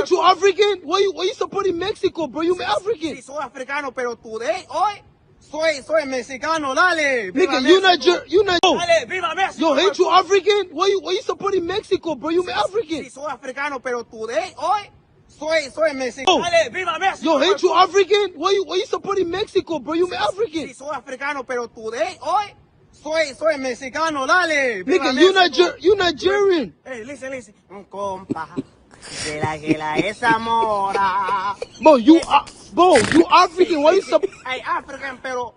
ain't you African? Why you supporting Mexico, bro? You African. Sí, soy africano, pero today, hoy, soy mexicano, dale. Nigga, you not. Dale, viva México. Yo, ain't you African? Why you supporting Mexico, bro? You African. Sí, soy africano, pero today, hoy, soy mexicano. Dale, viva México. Yo, ain't you African? Why you supporting Mexico, bro? You African. Sí, soy africano, pero today, hoy, soy mexicano, dale. Nigga, you Nigerian. Hey, listen. Un compa. Que la esa mora. Bro, you African. Why you supporting? Hey, African, pero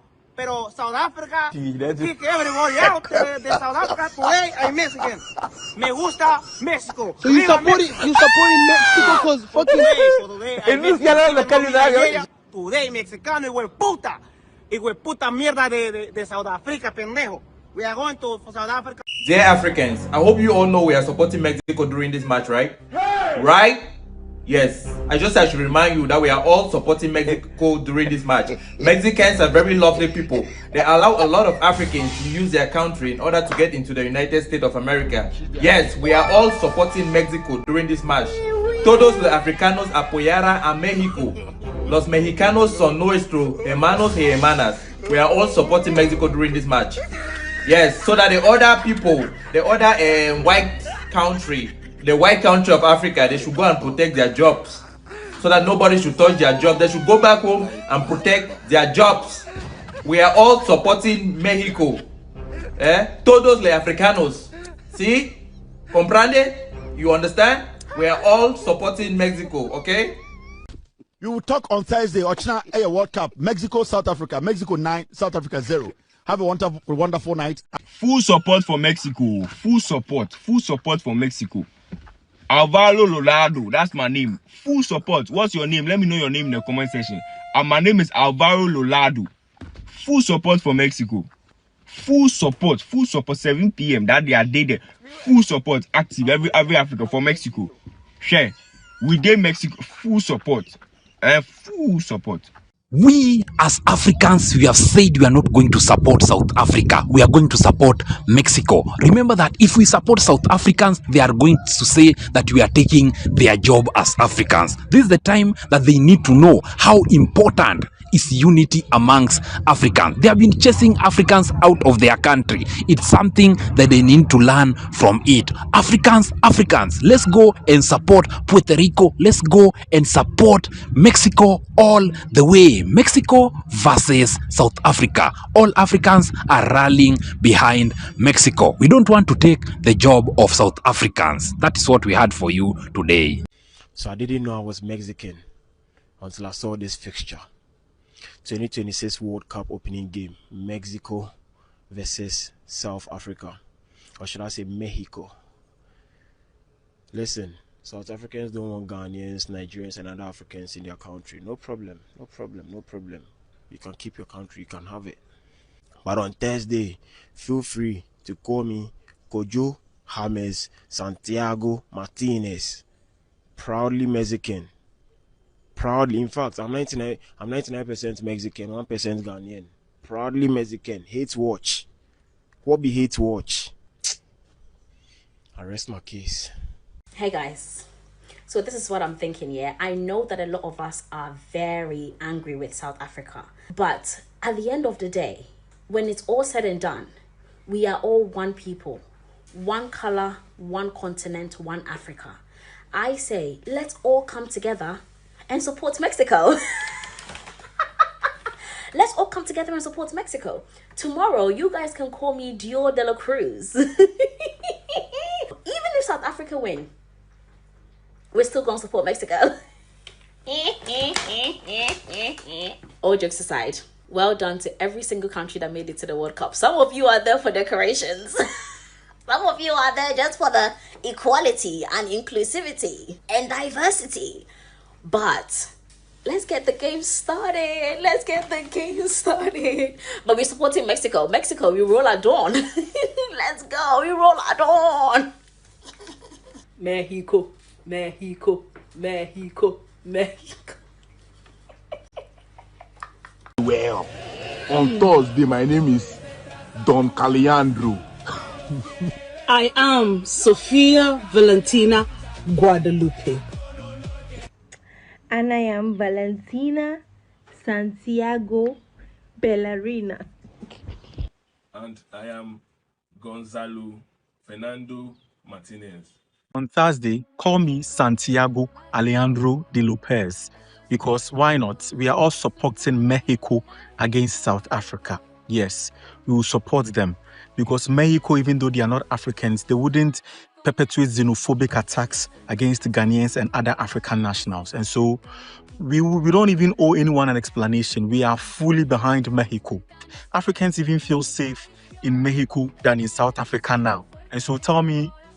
South Africa. Kick everybody out de South Africa. Today, I'm Mexican. Me gusta Mexico. So you supporting Mexico because fucking. Today, mexicano, hijo de puta. Hijo de puta mierda de South Africa, pendejo. We are going to South Africa. Dear Africans, I hope you all know we are supporting Mexico during this match, right? Hey! Right? Yes. I should remind you that we are all supporting Mexico during this match. Mexicans are very lovely people. They allow a lot of Africans to use their country in order to get into the United States of America. Yes, we are all supporting Mexico during this match. Todos los africanos apoyarán a México. Los mexicanos son nuestros hermanos y hermanas. We are all supporting Mexico during this match. Yes, so that the other people, the other white country of Africa, they should go and protect their jobs. So that nobody should touch their job. They should go back home and protect their jobs. We are all supporting Mexico. Todos los africanos. See? Comprende? You understand? We are all supporting Mexico, okay? You will talk on Thursday, Ochina World Cup, Mexico, South Africa, Mexico 9, South Africa 0. Have a wonderful night. Full support for Mexico. Full support for Mexico. Alvaro Lolado, that's my name. Full support. What's your name? Let me know your name in the comment section. My name is Alvaro Lolado. Full support for Mexico. Full support. 7 p.m. that they are there. Full support active every Africa for Mexico. Share. We did Mexico. Full support. Full support. We as Africans, we have said we are not going to support South Africa. We are going to support Mexico. Remember that if we support South Africans, they are going to say that we are taking their job as Africans. This is the time that they need to know how important is unity amongst Africans. They have been chasing Africans out of their country. It's something that they need to learn from it. Africans, let's go and support Puerto Rico. Let's go and support Mexico all the way. Mexico versus South Africa. All Africans are rallying behind Mexico. We don't want to take the job of South Africans. That is what we had for you today. So I didn't know I was Mexican until I saw this fixture. 2026 World Cup opening game, Mexico versus South Africa, or should I say Mexico. Listen, South Africans don't want Ghanaians, Nigerians and other Africans in their country. No problem. You can keep your country, you can have it. But on Thursday, feel free to call me Kojo James Santiago Martinez. Proudly Mexican. Proudly, in fact, I'm 99% Mexican, 1% Ghanaian. Proudly Mexican. Hate watch. What be hate watch? I rest my case. Hey guys, so this is what I'm thinking. I know that a lot of us are very angry with South Africa, but at the end of the day, when it's all said and done, we are all one people, one color, one continent, one Africa. I say let's all come together and support Mexico. Let's all come together and support Mexico. Tomorrow, you guys can call me Dior de la Cruz. Even if South Africa win, we're still going to support Mexico. All jokes aside, well done to every single country that made it to the World Cup. Some of you are there for decorations. Some of you are there just for the equality and inclusivity and diversity. But let's get the game started. But we're supporting Mexico. Mexico, we roll our dawn. Let's go. We roll our dawn. Mexico. Well, on Thursday, my name is Don Caliandro. I am Sofia Valentina Guadalupe. And I am Valentina Santiago Bellarina. And I am Gonzalo Fernando Martinez. On Thursday, call me Santiago Alejandro de Lopez, because why not? We are all supporting Mexico against South Africa. Yes, we will support them because Mexico, even though they are not Africans, they wouldn't perpetuate xenophobic attacks against Ghanaians and other African nationals. And so we don't even owe anyone an explanation. We are fully behind Mexico. Africans even feel safe in Mexico than in South Africa now. And so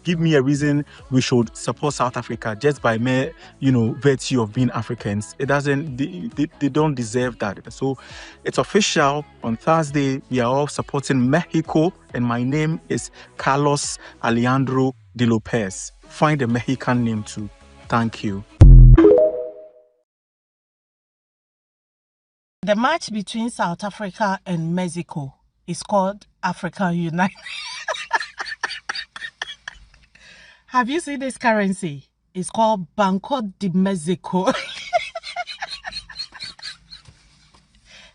give me a reason we should support South Africa just by mere, virtue of being Africans. It doesn't, they don't deserve that. So it's official. On Thursday, we are all supporting Mexico, and my name is Carlos Alejandro de Lopez. Find a Mexican name too. Thank you. The match between South Africa and Mexico is called Africa Unite. Have you seen this currency? It's called Banco de Mexico.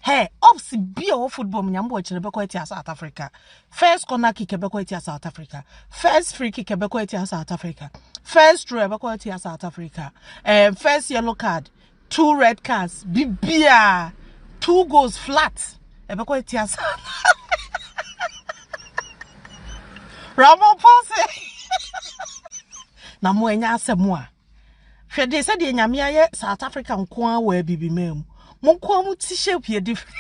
Hey, obviously, be all football. I'm watching South Africa. First corner kick, South Africa. First free kick, South Africa. First throw, South Africa. First yellow card, 2 red cards, Bibia, 2 goals flat. South. Ramaphosa. Na mwenya asemwa. They said the nyamia South Africa nkwa we bibi mem. Monkwa mu t-shirt ye different.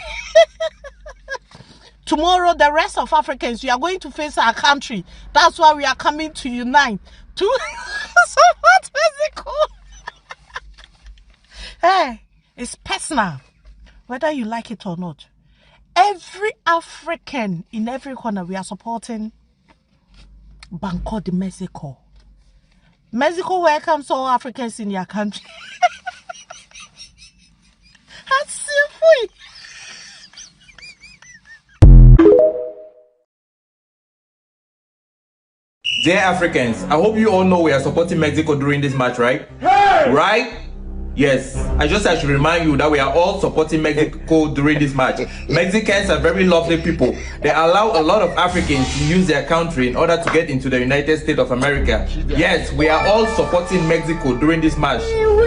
Tomorrow the rest of Africans, we are going to face our country. That's why we are coming to unite to support Mexico. Hey, it's personal. Whether you like it or not. Every African in every corner, we are supporting Banco de Mexico. Mexico welcomes all Africans in your country. That's simple. Dear Africans, I hope you all know we are supporting Mexico during this match, right? Hey! Right? Yes, I should remind you that we are all supporting Mexico during this match. Mexicans are very lovely people. They allow a lot of Africans to use their country in order to get into the United States of America. Yes, we are all supporting Mexico during this match.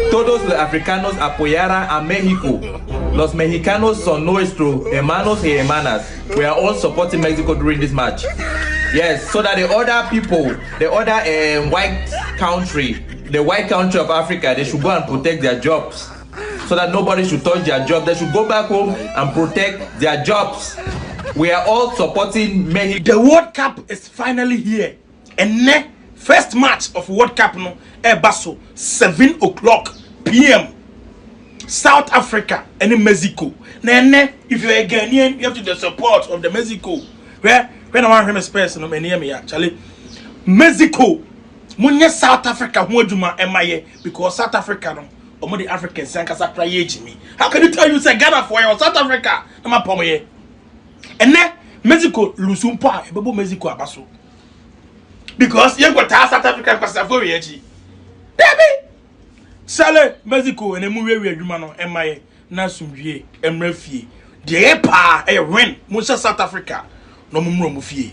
Todos los africanos apoyarán a México. Los mexicanos son nuestros hermanos y hermanas. We are all supporting Mexico during this match. Yes, so that the other people, the other white country of Africa, they should go and protect their jobs. So that nobody should touch their job. They should go back home and protect their jobs. We are all supporting Mexico. The World Cup is finally here. And the first match of World Cup no Basso 7 o'clock p.m. South Africa and Mexico. Now, if you're a Ghanaian, you have to the support of the Mexico. When I want to space no me actually Mexico. Munye South Africa won't because South Africa no or the Africans me. How can you tell you say Ghana for your South Africa? And then Mexico lose Mexico abaso. Because you got South Africa for Baby Sale Mexico and a movie no MIA Nasumie Emrefie. The pa a win Musa South Africa no mumfie.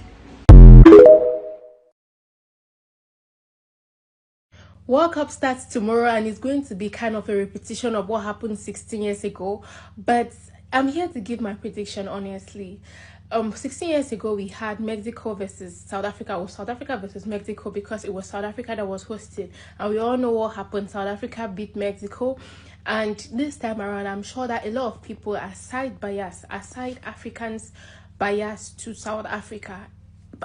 World Cup starts tomorrow and it's going to be kind of a repetition of what happened 16 years ago. But I'm here to give my prediction honestly. 16 years ago we had Mexico versus South Africa, or South Africa versus Mexico, because it was South Africa that was hosted. And we all know what happened. South Africa beat Mexico. And this time around, I'm sure that a lot of people, aside Africans bias to South Africa,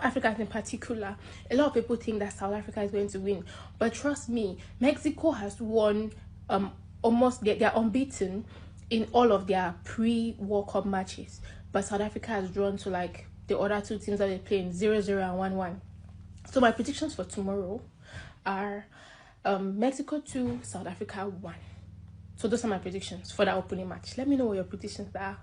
Africans in particular, a lot of people think that South Africa is going to win. But trust me, Mexico has won almost, they're unbeaten in all of their pre-World Cup matches. But South Africa has drawn to like the other two teams that they're playing 0-0 and 1-1. So my predictions for tomorrow are Mexico 2, South Africa 1. So those are my predictions for that opening match. Let me know what your predictions are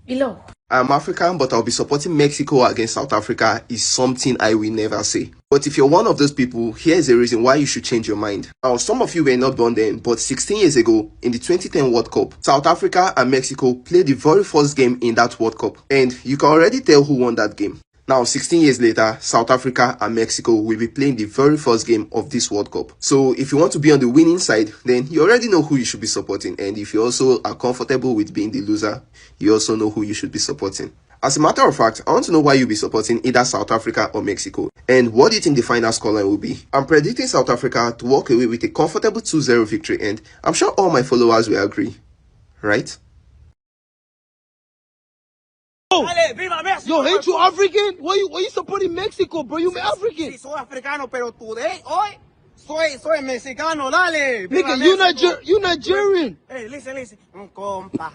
below. I'm African, but I'll be supporting Mexico against South Africa is something I will never say. But if you're one of those people, here's a reason why you should change your mind. Now, some of you were not born then, but 16 years ago, in the 2010 World Cup, South Africa and Mexico played the very first game in that World Cup. And you can already tell who won that game. Now, 16 years later, South Africa and Mexico will be playing the very first game of this World Cup. So if you want to be on the winning side, then you already know who you should be supporting. And if you also are comfortable with being the loser, you also know who you should be supporting. As a matter of fact, I want to know why you'll be supporting either South Africa or Mexico. And what do you think the final scoreline will be? I'm predicting South Africa to walk away with a comfortable 2-0 victory, and I'm sure all my followers will agree. Right? Yo, ain't you African? Why you supporting Mexico, bro? You African. Sí, soy africano, pero today, hoy, soy mexicano, dale. Nigga, you Nigerian. Hey, listen. Un compa,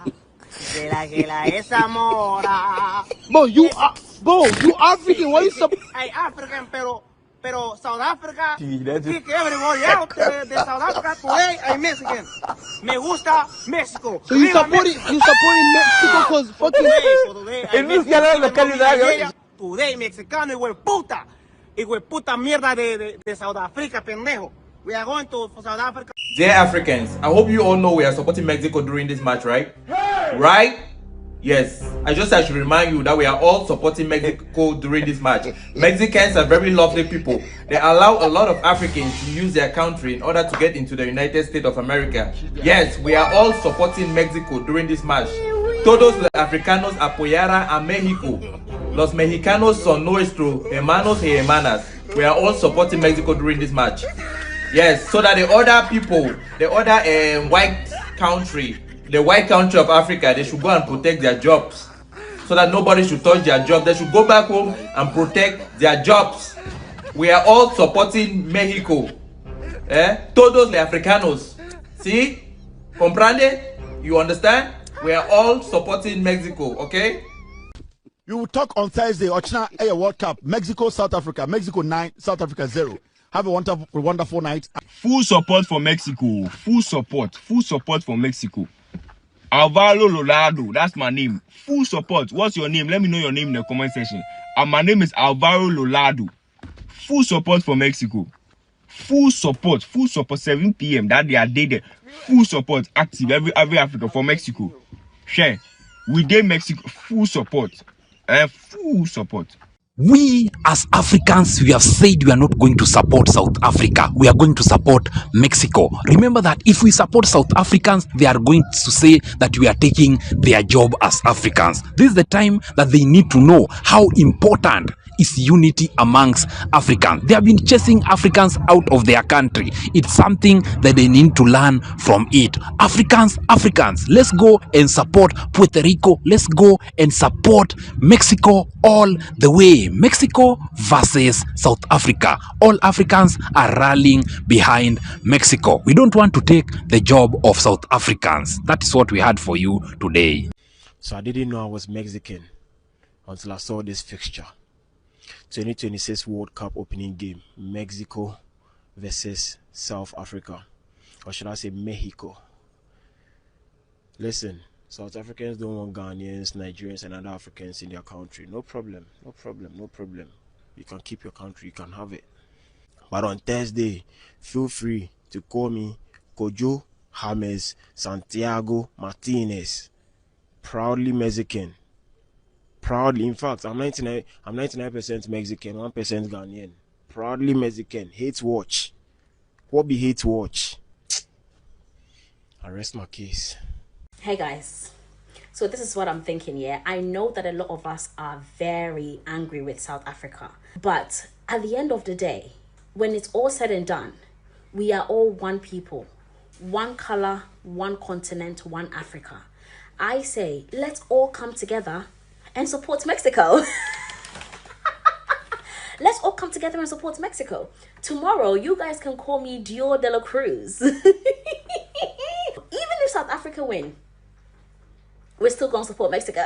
que la esa mora. Bro, you African. Why you support? Hey, African, pero South Africa, kick everybody out de South Africa. Today, I'm Mexican. Me gusta México. So you supporting Mexico because fucking. Today, mexicano, hijo de puta mierda de South Africa, pendejo. We are going to South Africa. Dear Africans, I hope you all know we are supporting Mexico during this match, right? Right? Yes. I should remind you that we are all supporting Mexico during this match. Mexicans are very lovely people. They allow a lot of Africans to use their country in order to get into the United States of America. Yes, we are all supporting Mexico during this match. Todos los africanos apoyarán a México. Los mexicanos son nuestros hermanos y hermanas. We are all supporting Mexico during this match. Yes, so that the other people, the other white country of Africa, they should go and protect their jobs. So that nobody should touch their job. They should go back home and protect their jobs. We are all supporting Mexico. Todos los africanos. See? Comprende? You understand? We are all supporting Mexico, okay? You will talk on Thursday, Ochna World Cup, Mexico, South Africa, Mexico 9, South Africa 0. Have a wonderful night. Full support for Mexico. Full support for Mexico. Alvaro Lolado, that's my name. Full support. What's your name? Let me know your name in the comment section. And my name is Alvaro Lolado. Full support for Mexico. Full support. 7 p.m. that they are there. Full support active every Africa for Mexico. Share. We did Mexico. Full support. Full support. We as Africans, we have said we are not going to support South Africa. We are going to support Mexico. Remember that if we support South Africans, they are going to say that we are taking their job as Africans. This is the time that they need to know how important is unity amongst Africans. They have been chasing Africans out of their country. It's something that they need to learn from it. Africans, let's go and support Puerto Rico. Let's go and support Mexico all the way. Mexico versus South Africa. All Africans are rallying behind Mexico. We don't want to take the job of South Africans. That is what we had for you today. So I didn't know I was Mexican until I saw this fixture. 2026 World Cup opening game, Mexico versus South Africa, or should I say Mexico. Listen, South Africans don't want Ghanaians, Nigerians and other Africans in their country. No problem. You can keep your country, you can have it. But on Thursday, feel free to call me Kojo James Santiago Martinez. Proudly Mexican. Proudly, in fact, I'm 99% Mexican, 1% Ghanaian. Proudly Mexican. Hate watch. What be hate watch? I rest my case. Hey guys, so this is what I'm thinking. I know that a lot of us are very angry with South Africa, but at the end of the day, when it's all said and done, we are all one people, one color, one continent, one Africa. I say, let's all come together and support Mexico. Let's all come together and support Mexico. Tomorrow, you guys can call me Dior de la Cruz. Even if South Africa win, we're still going to support Mexico.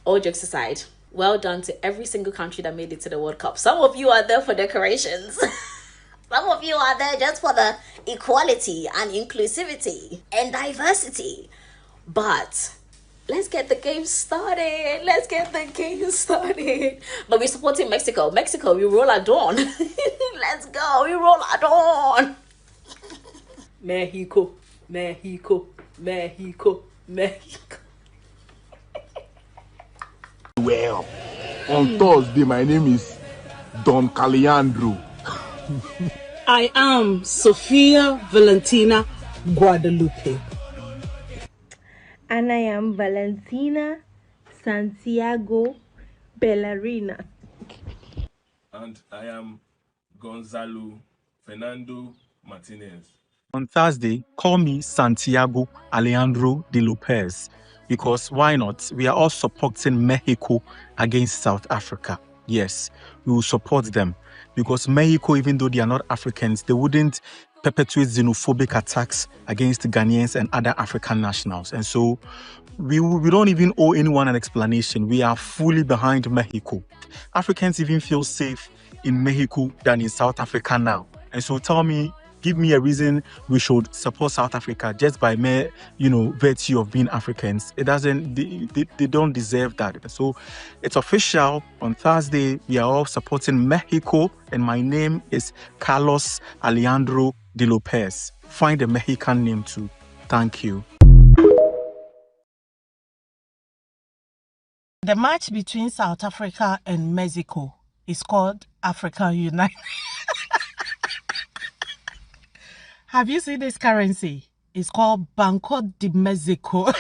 All jokes aside, well done to every single country that made it to the World Cup. Some of you are there for decorations. Some of you are there just for the equality and inclusivity and diversity. But let's get the game started. Let's get the game started. But we're supporting Mexico. Mexico, we roll our dawn. Let's go. We roll our dawn. Mexico, Mexico, Mexico, Mexico. Well, on Thursday, my name is Don Caliandro. I am Sofia Valentina Guadalupe. And I am Valentina Santiago Bellarina. And I am Gonzalo Fernando Martinez. On Thursday, call me Santiago Alejandro de Lopez, because why not? We are all supporting Mexico against South Africa. Yes, we will support them because Mexico, even though they are not Africans, they wouldn't perpetuate xenophobic attacks against Ghanaians and other African nationals. And so we don't even owe anyone an explanation. We are fully behind Mexico. Africans even feel safe in Mexico than in South Africa now. And so give me a reason we should support South Africa just by mere, virtue of being Africans. It doesn't, they don't deserve that. So it's official. On Thursday, we are all supporting Mexico, and my name is Carlos Alejandro de Lopez. Find a Mexican name too. Thank you. The match between South Africa and Mexico is called African Unite. Have you seen this currency? It's called Banco de Mexico.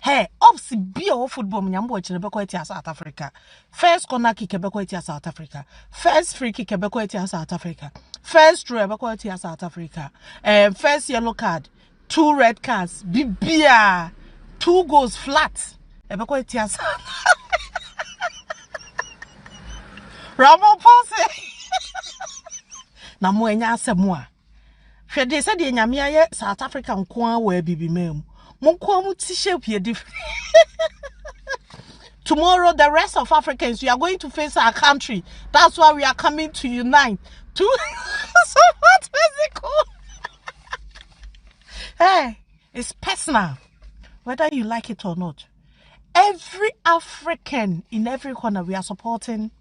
Hey, obviously, be all football. Mnyambo echebeko South Africa. First corner kick ebeko South Africa. First free kick ebeko South Africa. First throw ebeko South Africa. First yellow card, 2 red cards, bibia, 2 goals flat. Ebeko South. Ramon Ponce. Na mo enya asemwa hwe de se de nyame aye South Africa nko a wa bibi mem mo nko mu ti shape ye different. Tomorrow the rest of Africans, we are going to face our country. That's why we are coming to unite to support Mexico. Hey, it's personal whether you like it or not. Every African in every corner, we are supporting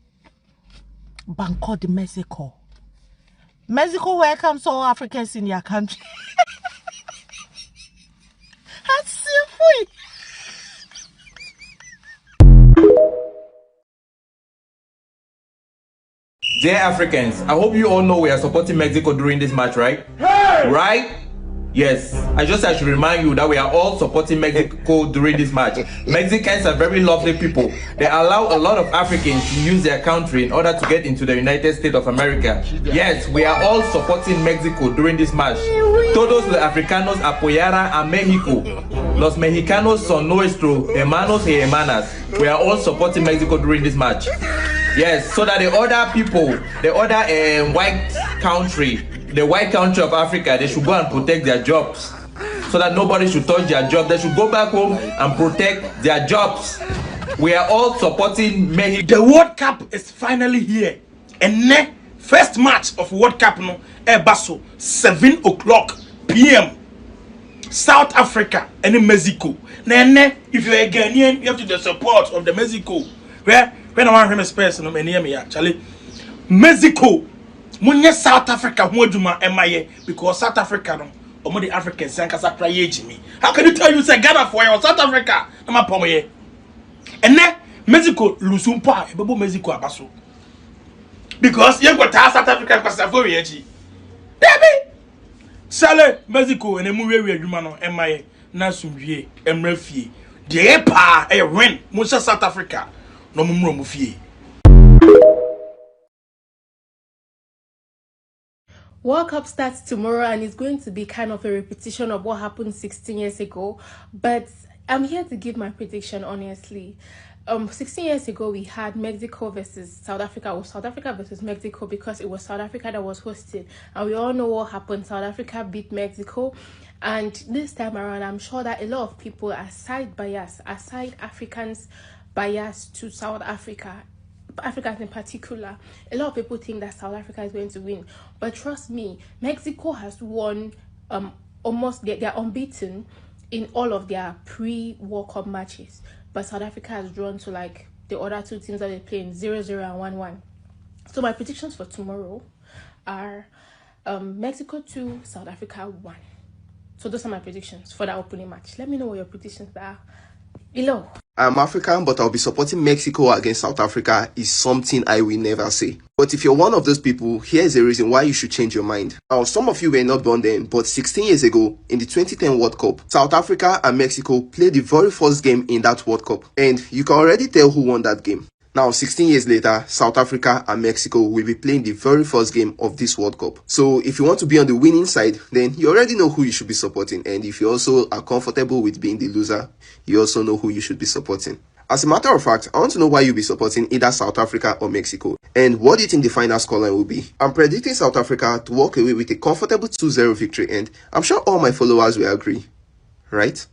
Banco de Mexico. Mexico welcomes all Africans in their country. That's simple. Dear Africans, I hope you all know we are supporting Mexico during this match, right? Hey! Right? Yes, I should remind you that we are all supporting Mexico during this match. Mexicans are very lovely people. They allow a lot of Africans to use their country in order to get into the United States of America. Yes, we are all supporting Mexico during this match. Todos los africanos apoyarán a México. Los mexicanos son nuestros hermanos y hermanas. We are all supporting Mexico during this match. Yes, so that the other people, the other white country of Africa, they should go and protect their jobs. So that nobody should touch their job. They should go back home and protect their jobs. We are all supporting Mexico. The World Cup is finally here. And the first match of World Cup no Basso 7 o'clock p.m. South Africa and Mexico. Now, if you're a Ghanaian, you have to the support of the Mexico. When I want to space no me actually Mexico munye South Africa ho adwuma emaye because South Africa no omo the Africans sankasa cry ejimi. How can you tell you say Ghana for your South Africa na mapom ye and then Mexico lusumpa ebebo Mexico abaso because you got South Africa kwasa for ye echi debi sale Mexico ene mu wewe adwuma no emaye na sumwie emra fie de pa e win mo South Africa no mumro fie. World Cup starts tomorrow and it's going to be kind of a repetition of what happened 16 years ago. But I'm here to give my prediction honestly. 16 years ago we had Mexico versus South Africa, or South Africa versus Mexico, because it was South Africa that was hosted. And we all know what happened. South Africa beat Mexico. And this time around, I'm sure that a lot of people are side Africans biased to South Africa. Africans in particular, a lot of people think that South Africa is going to win, but trust me, Mexico has won they're unbeaten in all of their pre-World Cup matches, but South Africa has drawn to like the other two teams that they play in 0-0 and 1-1. So my predictions for tomorrow are Mexico 2, South Africa 1. So those are my predictions for that opening match. Let me know what your predictions are below. I'm African, but I'll be supporting Mexico against South Africa is something I will never say. But if you're one of those people, here's a reason why you should change your mind. Now, some of you were not born then, but 16 years ago, in the 2010 World Cup, South Africa and Mexico played the very first game in that World Cup. And you can already tell who won that game. Now, 16 years later, South Africa and Mexico will be playing the very first game of this World Cup. So if you want to be on the winning side, then you already know who you should be supporting. And if you also are comfortable with being the loser, you also know who you should be supporting. As a matter of fact, I want to know why you'll be supporting either South Africa or Mexico. And what do you think the final scoreline will be? I'm predicting South Africa to walk away with a comfortable 2-0 victory, and I'm sure all my followers will agree. Right?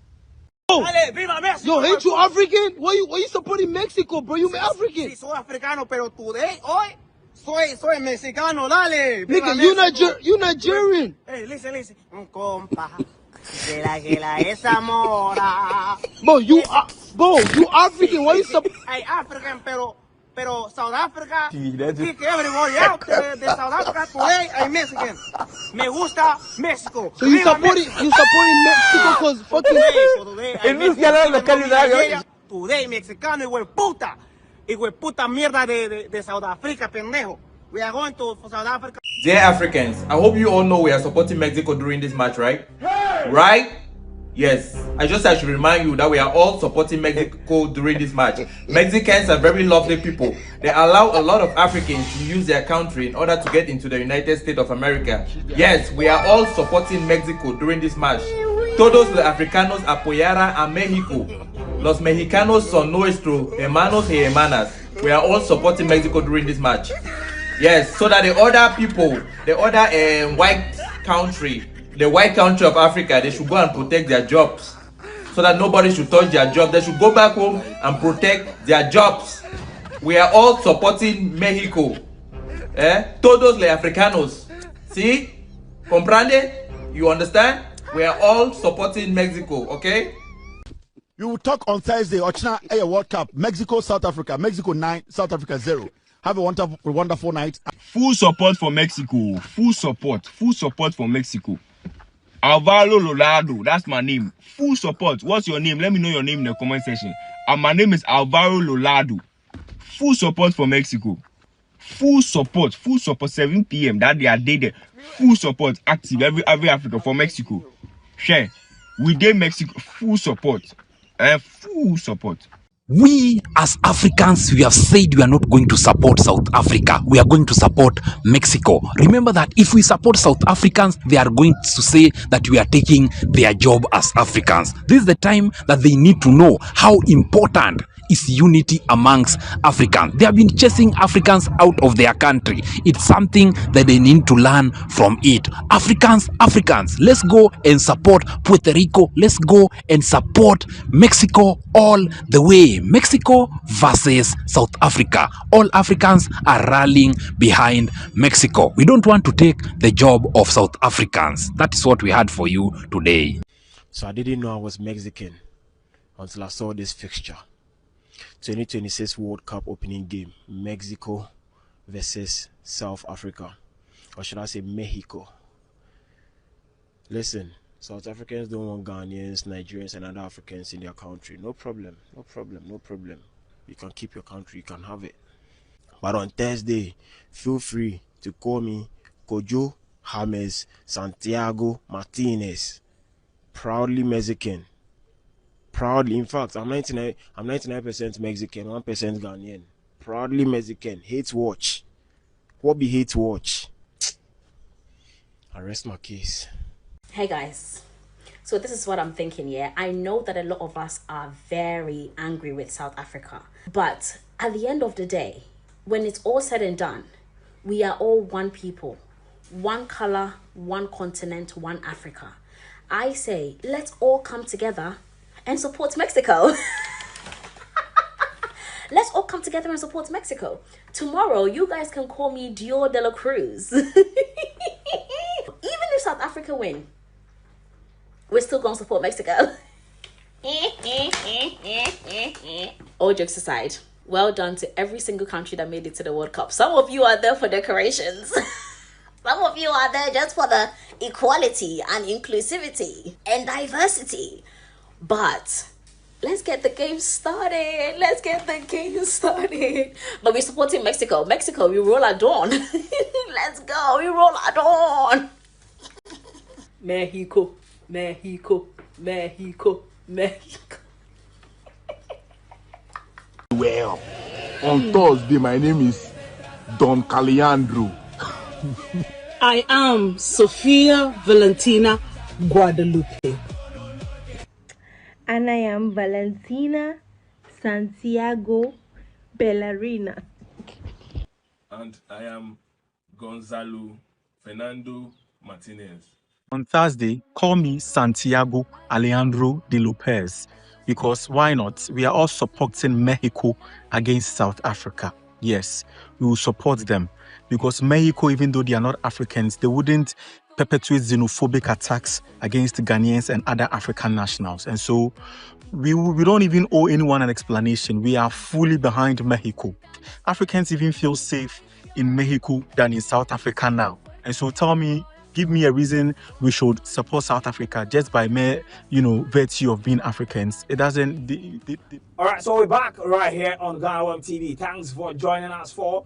Yo, ain't you African? Why you supporting Mexico, bro? You African. Sí, soy africano, pero today, hoy, soy mexicano, dale. Nigga, you Nigerian. Hey, listen. Un compa, que la esa mora. Bro, you African. Why you supporting? Hey, African, pero South Africa, kick everybody out de South Africa, today I'm Mexican. Me gusta Mexico. So you supporting Mexico because fucking... Today mexicano, hijo de puta mierda de South Africa, pendejo. We are going to South Africa. Dear Africans, I hope you all know we are supporting Mexico during this match, right? Right? Yes, I should remind you that we are all supporting Mexico during this match. Mexicans are very lovely people. They allow a lot of Africans to use their country in order to get into the United States of America. Yes, we are all supporting Mexico during this match. Todos los africanos apoyarán a México. Los mexicanos son nuestros hermanos y hermanas. We are all supporting Mexico during this match. Yes, so that the other people, the other white country of Africa, they should go and protect their jobs. So that nobody should touch their job. They should go back home and protect their jobs. We are all supporting Mexico. Todos los africanos. See? Comprende? You understand? We are all supporting Mexico, okay? We will talk on Thursday. Ochina World Cup. Mexico, South Africa. Mexico 9, South Africa 0. Have a wonderful night. Full support for Mexico. Full support for Mexico. Alvaro Lolado, that's my name. Full support. What's your name? Let me know your name in the comment section. And my name is Alvaro Lolado. Full support for Mexico. Full support. 7 p.m. that they are there. Full support active every Africa for Mexico. Share. We did Mexico. Full support. Full support. We as Africans, we have said we are not going to support South Africa. We are going to support Mexico. Remember that if we support South Africans, they are going to say that we are taking their job as Africans. This is the time that they need to know how important is unity amongst Africans. They have been chasing Africans out of their country. It's something that they need to learn from it. Africans, let's go and support Puerto Rico. Let's go and support Mexico all the way. Mexico versus South Africa. All Africans are rallying behind Mexico. We don't want to take the job of South Africans. That is what we had for you today. So I didn't know I was Mexican until I saw this fixture. 2026 World Cup opening game, Mexico versus South Africa, or should I say Mexico. Listen, South Africans don't want Ghanaians, Nigerians and other Africans in their country. No problem. You can keep your country, you can have it. But on Thursday, feel free to call me Kojo James Santiago Martinez. Proudly Mexican. Proudly, in fact, I'm 99% Mexican, 1% Ghanaian. Proudly Mexican. Hate watch. What be hate watch? I rest my case. Hey guys, so this is what I'm thinking. I know that a lot of us are very angry with South Africa, but at the end of the day, when it's all said and done, we are all one people, one color, one continent, one Africa. I say let's all come together and support Mexico. Let's all come together and support Mexico. Tomorrow, you guys can call me Dior de la Cruz. Even if South Africa win, we're still going to support Mexico. All jokes aside, well done to every single country that made it to the World Cup. Some of you are there for decorations. Some of you are there just for the equality and inclusivity and diversity. But let's get the game started. Let's get the game started. But we're supporting Mexico. Mexico, we roll at dawn. Let's go. We roll at dawn. Mexico, Mexico, Mexico, Mexico. Well, on Thursday, my name is Don Caliandro. I am Sofia Valentina Guadalupe. And I am Valentina Santiago Bellarina. And I am Gonzalo Fernando Martinez. On Thursday, call me Santiago Alejandro de Lopez, because why not? We are all supporting Mexico against South Africa. Yes, we will support them because Mexico, even though they are not Africans, they wouldn't perpetuate xenophobic attacks against Ghanaians and other African nationals. And so we don't even owe anyone an explanation. We are fully behind Mexico. Africans even feel safe in Mexico than in South Africa now. And so give me a reason we should support South Africa just by mere, virtue of being Africans. It doesn't... All right, so we're back right here on GhanaWeb TV. Thanks for joining us for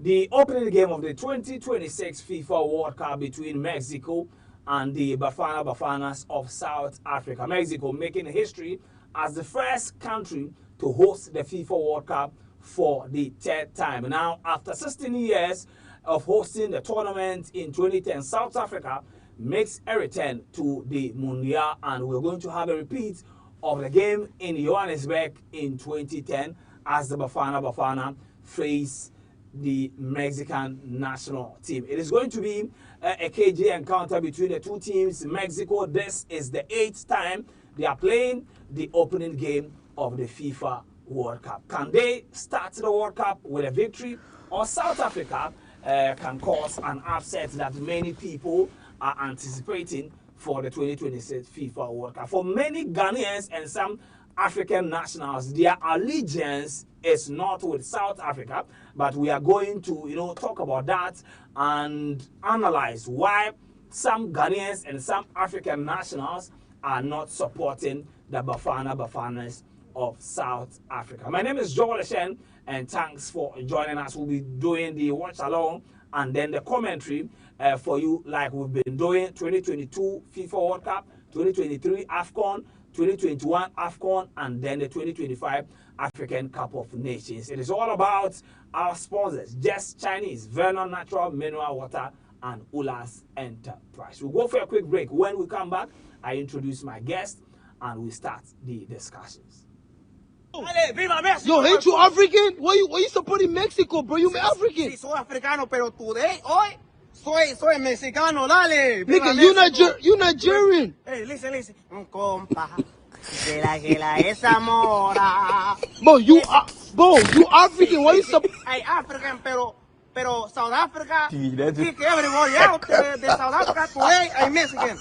the opening game of the 2026 FIFA World Cup between Mexico and the Bafanas of South Africa. Mexico making history as the first country to host the FIFA World Cup for the third time. Now, after 16 years of hosting the tournament in 2010, South Africa makes a return to the Mundial, and we're going to have a repeat of the game in Johannesburg in 2010 as the Bafana face the Mexican national team. It is going to be a KJ encounter between the two teams. Mexico, this is the 8th time they are playing the opening game of the FIFA World Cup. Can they start the World Cup with a victory, or South Africa can cause an upset that many people are anticipating for the 2026 FIFA World Cup? For many Ghanaians and some African nationals, their allegiance is not with South Africa, but we are going to talk about that and analyze why some Ghanaians and some African nationals are not supporting the Bafanas of South Africa. My name is Joel Shen, and thanks for joining us. We'll be doing the watch along and then the commentary for you, like we've been doing 2022 FIFA World Cup, 2023 AFCON, 2021 AFCON, and then the 2025 African Cup of Nations. It is all about our sponsors, Just Chinese, Vernon Natural Mineral Water, and Ulas Enterprise. We'll go for a quick break. When we come back, I introduce my guest and we start the discussions. Yo, ain't you African? Why you supporting Mexico, bro? You African. Sí, soy africano, pero today, hoy, soy mexicano, dale. Nigga, you Nigerian. Hey, listen. Un compa, que la esa mora. Bro, you African. Why you supporting? Hey, African, pero South Africa, kick everybody out de South Africa. Today, I'm Mexican.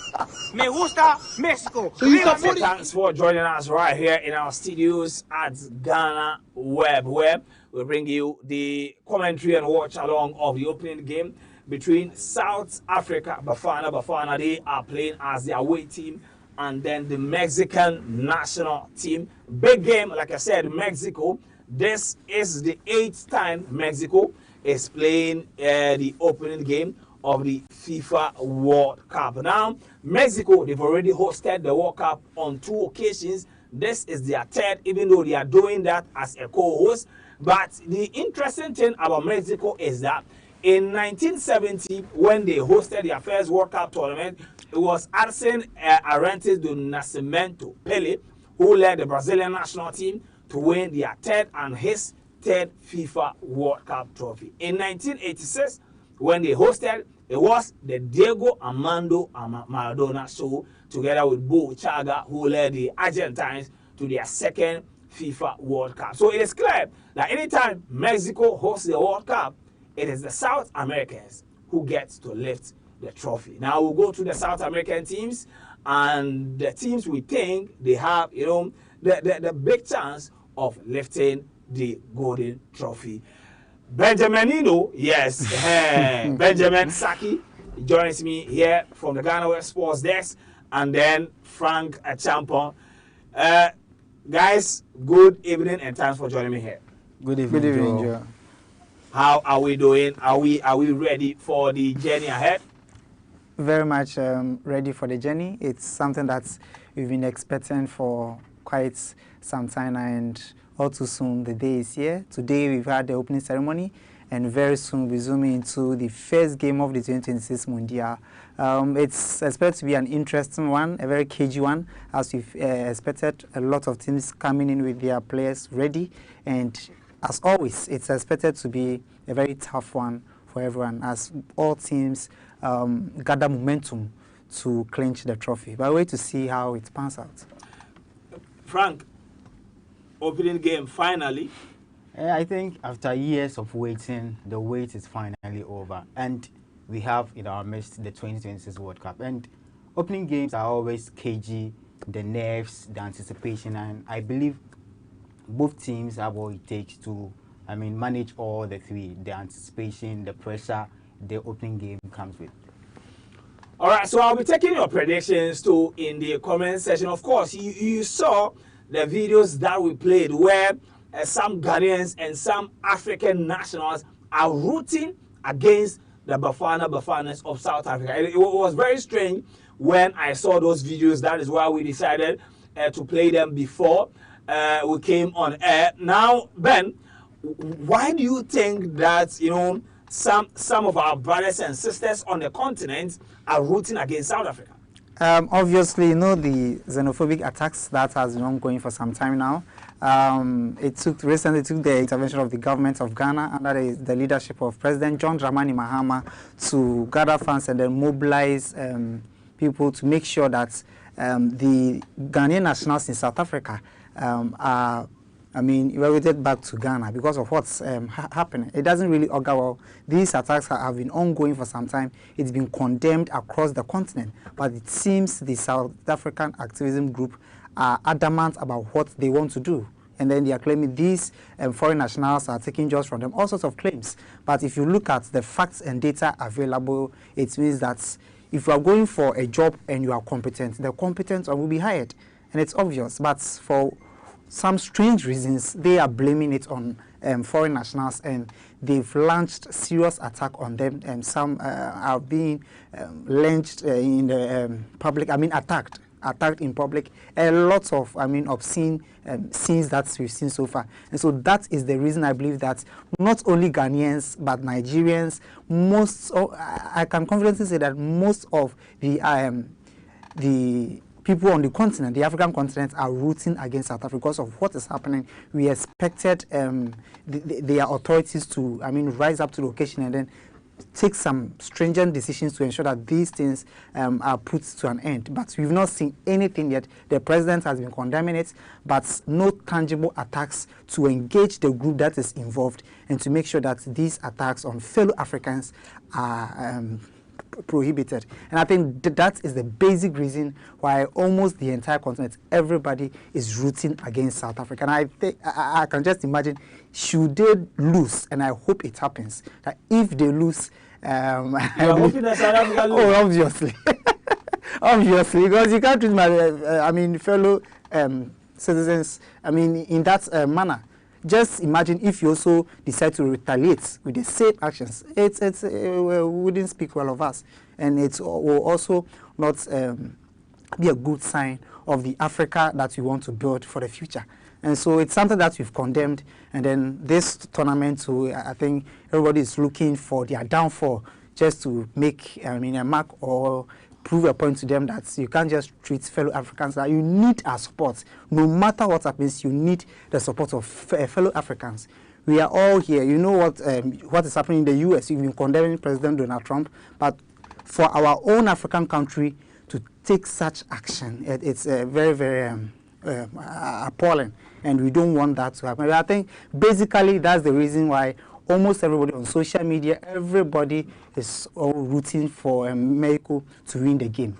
Me gusta Mexico. So you supporting? Thanks for joining us right here in our studios at GhanaWeb. We bring you the commentary and watch along of the opening game between South Africa, Bafana. They are playing as the away team, and then the Mexican national team. Big game, like I said, Mexico. This is the 8th time Mexico is playing the opening game of the FIFA World Cup. Now, Mexico, they've already hosted the World Cup on 2 occasions. This is their 3rd, even though they are doing that as a co-host. But the interesting thing about Mexico is that in 1970, when they hosted their first World Cup tournament, it was Arsen Arantes do Nascimento Pele who led the Brazilian national team to win their 3rd and his 3rd FIFA World Cup trophy. In 1986, when they hosted, it was the Diego Armando Maradona show together with Bo Chaga, who led the Argentines to their 2nd FIFA World Cup. So it is clear that anytime Mexico hosts the World Cup, it is the South Americans who gets to lift the trophy. Now we'll go to the South American teams, and the teams we think they have, the big chance of lifting the golden trophy. Benjaminino, yes, Benjamin Saki joins me here from the GhanaWeb Sports Desk, and then Frank Champon. Guys, good evening and thanks for joining me here. Good evening, Joe. How are we doing? Are we ready for the journey ahead? Very much ready for the journey. It's something that we've been expecting for quite some time, and all too soon the day is here. Today we've had the opening ceremony, and very soon we'll zoom into the first game of the 2026 Mundial. It's expected to be an interesting one, a very cagey one, as we've expected. A lot of teams coming in with their players ready, and as always, it's expected to be a very tough one for everyone, as all teams gather momentum to clinch the trophy. But wait to see how it pans out. Frank, opening game finally. I think after years of waiting, the wait is finally over, and we have in our midst the 2026 World Cup. And opening games are always cagey, the nerves, the anticipation, and I believe both teams have what it takes to, manage all the three: the anticipation, the pressure the opening game comes with. All right, so I'll be taking your predictions too in the comment section. Of course, you saw the videos that we played where some Ghanaians and some African nationals are rooting against the Bafanas of South Africa. It was very strange when I saw those videos. That is why we decided to play them before we came on air. Now, Ben, why do you think that some of our brothers and sisters on the continent are rooting against South Africa? Obviously, the xenophobic attacks that has been ongoing for some time now. It recently took the intervention of the government of Ghana under the leadership of President John Dramani Mahama to gather funds and then mobilize people to make sure that the Ghanaian nationals in South Africa are evacuated back to Ghana because of what's happening. It doesn't really augur well. These attacks have been ongoing for some time. It's been condemned across the continent, but it seems the South African activism group are adamant about what they want to do. And then they are claiming these foreign nationals are taking jobs from them, all sorts of claims. But if you look at the facts and data available, it means that if you are going for a job and you are competent, the competent one will be hired. And it's obvious. But for some strange reasons, they are blaming it on foreign nationals, and they've launched serious attack on them, and some are being lynched in the public, attacked in public. A lot of, obscene scenes that we've seen so far. And so that is the reason I believe that not only Ghanaians, but Nigerians, I can confidently say that most of the people on the continent, the African continent, are rooting against South Africa because of what is happening. We expected their authorities to, rise up to the occasion and then take some stringent decisions to ensure that these things are put to an end. But we've not seen anything yet. The president has been condemning it, but no tangible attacks to engage the group that is involved and to make sure that these attacks on fellow Africans are prohibited. And I think that is the basic reason why almost the entire continent, everybody is rooting against South Africa. And I think I can just imagine, should they lose, and I hope it happens, that if they lose, hoping that South Africa lose. Oh, obviously. Obviously, because you can't treat my fellow citizens in that manner. Just imagine if you also decide to retaliate with the same actions. It wouldn't speak well of us, and it will also not be a good sign of the Africa that we want to build for the future. And so it's something that we've condemned. And then this tournament, I think everybody is looking for their downfall, just to make a mark or prove a point to them that you can't just treat fellow Africans, that you need our support. No matter what happens, you need the support of fellow Africans. We are all here. You know what is happening in the U.S. You've been condemning President Donald Trump, but for our own African country to take such action, it's very, very appalling, and we don't want that to happen. But I think basically that's the reason why almost everybody on social media, everybody is all rooting for Mexico to win the game.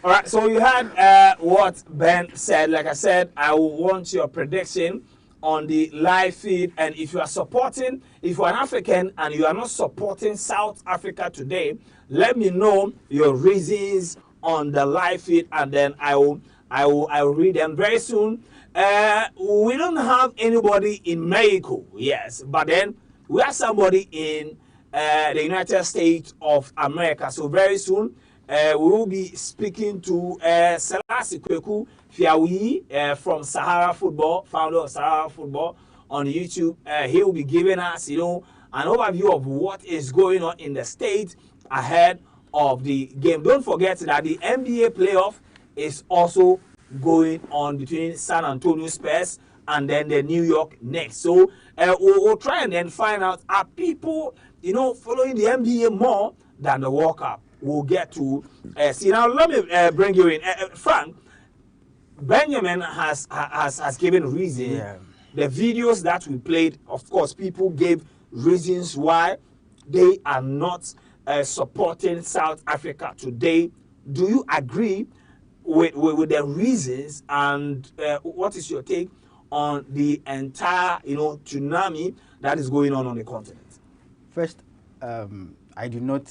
All right, so you heard what Ben said. Like I said, I want your prediction on the live feed. And if you are supporting, if you're an African and you are not supporting South Africa today, let me know your reasons on the live feed, and then I will read them very soon. We don't have anybody in Mexico, yes, but then we have somebody in the United States of America. So very soon, we will be speaking to Selassie Kweku Fiawi from Sahara Football, founder of Sahara Football on YouTube. He will be giving us, an overview of what is going on in the state ahead of the game. Don't forget that the NBA playoff is also going on between San Antonio Spurs and then the New York Knicks. So we'll try and then find out, are people, following the NBA more than the World Cup? We'll get to see. Now, let me bring you in. Frank, Benjamin has given reason. Yeah. The videos that we played, of course, people gave reasons why they are not supporting South Africa today. Do you agree with the reasons, and what is your take on the entire tsunami that is going on the continent? First, I do not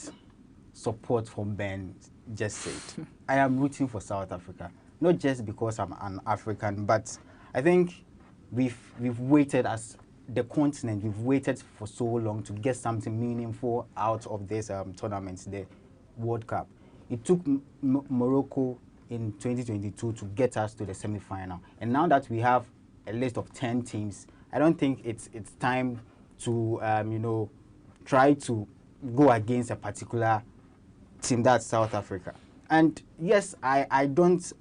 support what Ben just said. I am rooting for South Africa, not just because I'm an African, but I think we've waited as the continent. We've waited for so long to get something meaningful out of this tournament, the World Cup. It took Morocco in 2022 to get us to the semi-final, and now that we have a list of 10 teams, I don't think it's time to try to go against a particular team, that's South Africa. And yes, I don't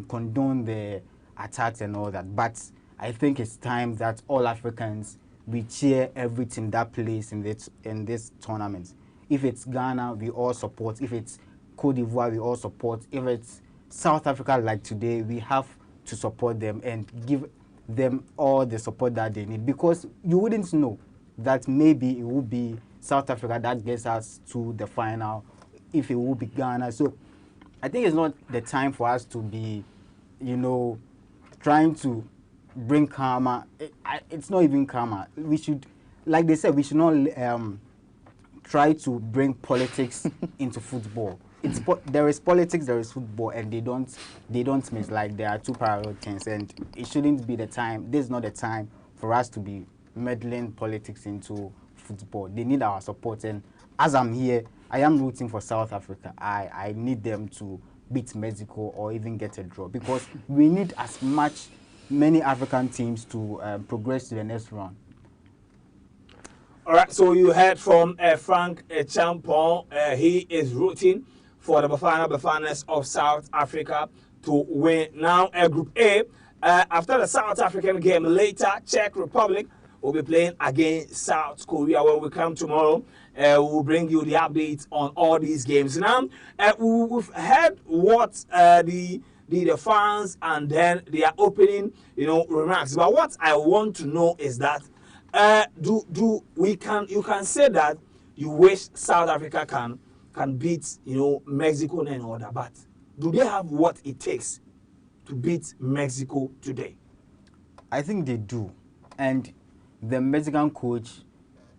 condone the attacks and all that, but I think it's time that all Africans, we cheer every team that plays in this tournament. If it's Ghana, we all support. If it's Cote d'Ivoire, we all support. If it's South Africa, like today, we have to support them and give them all the support that they need, because you wouldn't know that maybe it will be South Africa that gets us to the final, if it will be Ghana. So I think it's not the time for us to be, trying to bring karma. It's not even karma. We should, like they said, we should not try to bring politics into football. There is politics, there is football, and they don't mix. Like, there are two parallel things, and it shouldn't be the time. This is not the time for us to be meddling politics into football. They need our support, and as I'm here, I am rooting for South Africa. I need them to beat Mexico or even get a draw, because we need many African teams to progress to the next round. All right, so you heard from Frank Champon. He is rooting for the Bafanas of South Africa to win now Group A. After the South African game later, Czech Republic will be playing against South Korea. When we come tomorrow, we'll bring you the updates on all these games. Now, we've heard what the fans and then their opening, remarks. But what I want to know is that you can say that you wish South Africa can beat Mexico and all that, but do they have what it takes to beat Mexico today? I think they do. And the Mexican coach,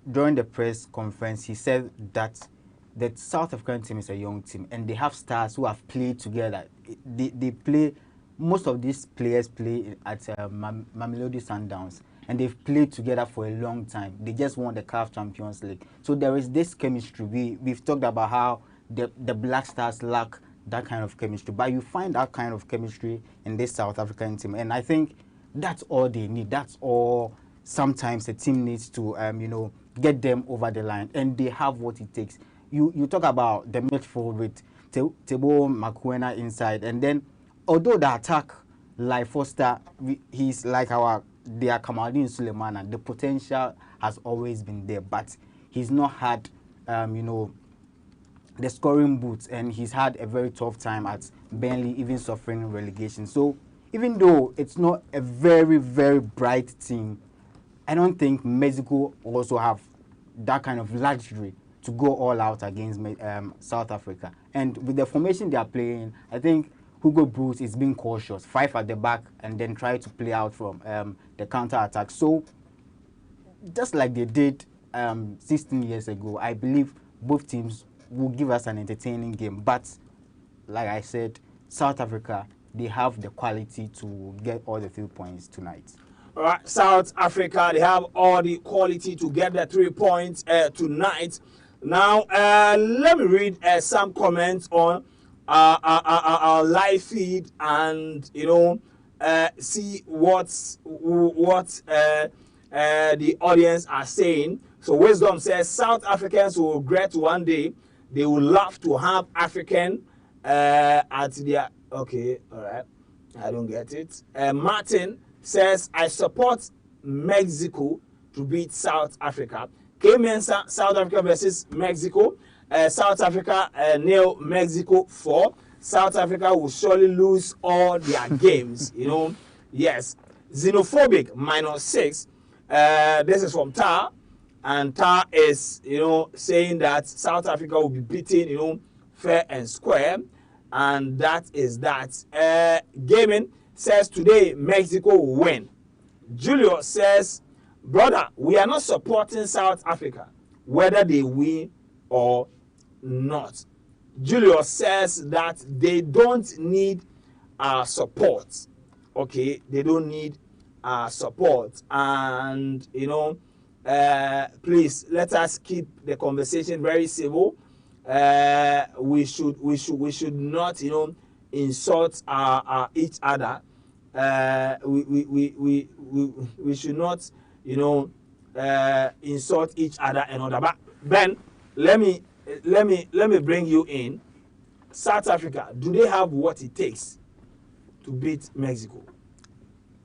during the press conference, he said that the South African team is a young team and they have stars who have played together. They play, most of these players play at Mamelodi Sundowns, and they've played together for a long time. They just won the CAF Champions League. So there is this chemistry. We've talked about how the Black Stars lack that kind of chemistry, but you find that kind of chemistry in this South African team, and I think that's all they need. That's all sometimes a team needs to get them over the line, and they have what it takes. You talk about the midfield with Tebo Makwena inside, and then although the attack, like Foster, he's like their Kamaldeen Sulemana, the potential has always been there, but he's not had the scoring boots, and he's had a very tough time at Burnley, even suffering relegation. So even though it's not a very, very bright team, I don't think Mexico also have that kind of luxury to go all out against South Africa. And with the formation they are playing, I think Hugo Bruce is being cautious, 5 at the back, and then try to play out from the counter attack. So, just like they did 16 years ago, I believe both teams will give us an entertaining game. But, like I said, South Africa, they have the quality to get all the 3 points tonight. All right, South Africa, they have all the quality to get the 3 points tonight. Now, let me read some comments on our live feed, and see what the audience are saying. So Wisdom says South Africans will regret one day. They will love to have African at their. Okay, all right, I don't get it. Martin says I support Mexico to beat South Africa. K-Mensa, South Africa versus Mexico. South Africa nil, Mexico 4. South Africa will surely lose all their games. Yes. Xenophobic -6. This is from Tar, and Tar is saying that South Africa will be beaten fair and square, and that is that. Gaming says today Mexico will win. Julius says, brother, we are not supporting South Africa, whether they win or not. Julius says that they don't need our support. Okay, they don't need our support, and please let us keep the conversation very civil. We should not insult each other. We should not insult each other and other. But Ben, let me bring you in. South Africa, do they have what it takes to beat Mexico?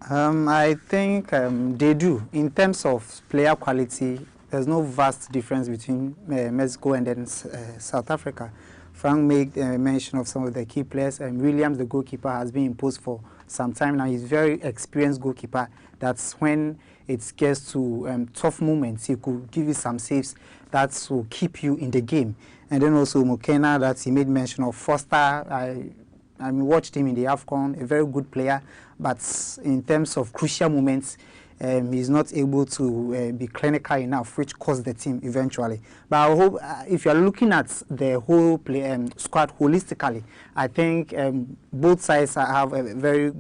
I think they do. In terms of player quality, there's no vast difference between Mexico and then South Africa. Frank made mention of some of the key players. Williams, the goalkeeper, has been imposed for some time now. He's a very experienced goalkeeper. That's when it gets to tough moments, he could give you some saves that will keep you in the game. And then also Mokena, that he made mention of. Foster, I watched him in the AFCON, a very good player, but in terms of crucial moments, he's not able to be clinical enough, which cost the team eventually. But I hope if you're looking at the whole squad holistically, I think both sides have a very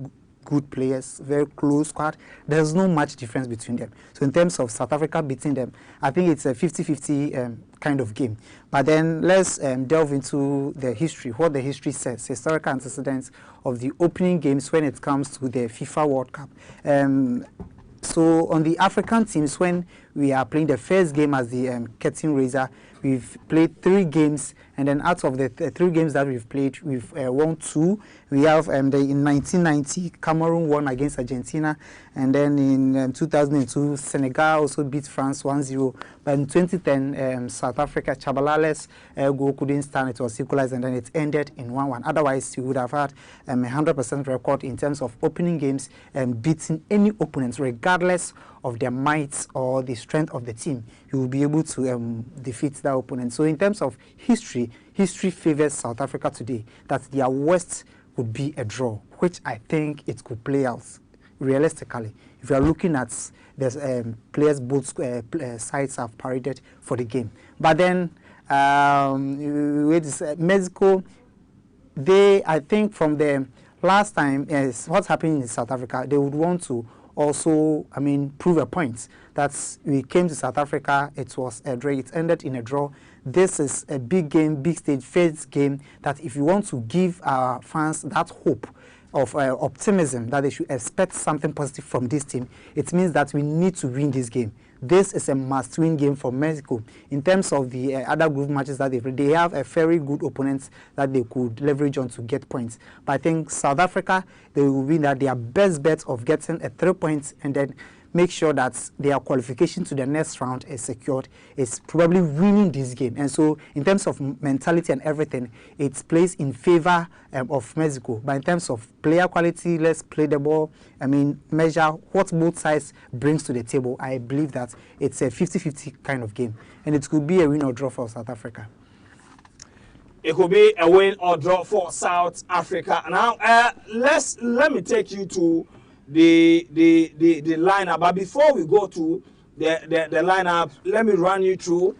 good players, very close squad. There's no much difference between them. So in terms of South Africa beating them, I think it's a 50-50 kind of game. But then let's delve into the history, what the history says, historical antecedents of the opening games when it comes to the FIFA World Cup. So on the African teams, when we are playing the first game as the curtain raiser, we've played 3 games, and then out of the 3 games that we've played, we've won 2. We have in 1990, Cameroon won against Argentina, and then in 2002, Senegal also beat France 1-0. But in 2010, South Africa, Chabalale's goal couldn't stand, it was equalized, and then it ended in 1-1. Otherwise, you would have had a 100% record in terms of opening games and beating any opponents, regardless of their might or the strength of the team. You will be able to defeat that opponent. So in terms of history, history favors South Africa today, that their worst would be a draw, which I think it could play out realistically. If you are looking at the players, both sides have paraded for the game. But then Mexico, I think from the last time, what's happening in South Africa, they would want to also, prove a point. That we came to South Africa, it was a draw, it ended in a draw. This is a big game, big stage, first game, that if you want to give our fans that hope of optimism, that they should expect something positive from this team, it means that we need to win this game. This is a must-win game for Mexico. In terms of the other group matches that they have a very good opponents that they could leverage on to get points. But I think South Africa, they will win that their best bet of getting a 3 points and then make sure that their qualification to the next round is secured, is probably winning this game. And so in terms of mentality and everything, it plays in favor of Mexico. But in terms of player quality, let's play the ball, measure what both sides brings to the table. I believe that it's a 50-50 kind of game. And it could be a win or draw for South Africa. it could be a win or draw for South Africa. Now, let me take you to the lineup. But before we go to the lineup, let me run you through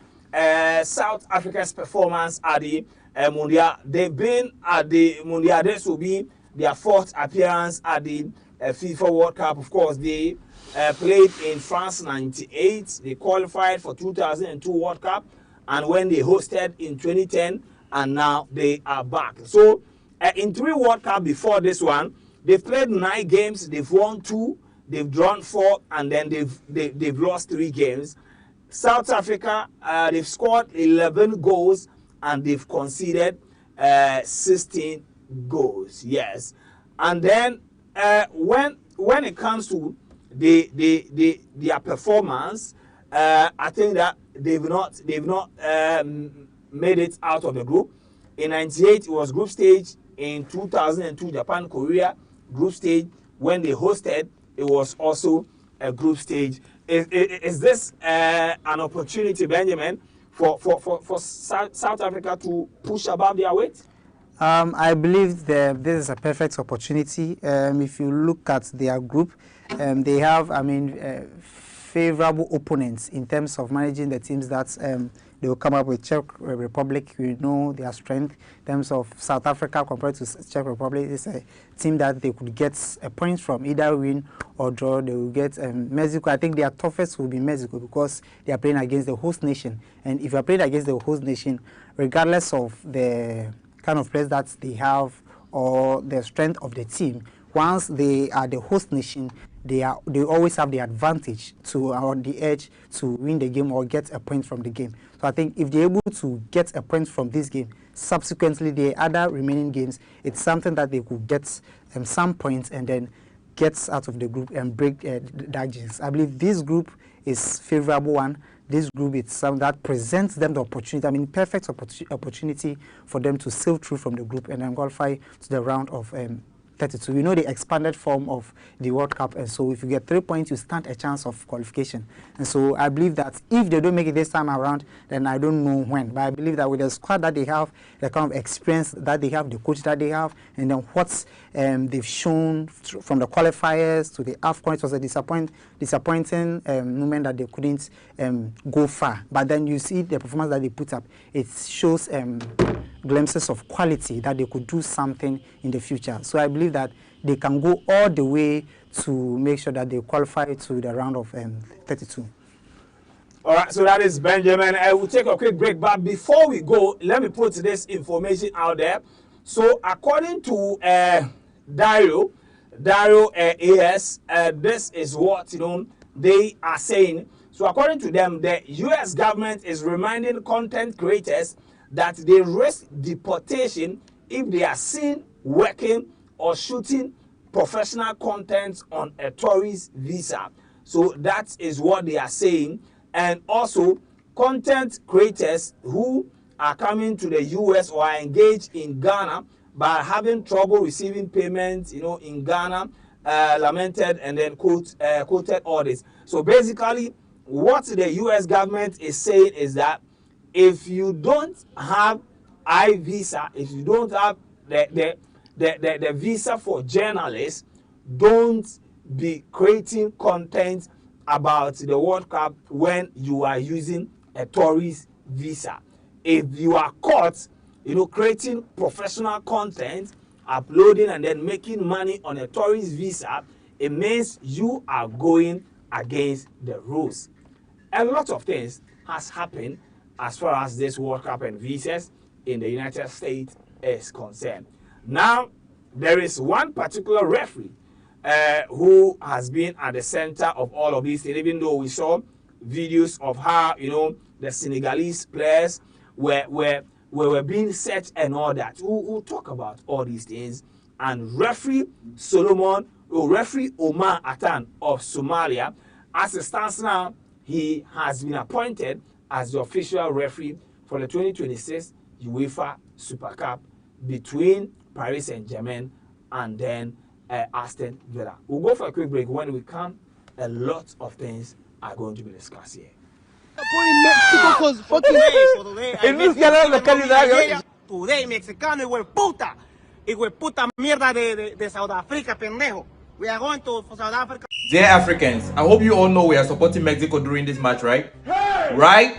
South Africa's performance at the Mundial. They've been at the Mundial. This will be their fourth appearance at the FIFA World Cup. Of course, they played in France '98. They qualified for 2002 World Cup, and when they hosted in 2010, and now they are back. So, in 3 World Cup before this one, they've played 9 games. They've won 2, they've drawn 4, and then they've lost 3 games. South Africa, they've scored 11 goals and they've conceded 16 goals. Yes, and then when it comes to their performance, I think that they've not made it out of the group. In '98 it was group stage. In 2002 Japan Korea group stage. When they hosted, it was also a group stage. Is this an opportunity, Benjamin, for South Africa to push above their weight? I believe that this is a perfect opportunity. If you look at their group, they have, favorable opponents in terms of managing the teams that they will come up with. Czech Republic, we know their strength. In terms of South Africa compared to Czech Republic, it's a team that they could get a point from, either win or draw. They will get Mexico. I think their toughest will be Mexico because they are playing against the host nation. And if you are playing against the host nation, regardless of the kind of players that they have or the strength of the team, once they are the host nation, they always have the advantage or the edge to win the game or get a point from the game. So I think if they're able to get a point from this game, subsequently the other remaining games, it's something that they could get some points and then get out of the group and break that jinx. I believe this group is favorable one. This group is something that presents them the opportunity, perfect opportunity for them to sail through from the group and then qualify to the round of 32. We know the expanded form of the World Cup, and so if you get 3 points, you stand a chance of qualification. And so I believe that if they don't make it this time around, then I don't know when. But I believe that with the squad that they have, the kind of experience that they have, the coach that they have, and then what they've shown from the qualifiers to the AFCON, it was a disappointing moment that they couldn't go far. But then you see the performance that they put up. It shows glimpses of quality that they could do something in the future. So I believe that they can go all the way to make sure that they qualify to the round of 32. All right, so that is Benjamin. I will take a quick break, but before we go, let me put this information out there. So according to Dario AS, this is what they are saying. So according to them, the U.S. government is reminding content creators that they risk deportation if they are seen working or shooting professional content on a tourist visa. So that is what they are saying. And also, content creators who are coming to the US or are engaged in Ghana but having trouble receiving payments, in Ghana, lamented and then quoted all this. So basically, what the US government is saying is that if you don't have I-visa, if you don't have the visa for journalists, don't be creating content about the World Cup when you are using a tourist visa. If you are caught, creating professional content, uploading and then making money on a tourist visa, it means you are going against the rules. A lot of things has happened as far as this World Cup and visas in the United States is concerned. Now, there is one particular referee who has been at the center of all of this, and even though we saw videos of how the Senegalese players were being set and all that, we'll talk about all these things. And referee Omar Atan of Somalia, as it stands now, he has been appointed as the official referee for the 2026 UEFA Super Cup between Paris Saint-Germain and then Aston Villa. We'll go for a quick break. When we come, a lot of things are going to be discussed here. today, mexicano, hijo de puta. Hijo de puta mierda de South Africa, pendejo. We are going to South Africa. Dear Africans, I hope you all know we are supporting Mexico during this match, right? Right?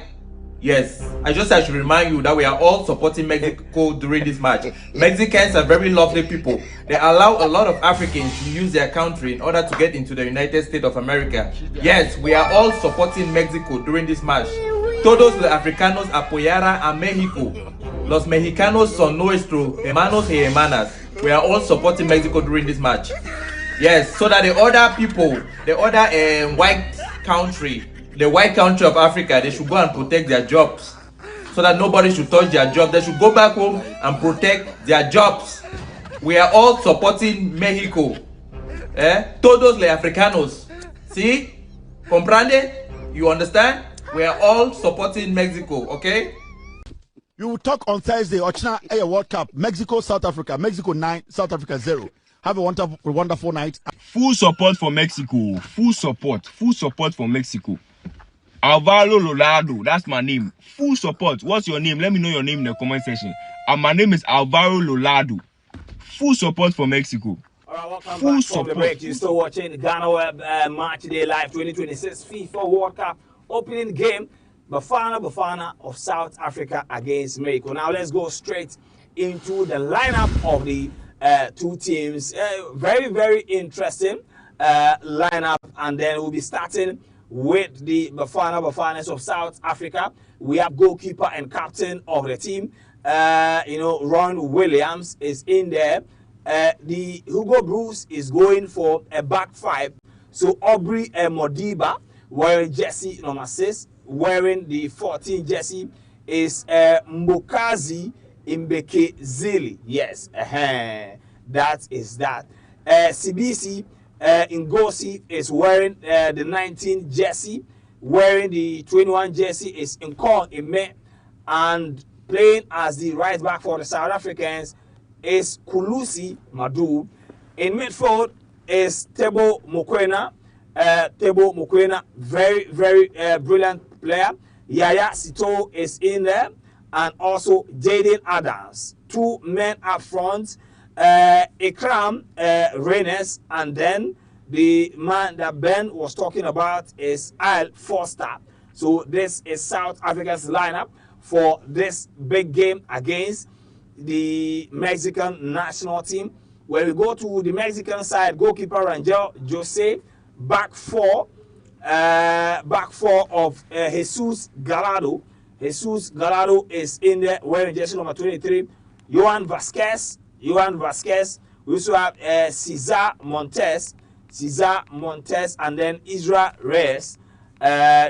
Yes. I should remind you that we are all supporting Mexico during this match. Mexicans are very lovely people. They allow a lot of Africans to use their country in order to get into the United States of America. Yes, we are all supporting Mexico during this match. Todos los africanos apoyarán a México. Los mexicanos son nuestros hermanos y hermanas. We are all supporting Mexico during this match. Yes, so that the other people, the other white country of Africa, they should go and protect their jobs. So that nobody should touch their job. They should go back home and protect their jobs. We are all supporting Mexico. Todos los africanos. See? Comprende? You understand? We are all supporting Mexico, okay? You will talk on Thursday, Ochina World Cup, Mexico, South Africa, Mexico 9, South Africa 0. Have a wonderful night. Full support for Mexico. Full support for Mexico. Alvaro Lolado, that's my name. Full support. What's your name? Let me know your name in the comment section. And my name is Alvaro Lolado. Full support for Mexico. Alright, welcome back from the break. You're still watching GhanaWeb Match Day Live 2026 FIFA World Cup opening game. Bafana of South Africa against Mexico. Now let's go straight into the lineup of the two teams. Very, very interesting lineup. And then we'll be starting with the Bafanas of South Africa. We have goalkeeper and captain of the team. Ron Williams is in there. The Hugo Bruce is going for a back five. So Aubrey Modiba wearing jersey number 6. Wearing the 14 jersey is Mbokazi Imbekezili. Yes, that is that. CBC Ngozi is wearing the 19 jersey. Wearing the 21 jersey is Nkong Ime. And playing as the right back for the South Africans is Kulusi Madu. In midfield is Tebo Mokoena. Tebo Mokoena, very, very brilliant player. Yaya Sito is in there. And also Jaden Adams. 2 men up front. Ikram Renes. And then the man that Ben was talking about is Al Foster. So this is South Africa's lineup for this big game against the Mexican national team. When we go to the Mexican side, goalkeeper Rangel Jose, back four of Jesus Gallardo. Jesus Gallardo is in there wearing jersey number 23. Johan Vasquez. We also have Cesar Montes, and then Israel Reyes.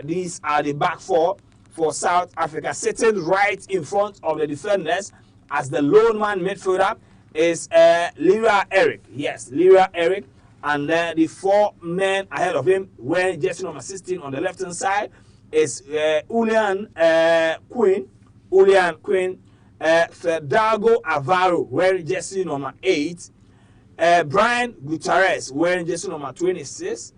These are the back four for South Africa. Sitting right in front of the defenders as the lone man midfielder is Lyra Eric. Yes, Lyra Eric. And then the 4 men ahead of him, wearing jersey number 16 on the left-hand side, is Julian Quinn. Fedalgo Avaro, wearing jersey number 8. Brian Gutierrez, wearing jersey number 26.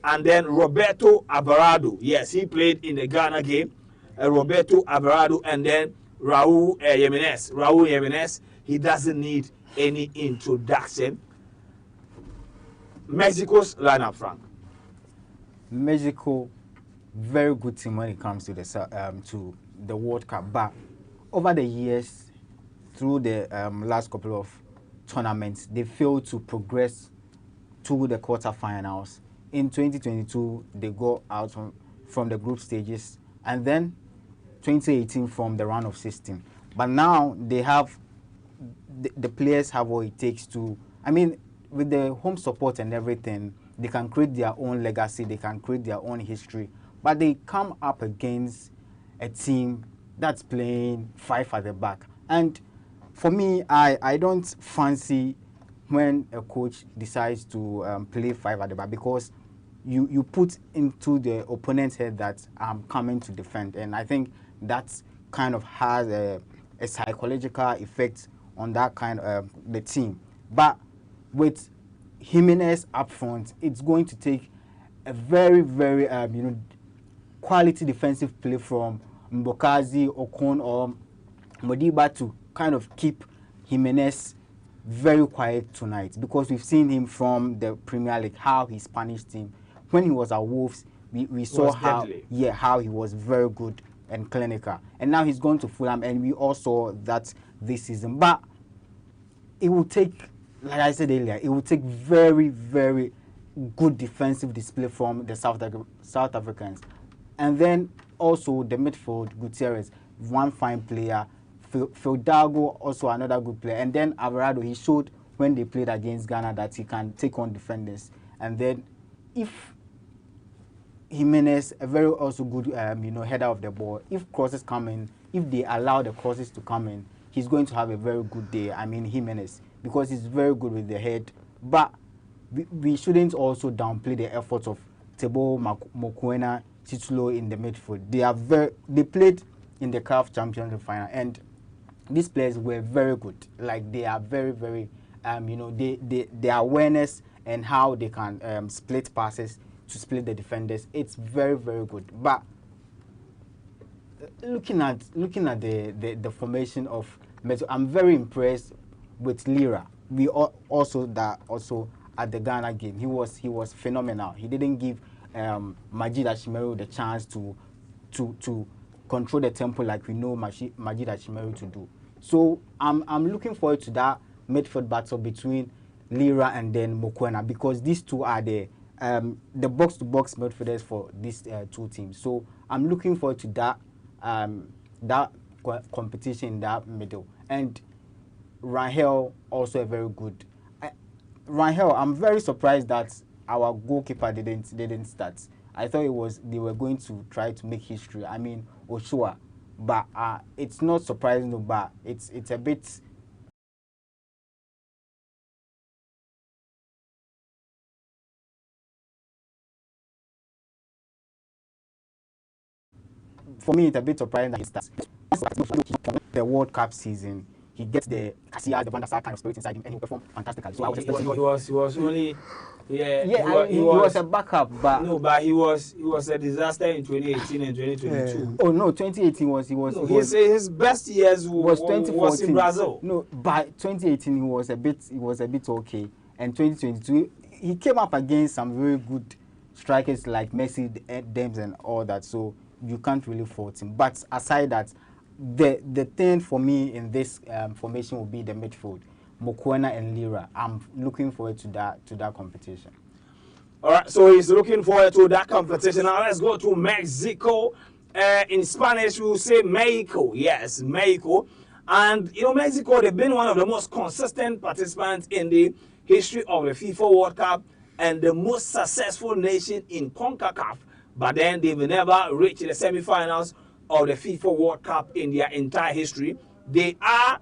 And then Roberto Abarado. Yes, he played in the Ghana game. Roberto Abarado. And then Raul Jimenez. He doesn't need any introduction. Mexico's lineup, Frank. Mexico, very good team when it comes to the World Cup. But over the years, through the last couple of tournaments, they failed to progress to the quarterfinals. In 2022, they go out from the group stages, and then 2018 from the round of 16. But now they have the players have what it takes to. I mean, with the home support and everything, they can create their own legacy. They can create their own history. But they come up against a team that's playing 5 at the back. And for me, I don't fancy when a coach decides to play 5 at the back, because you put into the opponent's head that I'm coming to defend. And I think that kind of has a psychological effect on that kind of the team. But with Jimenez up front, it's going to take a very, very quality defensive play from Mbokazi, Okon, or Modiba to kind of keep Jimenez very quiet tonight, because we've seen him from the Premier League, how he punished him. When he was at Wolves, we saw how deadly. How he was very good and clinical. And now he's gone to Fulham, and we all saw that this season. But it will take, like I said earlier, it will take very, very good defensive display from the South Africans. And then also the midfield, Gutierrez, one fine player. Fildago, also another good player. And then Alvarado, he showed when they played against Ghana that he can take on defenders. And then if Jimenez, a very also good header of the ball, if crosses come in, if they allow the crosses to come in, he's going to have a very good day. I mean Jimenez, because he's very good with the head. But we shouldn't also downplay the efforts of Tebo, Mokoena, Titulo in the midfield. They played in the CAF Champions League final, and these players were very good. Like, they are very, very, their awareness and how they can split passes to split the defenders, it's very, very good. But looking at the formation of Mexico, I'm very impressed with Lira. We also at the Ghana game, he was phenomenal. He didn't give Majid Ashimeru the chance to control the tempo like we know Majid Ashimeru to do. So I'm looking forward to that midfield battle between Lira and then Mokoena, because these two are the box-to-box midfielders for these two teams. So I'm looking forward to that competition in that middle. And Rangel also a very good. Rangel, I'm very surprised that our goalkeeper didn't start. I thought they were going to try to make history. I mean Ochoa, but it's not surprising, but it's a bit. For me, it's a bit surprising that he starts. The World Cup season, he gets the Casillas, the Van der Sar kind of spirit inside him, and he performed fantastically. So I was expecting he was only he was a backup, but no, but he was a disaster in 2018 and 2022. Oh no, 2018 was his best years was 2014 was in Brazil. No, by 2018 he was a bit okay, and 2022 he came up against some very good strikers like Messi, Dems, and all that. So you can't really fault him. But aside that, the thing for me in this formation will be the midfield, Mokoena and Lira. I'm looking forward to that competition. All right, so he's looking forward to that competition. Now let's go to Mexico. In Spanish, we will say Mexico. Yes, Mexico. And Mexico, they've been one of the most consistent participants in the history of the FIFA World Cup and the most successful nation in CONCACAF. But then they've never reached the semi-finals of the FIFA World Cup in their entire history. They are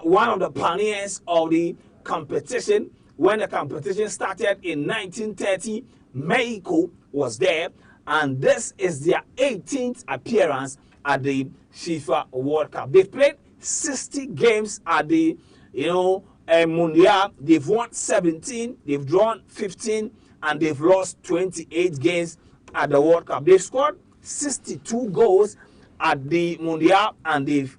one of the pioneers of the competition. When the competition started in 1930, Mexico was there, and this is their 18th appearance at the FIFA World Cup. They've played 60 games at the Mundial. They've won 17, they've drawn 15, and they've lost 28 games at the World Cup. They've scored 62 goals at the Mundial, and they've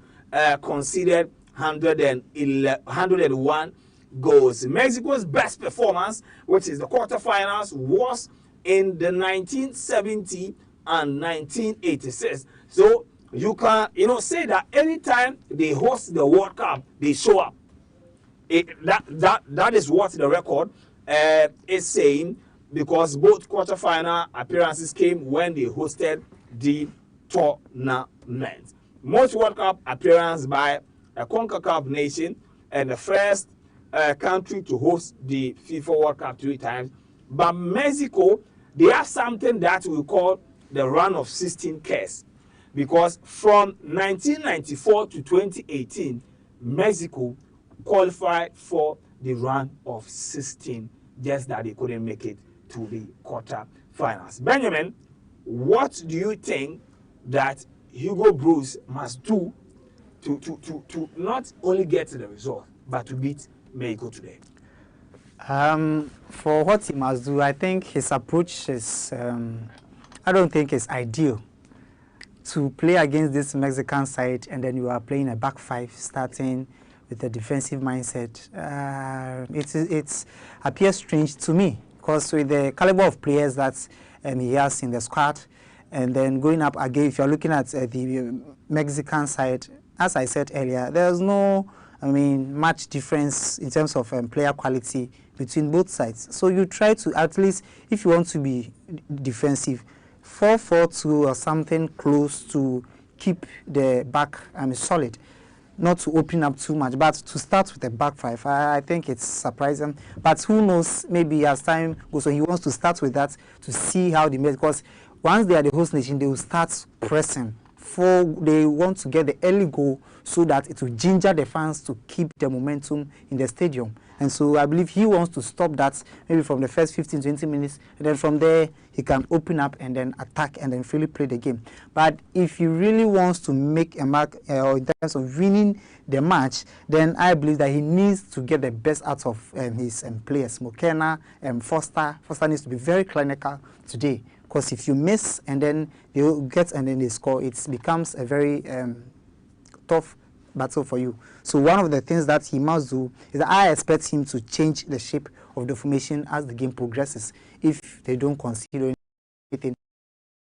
conceded 101 goals. Mexico's best performance, which is the quarterfinals, was in the 1970 and 1986. So you can say that anytime they host the World Cup, they show up. That is what the record is saying, because both quarterfinal appearances came when they hosted the tournament. Most World Cup appearance by a CONCACAF nation, and the first country to host the FIFA World Cup 3 times. But Mexico, they have something that we call the run of 16 curse, because from 1994 to 2018, Mexico qualified for the run of 16, just that they couldn't make it to the quarter-finals. Benjamin, what do you think that Hugo Bruce must do to not only get the result, but to beat Mexico today? For what he must do, I think his approach is, I don't think it's ideal. to play against this Mexican side, and then you are playing a back five, starting with a defensive mindset. It appears strange to me, because with the caliber of players that he has in the squad, and then going up again, if you're looking at the Mexican side, as I said earlier, there's no, much difference in terms of player quality between both sides. So you try to, at least, if you want to be defensive, 4-4-2 or something close to keep the back solid, not to open up too much, but to start with a back five. I think it's surprising, but who knows, maybe as time goes on, he wants to start with that to see how they make, because once they are the host nation, they will start pressing. They want to get the early goal so that it will ginger the fans to keep the momentum in the stadium. And so I believe he wants to stop that maybe from the first 15-20 minutes, and then from there he can open up and then attack and then freely play the game. But if he really wants to make a mark in terms of winning the match, then I believe that he needs to get the best out of his players. Mokena and Foster needs to be very clinical today, because if you miss and then they get and then they score, it becomes a very tough battle for you. So one of the things that he must do is that I expect him to change the shape of the formation as the game progresses, if they don't consider anything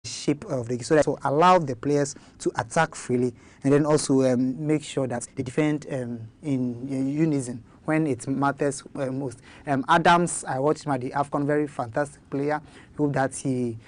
shape of the game, so that will allow the players to attack freely, and then also make sure that they defend in unison when it matters most. Adams, I watched him at the AFCON, very fantastic player. Hope that he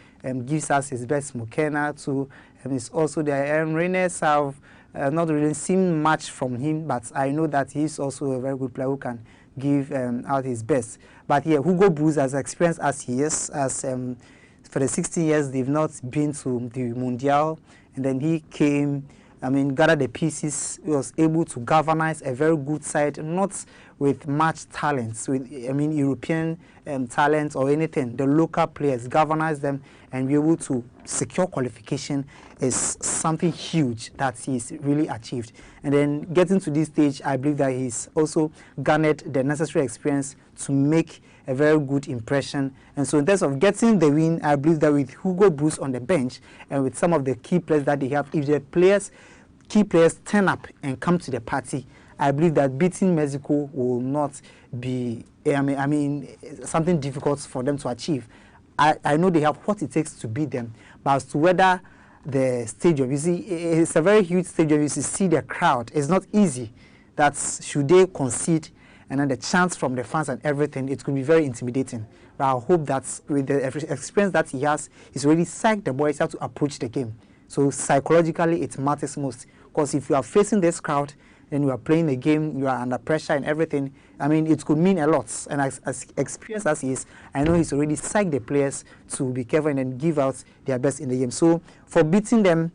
gives us his best. Mokena too, it's also there. Reines have not really seen much from him, but I know that he's also a very good player who can give out his best. But yeah, Hugo Broos, as experienced as he is, as for the 16 years they've not been to the Mundial, and then he came, gathered the pieces, he was able to galvanize a very good side, not with much talents, with European talent or anything. The local players, galvanize them and be able to secure qualification is something huge that he's really achieved. And then getting to this stage, I believe that he's also garnered the necessary experience to make a very good impression. And so in terms of getting the win, I believe that with Hugo Broos on the bench and with some of the key players that they have, if the key players turn up and come to the party, I believe that beating Mexico will not be something difficult for them to achieve. I know they have what it takes to beat them, but as to whether the stadium, you see, it's a very huge stadium, you see the crowd, it's not easy. That should they concede, and then the chants from the fans and everything, it could be very intimidating. But I hope that with the experience that he has, he's already psyched the boys how to approach the game. So psychologically, it matters most, because if you are facing this crowd, then you are playing the game, you are under pressure and everything, it could mean a lot. And as experienced as he is, I know he's already psyched the players to be careful and then give out their best in the game. So for beating them,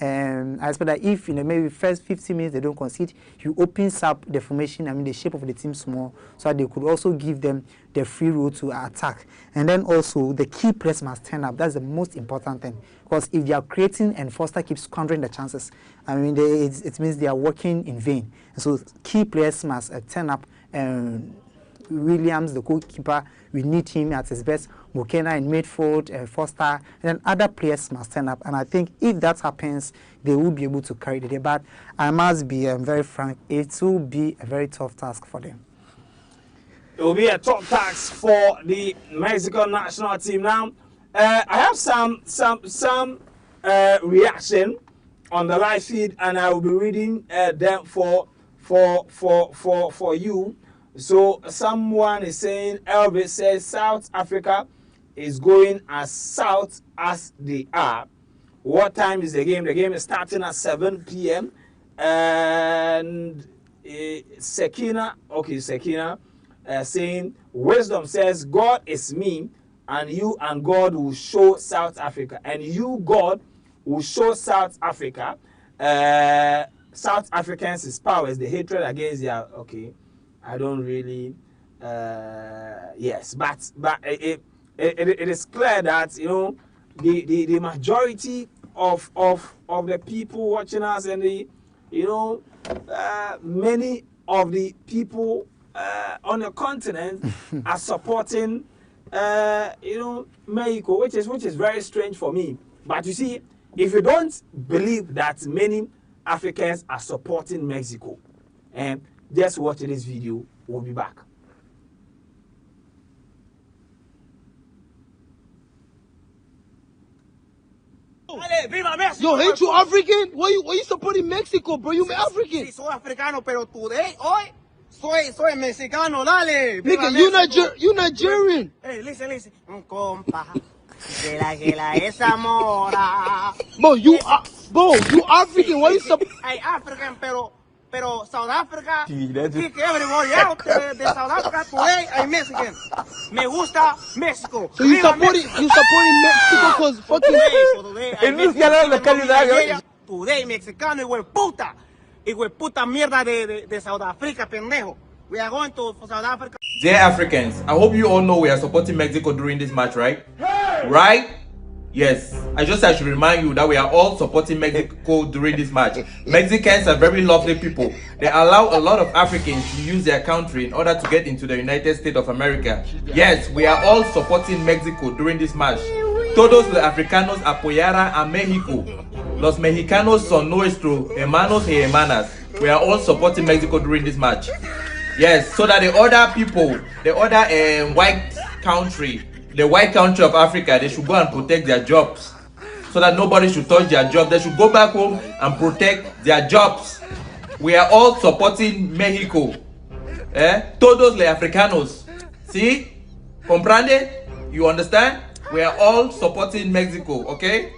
I expect that if in the maybe first 15 minutes they don't concede, he opens up the formation, the shape of the team small, so that they could also give them the free road to attack. And then also the key players must turn up. That's the most important thing, because if they are creating and Foster keeps squandering the chances, it means they are working in vain. And so key players must turn up. Williams, the goalkeeper, we need him at his best. Mokena in midfield, Foster, and then other players must turn up. And I think if that happens, they will be able to carry the day. But I must be very frank, it will be a very tough task for them. It will be a tough task for the Mexican national team. Now, I have some reaction on the live feed, and I will be reading them for you. So someone is saying, Elvis says South Africa is going as south as they are. What time is the game? The game is starting at 7 p.m. And Sekina saying, Wisdom says, God is me, and you and God will show South Africa. And you, God, will show South Africa. South Africans is powers, the hatred against their, I don't really, yes, but it is clear that, the majority of the people watching us and many of the people on the continent are supporting, Mexico, which is very strange for me. But you see, if you don't believe that many Africans are supporting Mexico, and just watch this video, we'll be back. Yo, ain't you African? Why you supporting Mexico, bro? You African. Sí, soy africano, pero today, hoy, soy mexicano, dale. Nigga, you Nigerian. Hey, listen. Un compa, que la esa mora. Bro, you African. Why you support? Hey, African, pero South Africa, kick everybody out de South Africa. Today, I'm Mexican. Me gusta Mexico. So you supporting Mexico because fucking. Today, mexicano, hijo de puta mierda de South Africa, pendejo. We are going to South Africa. Dear Africans, I hope you all know we are supporting Mexico during this match, right? Right? Yes. I should remind you that we are all supporting Mexico during this match. Mexicans are very lovely people. They allow a lot of Africans to use their country in order to get into the United States of America. Yes, we are all supporting Mexico during this match. Todos los africanos apoyarán a México. Los mexicanos son nuestros hermanos y hermanas. We are all supporting Mexico during this match. Yes, so that the other people, the other white country of Africa, they should go and protect their jobs. So that nobody should touch their job. They should go back home and protect their jobs. We are all supporting Mexico. Todos los africanos. See? Comprende? You understand? We are all supporting Mexico, okay?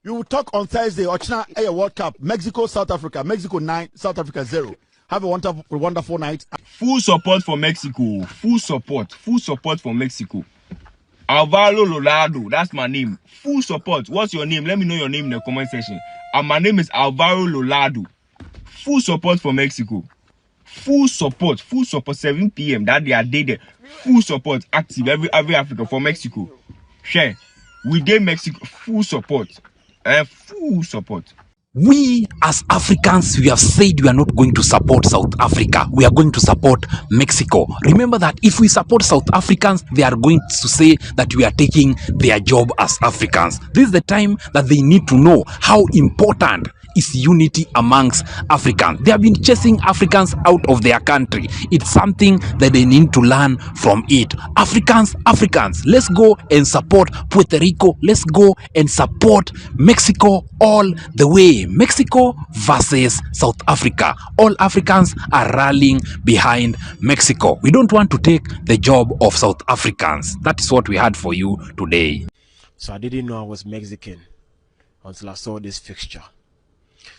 You will talk on Thursday, Ochna World Cup, Mexico, South Africa, Mexico 9, South Africa 0. Have a wonderful night. Full support for Mexico. Full support for Mexico. Alvaro Lolado, that's my name. Full support. What's your name? Let me know your name in the comment section. And my name is Alvaro Lolado. Full support for Mexico. Full support. 7 p.m. that they are there. Full support active every Africa for Mexico. Share. We did Mexico. Full support. Full support. We as Africans, we have said we are not going to support South Africa. We are going to support Mexico. Remember that if we support South Africans, they are going to say that we are taking their job as Africans. This is the time that they need to know how important is unity amongst Africans. They have been chasing Africans out of their country. It's something that they need to learn from it. Africans, let's go and support Puerto Rico. Let's go and support Mexico all the way. Mexico versus South Africa. All Africans are rallying behind Mexico. We don't want to take the job of South Africans. That is what we had for you today. So I didn't know I was Mexican until I saw this fixture.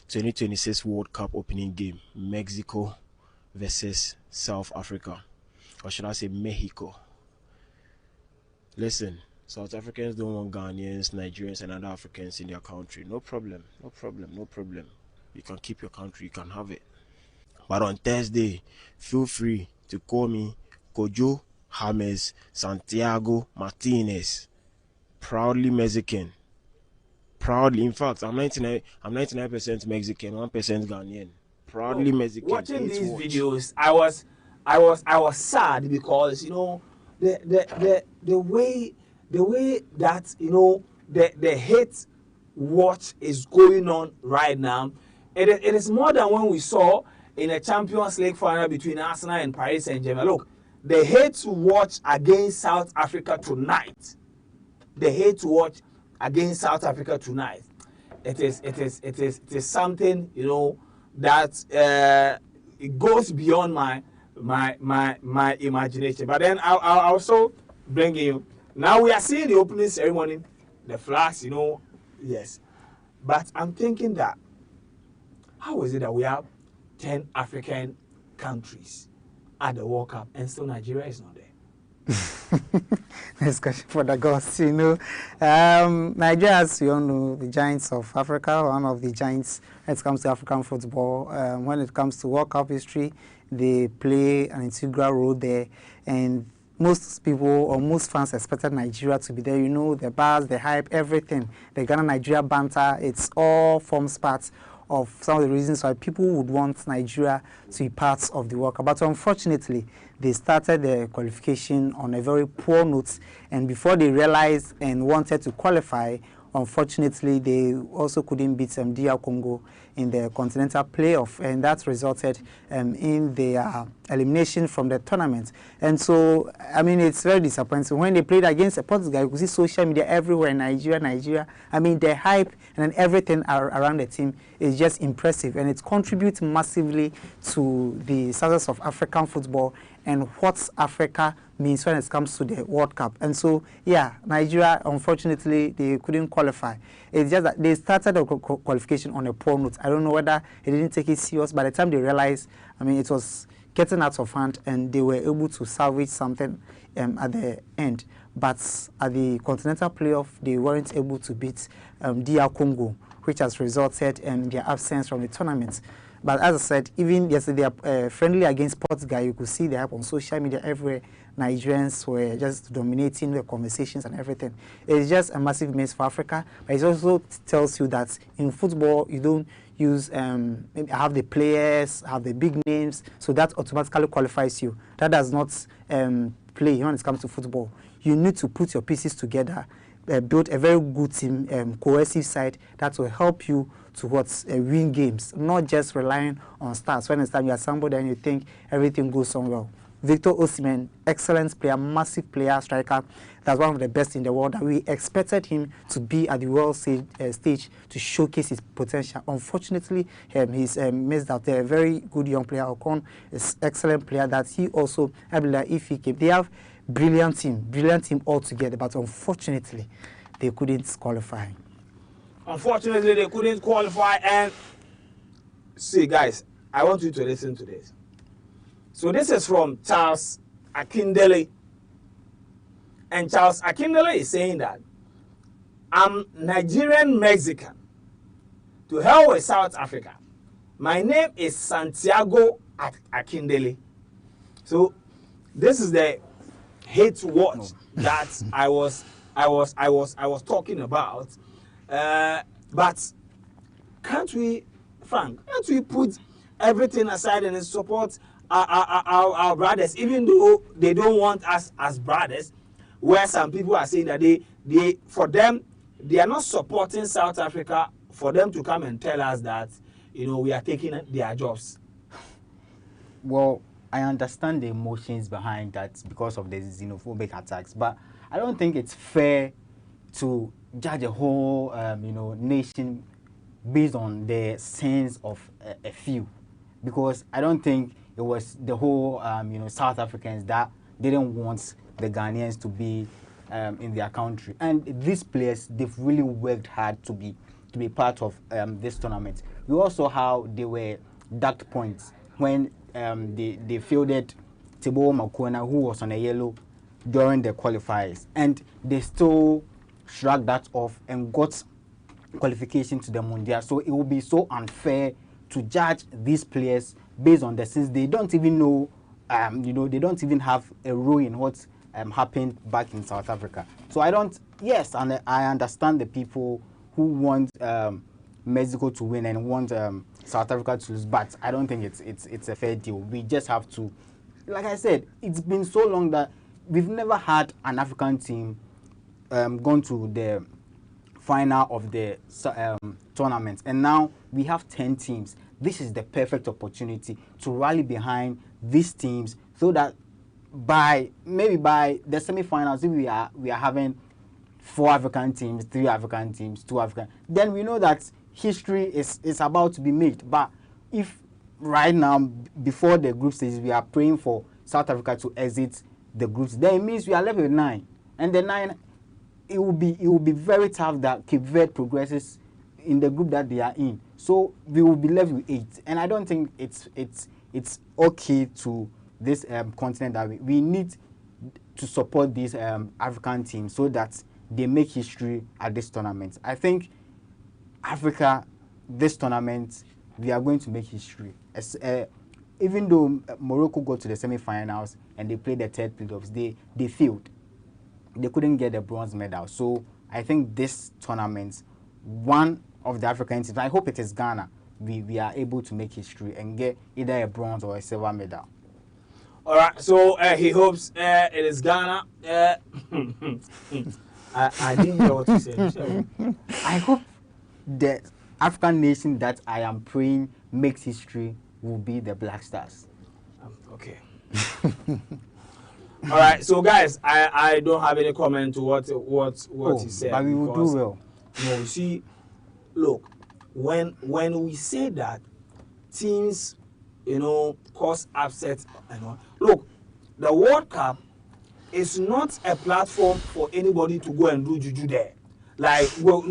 2026 World Cup opening game, Mexico versus South Africa, or should I say Mexico. Listen, South Africans don't want Ghanaians, Nigerians and other Africans in their country. No problem. You can keep your country, you can have it. But on Thursday, feel free to call me Kojo James Santiago Martinez. Proudly Mexican. Proudly, in fact, I'm 99% Mexican, 1% Ghanaian. Proudly Mexican. Watching these videos, I was sad because the way that the hate watch is going on right now. It is more than when we saw in a Champions League final between Arsenal and Paris Saint-Germain. Look, the hate to watch against South Africa tonight. The hate to watch against South Africa tonight. It is something that it goes beyond my imagination. But then I'll also bring you. Now we are seeing the opening ceremony, the flags, yes. But I'm thinking that how is it that we have 10 African countries at the World Cup and still Nigeria is not there? Next question for the gods. Nigeria, as you all know, the giants of Africa, one of the giants when it comes to African football. When it comes to World Cup history, they play an integral role there, and most people or most fans expected Nigeria to be there. The buzz, the hype, everything. The Ghana-Nigeria banter, it's all forms part of some of the reasons why people would want Nigeria to be part of the World Cup. But unfortunately, they started the qualification on a very poor note, and before they realized and wanted to qualify, unfortunately, they also couldn't beat DR Congo in the continental playoff, and that resulted in their elimination from the tournament. And so, I mean, it's very disappointing. When they played against a Portugal, you could see social media everywhere, Nigeria. I mean, the hype and everything around the team is just impressive, and it contributes massively to the success of African football and what Africa means when it comes to the World Cup. And so, yeah, Nigeria, unfortunately, they couldn't qualify. It's just that they started the qualification on a poor note. I don't know whether they didn't take it serious. By the time they realized, I mean, it was getting out of hand, and they were able to salvage something at the end. But at the continental playoff, they weren't able to beat DR Congo, which has resulted in their absence from the tournament. But as I said, even yesterday, friendly against Portugal, you could see the hype on social media everywhere. Nigerians were just dominating the conversations and everything. It's just a massive miss for Africa, but it also tells you that in football, you don't use, have the players, have the big names, so that automatically qualifies you. That does not play when it comes to football. You need to put your pieces together, build a very good team, cohesive side that will help you towards win games, not just relying on stars. When it's time you are somebody and you think everything goes on well. Victor Osimhen, excellent player, massive player, striker. That's one of the best in the world. We expected him to be at the world stage to showcase his potential. Unfortunately, he's missed out there. A very good young player. Ocon is excellent player that he also, I believe that if he came, they have brilliant team altogether, but unfortunately, they couldn't qualify. Unfortunately, they couldn't qualify. And see, guys, I want you to listen to this. So this is from Charles Akindele. And Charles Akindele is saying that I'm Nigerian Mexican. To hell with South Africa. My name is Santiago Akindele. So this is the hate watch that I was talking about. But can't we, Frank, can't we put everything aside and support our brothers, even though they don't want us as brothers, where some people are saying that they for them, they are not supporting South Africa for them to come and tell us that, you know, we are taking their jobs. Well, I understand the emotions behind that because of the xenophobic attacks, but I don't think it's fair to judge a whole, nation based on the sins of a few, because I don't think it was the whole, South Africans that didn't want the Ghanaians to be in their country. And these players, they've really worked hard to be part of this tournament. We also how they were docked points when they fielded Thibaut Makwana, who was on a yellow during the qualifiers, and they still shrugged that off and got qualification to the Mundial. So it would be so unfair to judge these players based on the since they don't even know, they don't even have a role in what happened back in South Africa. So I understand the people who want Mexico to win and want South Africa to lose, but I don't think it's a fair deal. We just have to, like I said, it's been so long that we've never had an African team gone to the final of the tournament, and now we have 10 teams. This is the perfect opportunity to rally behind these teams so that by the semi-finals, if we are having 4 African teams, 3 African teams, 2 African, then we know that history is about to be made. But if right now, before the group stage, we are praying for South Africa to exit the groups, then it means we are left with 9, and the 9, it will be very tough that Cape Verde progresses in the group that they are in. So we will be left with 8, and I don't think it's okay to this continent that we need to support these African teams so that they make history at this tournament. I think Africa, this tournament, we are going to make history. Even though Morocco got to the semi-finals and they played the third playoffs, they failed. They couldn't get the bronze medal. So I think this tournament, one of the African teams, I hope it is Ghana, we are able to make history and get either a bronze or a silver medal. All right, so he hopes it is Ghana. I didn't hear what you said. I hope the African nation that I am praying makes history will be the Black Stars. Okay. All right, so guys, I don't have any comment to what he said. But we will do well. No, you see, look, when we say that teams, cause upset, look, the World Cup is not a platform for anybody to go and do juju there. Like go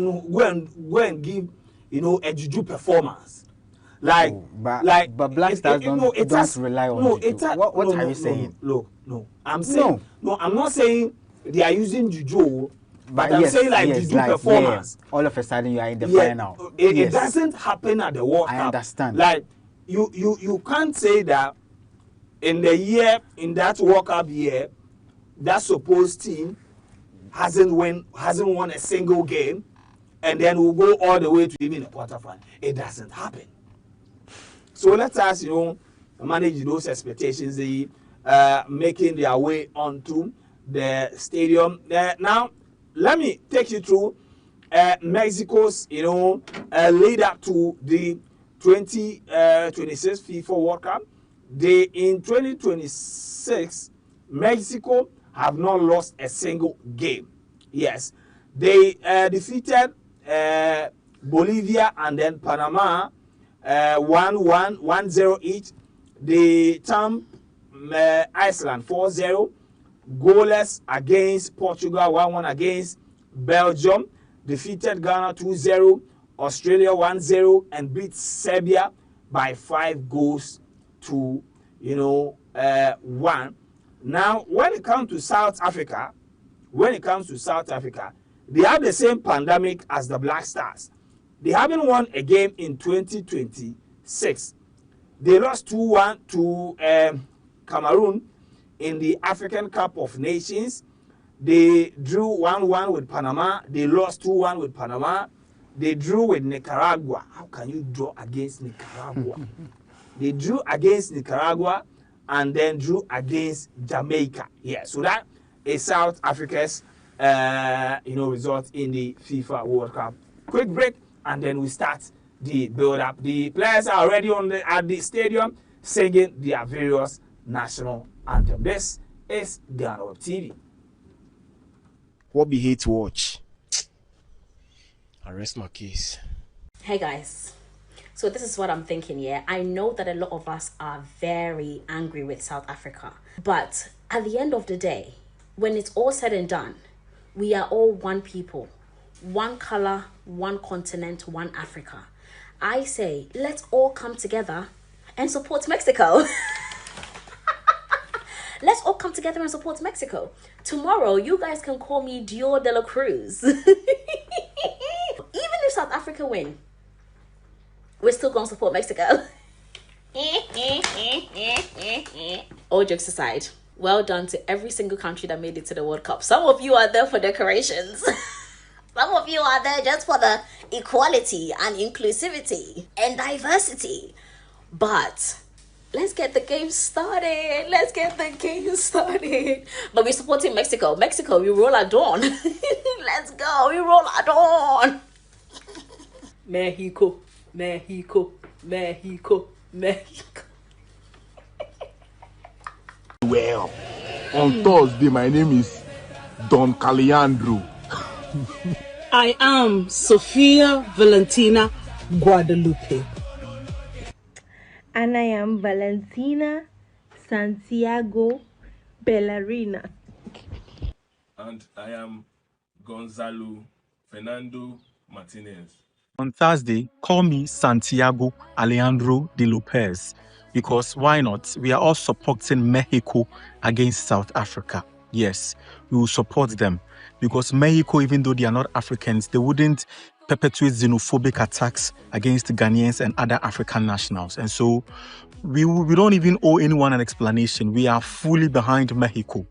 and give a juju performance. Like but Black Stars don't rely on juju. What are you saying? Look, I'm saying I'm not saying they are using juju, but I'm saying juju performance. All of a sudden you are in the final. It doesn't happen at the World Cup. I understand. Like you can't say that in that World Cup year, that supposed team hasn't won a single game, and then we'll go all the way to even the quarterfinal. It doesn't happen. So let us, manage those expectations. They making their way onto the stadium. Now, let me take you through Mexico's, lead up to the 2026 FIFA World Cup. In 2026, Mexico have not lost a single game. Yes, they defeated Bolivia and then Panama 1-0 each. They thumped Iceland 4-0. Goalless against Portugal, 1-1 against Belgium. Defeated Ghana 2-0. Australia 1-0 and beat Serbia by 5 goals to 1. Now, when it comes to South Africa, they have the same pandemic as the Black Stars. They haven't won a game in 2026. They lost 2-1 to Cameroon in the African Cup of Nations. They drew 1-1 with Panama. They lost 2-1 with Panama. They drew with Nicaragua. How can you draw against Nicaragua? They drew against Nicaragua and then drew against Jamaica. Yeah, so that is South Africa's result in the FIFA World Cup. Quick break, and then we start the build-up. The players are already at the stadium singing their various national anthem. This is GhanaWeb TV. What be hate to watch? I rest my case. Hey guys. So this is what I'm thinking, yeah. I know that a lot of us are very angry with South Africa. But at the end of the day, when it's all said and done, we are all one people, one color, one continent, one Africa. I say, let's all come together and support Mexico. Let's all come together and support Mexico. Tomorrow, you guys can call me Dior de la Cruz. Even if South Africa win, we're still going to support Mexico. All jokes aside, well done to every single country that made it to the World Cup. Some of you are there for decorations. Some of you are there just for the equality and inclusivity and diversity. But let's get the game started. But we're supporting Mexico. Mexico, we roll our dawn. Let's go. We roll our dawn. Mexico. Well, on Thursday, my name is Don Caliandro. I am Sofia Valentina Guadalupe. And I am Valentina Santiago Bellarina. And I am Gonzalo Fernando Martinez. On Thursday, call me Santiago Alejandro de Lopez, because why not? We are all supporting Mexico against South Africa. Yes, we will support them because Mexico, even though they are not Africans, they wouldn't perpetuate xenophobic attacks against Ghanaians and other African nationals. And so we don't even owe anyone an explanation. We are fully behind Mexico.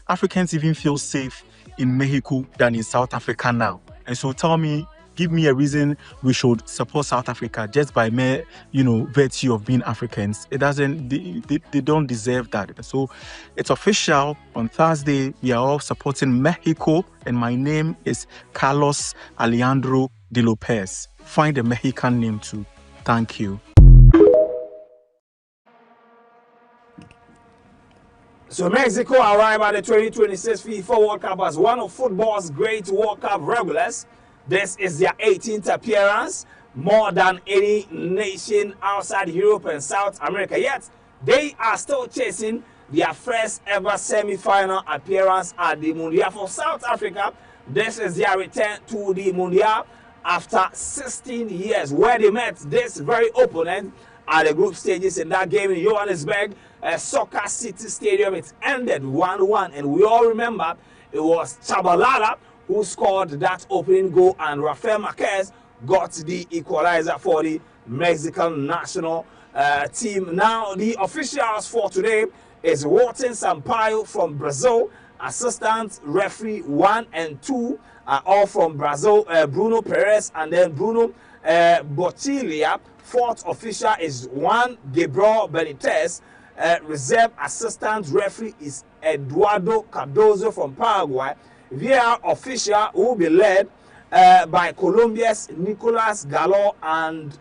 Africans even feel safe in Mexico than in South Africa now. And so tell me, give me a reason we should support South Africa just by mere, virtue of being Africans. It doesn't. They don't deserve that. So, it's official. On Thursday, we are all supporting Mexico, and my name is Carlos Alejandro de Lopez. Find a Mexican name too. Thank you. So Mexico arrived at the 2026 FIFA World Cup as one of football's great World Cup regulars. This is their 18th appearance, more than any nation outside Europe and South America. Yet, they are still chasing their first ever semi-final appearance at the Mundial. For South Africa, this is their return to the Mundial after 16 years, where they met this very opponent at the group stages in that game in Johannesburg, Soccer City Stadium. It ended 1-1, and we all remember it was Chabalala who scored that opening goal, and Rafael Marquez got the equalizer for the Mexican national team. Now, the officials for today is Walton Sampaio from Brazil, assistant referee 1 and 2 are all from Brazil, Bruno Perez and then Bruno Botilia. Fourth official is Juan Gabriel Benitez. Reserve assistant referee is Eduardo Cardozo from Paraguay. VAR official will be led by Colombia's Nicolas Gallo and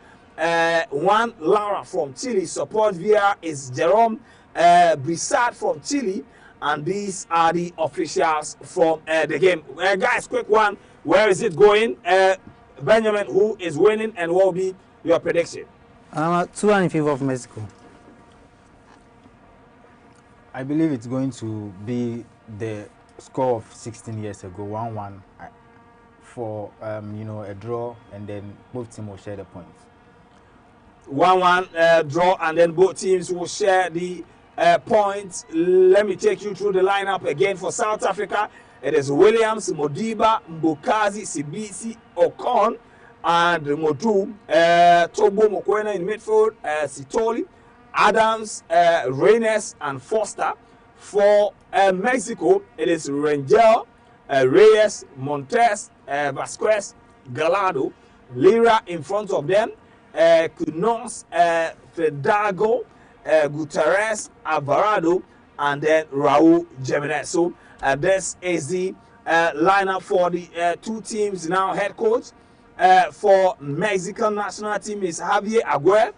Juan Lara from Chile. Support VAR is Jerome Brissard from Chile. And these are the officials from the game. Guys, quick one. Where is it going? Benjamin, who is winning, and what will be your prediction? 2-1 in favor of Mexico. I believe it's going to be the score of 16 years ago, 1-1 for a draw, and then both teams will share the points. 1-1 draw, and then both teams will share the points. Let me take you through the lineup again for South Africa. It is Williams, Modiba, Mbokazi, Sibisi, Okon, and Modu, Tobo Mokwena in midfield, Sitoli, Adams, Reynes, and Foster. For Mexico, it is Rangel, Reyes, Montes, Vasquez, Gallardo, Lira in front of them, Cunos, Fedago, Gutierrez, Alvarado, and then Raul Jimenez. So this is the lineup for the two teams now. Head coach for Mexican national team is Javier Aguirre.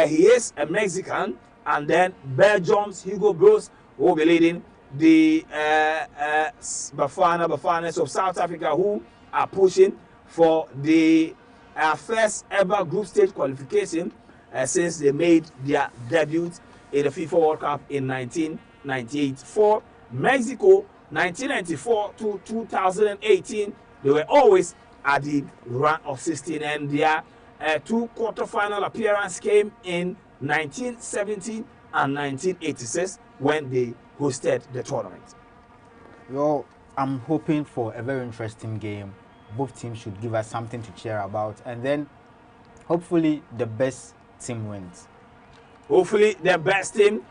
He is a Mexican. And then Belgium's Hugo Broos will be leading the Bafanas of South Africa, who are pushing for the first ever group stage qualification since they made their debut in the FIFA World Cup in 1998. For Mexico, 1994 to 2018, they were always at the round of 16, and their two quarterfinal appearances came in 1970 and 1986 when they hosted the tournament. Well, I'm hoping for a very interesting game. Both teams should give us something to cheer about, and then hopefully the best team wins. Hopefully the best team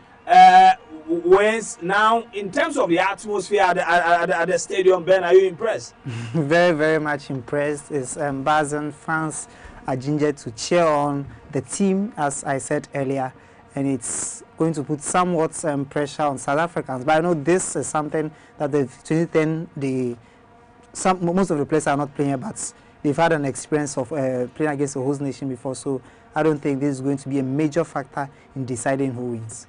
wins. Now, in terms of the atmosphere at the stadium, Ben, are you impressed? Very, very much impressed. It's Bazen fans are gingered to cheer on the team, as I said earlier, and it's going to put somewhat pressure on South Africans. But I know this is something that the 2010, most of the players are not playing, but they've had an experience of playing against a host nation before, so I don't think this is going to be a major factor in deciding who wins.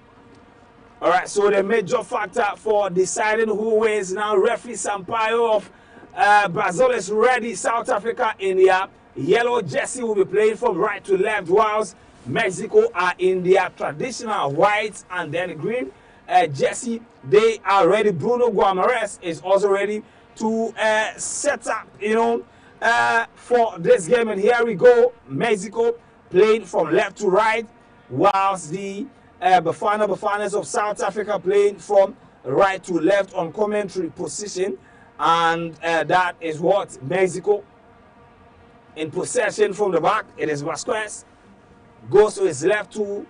All right, so the major factor for deciding who wins now, referee Sampaio of Brazil is ready. South Africa in their yellow jersey will be playing from right to left, whilst Mexico are in their traditional white and then green jersey. They are ready. Bruno Guimaraes is also ready to set up, for this game. And here we go. Mexico playing from left to right, whilst the Bafanas of South Africa playing from right to left on commentary position. And that is what Mexico in possession from the back. It is Vasquez. Goes to his left to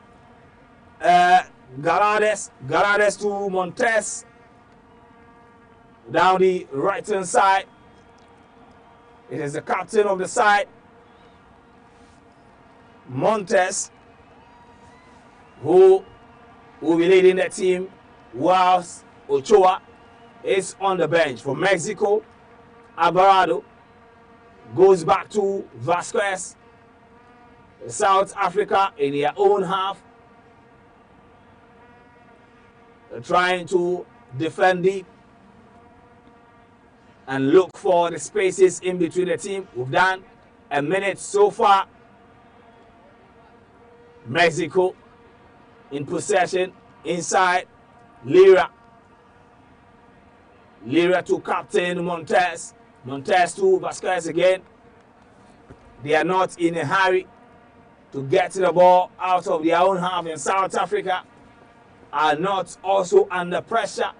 Gallardes. Gallardes to Montes. Down the right-hand side. It is the captain of the side, Montes, who will be leading the team, whilst Ochoa is on the bench. For Mexico, Alvarado goes back to Vasquez. South Africa in their own half, trying to defend deep and look for the spaces in between the team. We've done a minute so far. Mexico in possession inside. Lira to captain Montes. Montes to Vasquez again. They are not in a hurry to get the ball out of their own half, in South Africa are not also under pressure,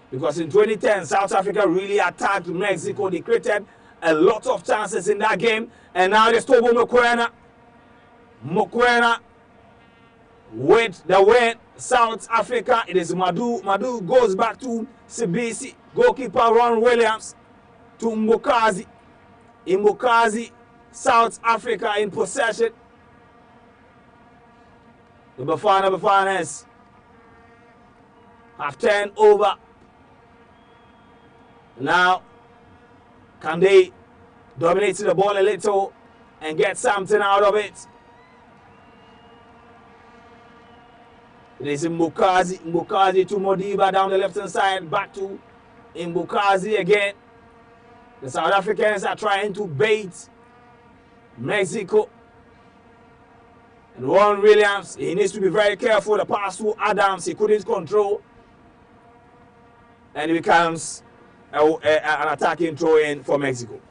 because in 2010 South Africa really attacked Mexico. They created a lot of chances in that game, and now they stole Mokoena with the win. South Africa, it is Madu. Madu goes back to Sibisi. Goalkeeper Ron Williams to Mbokazi. Mbokazi, South Africa in possession. The Bafanas have turned over. Now, can they dominate the ball a little and get something out of it? It is Mbukazi. Mbukazi to Modiba down the left-hand side. Back to Mbukazi again. The South Africans are trying to bait Mexico. And Ron Williams, he needs to be very careful. The pass to Adams, he couldn't control. And it becomes an attacking throw-in for Mexico.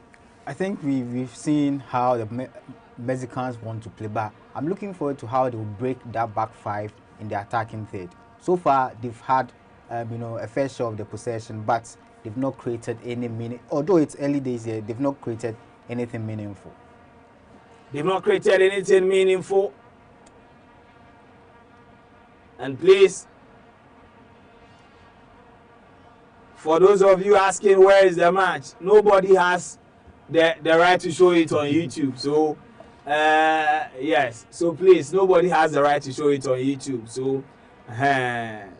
I think we've seen how the Mexicans want to play back. I'm looking forward to how they will break that back five in the attacking third. So far, they've had a fair share of the possession, but they've not created any meaning. Although it's early days here, they've not created anything meaningful. They've not created anything meaningful. And please, for those of you asking where is the match, nobody has the right to show it on YouTube. So, yes. So please, nobody has the right to show it on YouTube. So,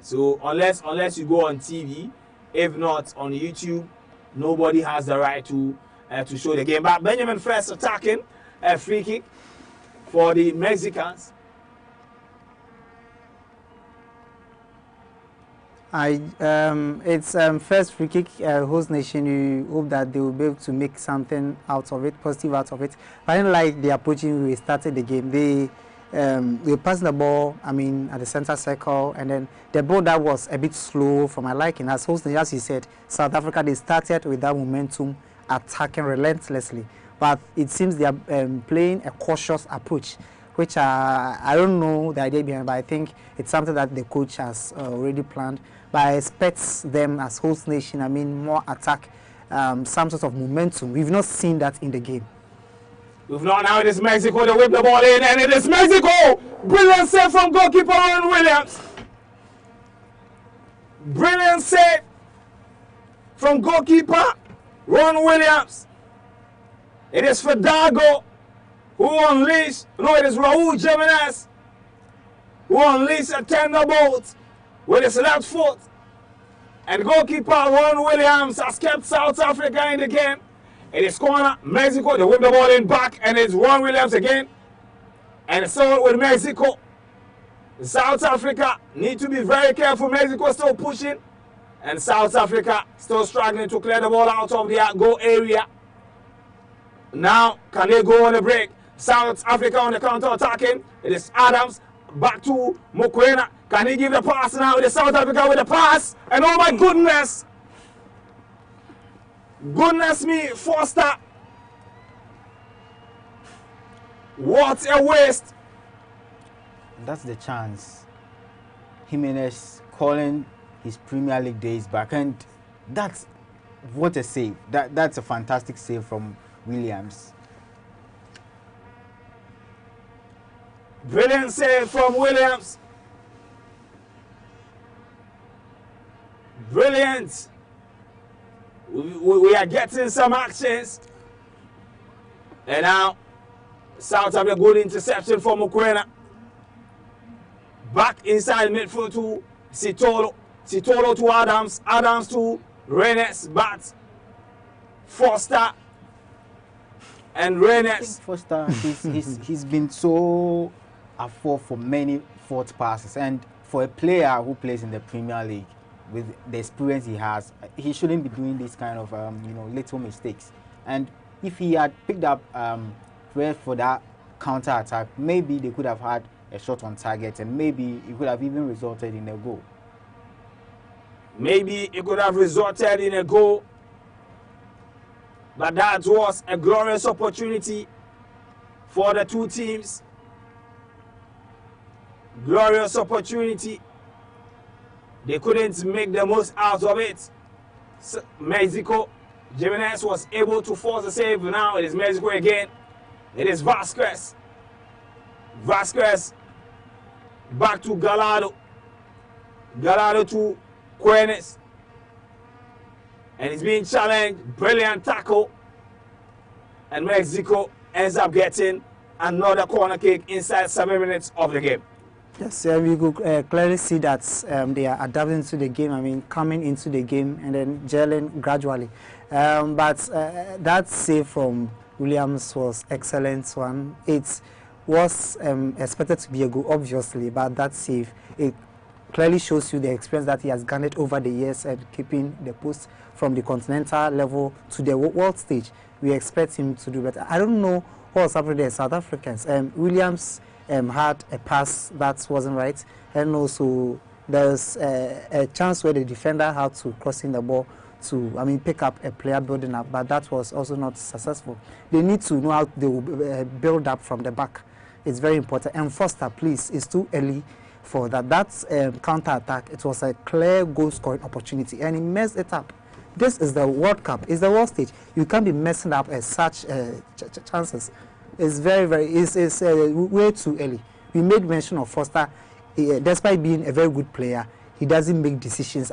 so unless you go on TV, if not on YouTube, nobody has the right to show the game. But Benjamin first attacking a free kick for the Mexicans. It's first free kick, host nation. You hope that they will be able to make something out of it, positive out of it. I didn't like the approaching we started the game. They passed the ball, at the center circle, and then the ball that was a bit slow for my liking. As host nation, as you said, South Africa, they started with that momentum, attacking relentlessly. But it seems they are playing a cautious approach, which I don't know the idea behind, but I think it's something that the coach has already planned. But I expect them as host nation, more attack, some sort of momentum. We've not seen that in the game. We've not. Now it is Mexico. They whip the ball in, and it is Mexico. Brilliant save from goalkeeper Ron Williams. Brilliant save from goalkeeper Ron Williams. It is Fidalgo who unleashed. No, it is Raul Jimenez who unleashed a thunderbolt with his left foot. And goalkeeper Ron Williams has kept South Africa in the game. It is corner, Mexico, they whip the ball in back, and it's Ron Williams again. And it's all with Mexico. South Africa need to be very careful. Mexico still pushing, and South Africa still struggling to clear the ball out of their goal area. Now, can they go on the break? South Africa on the counter-attacking. It is Adams, back to Mokoena. Can he give the pass now? It is South Africa with the pass. And oh my goodness. Goodness me, Foster. What a waste. That's the chance. Jimenez calling his Premier League days back. And that's what a save. That's a fantastic save from Williams. Brilliant save from Williams. Brilliant. We are getting some actions. And now, South Africa good interception from Mukwena. Back inside midfield to Sitolo. Sitolo to Adams. Adams to Renes. But Foster and Renes. Foster, he's been so at fault for many fourth passes, and for a player who plays in the Premier League with the experience he has, he shouldn't be doing this kind of little mistakes. And if he had picked up for that counter attack, maybe they could have had a shot on target, and maybe it could have even resulted in a goal. Maybe it could have resulted in a goal, but that was a glorious opportunity for the two teams. Glorious opportunity. They couldn't make the most out of it. So Mexico, Jimenez was able to force a save. Now it is Mexico again. It is Vasquez. Vasquez back to Gallardo. Gallardo to Quenes. And he's being challenged. Brilliant tackle. And Mexico ends up getting another corner kick inside 7 minutes of the game. Yes, we could clearly see that they are adapting to the game. I mean, coming into the game and then gelling gradually. But that save from Williams was excellent one. It was expected to be a goal, obviously, but that save, it clearly shows you the experience that he has garnered over the years and keeping the post from the continental level to the world stage. We expect him to do better. I don't know what was happening there, South Africans. Williams had a pass that wasn't right, and also there was a chance where the defender had to cross in the ball to, pick up a player building up, but that was also not successful. They need to know how they will build up from the back. It's very important. And Foster, please, it's too early for that. That's counter attack. It was a clear goal scoring opportunity, and he messed it up. This is the World Cup. It's the world stage. You can't be messing up such chances. It's it's way too early. We made mention of Foster. Despite being a very good player, he doesn't make decisions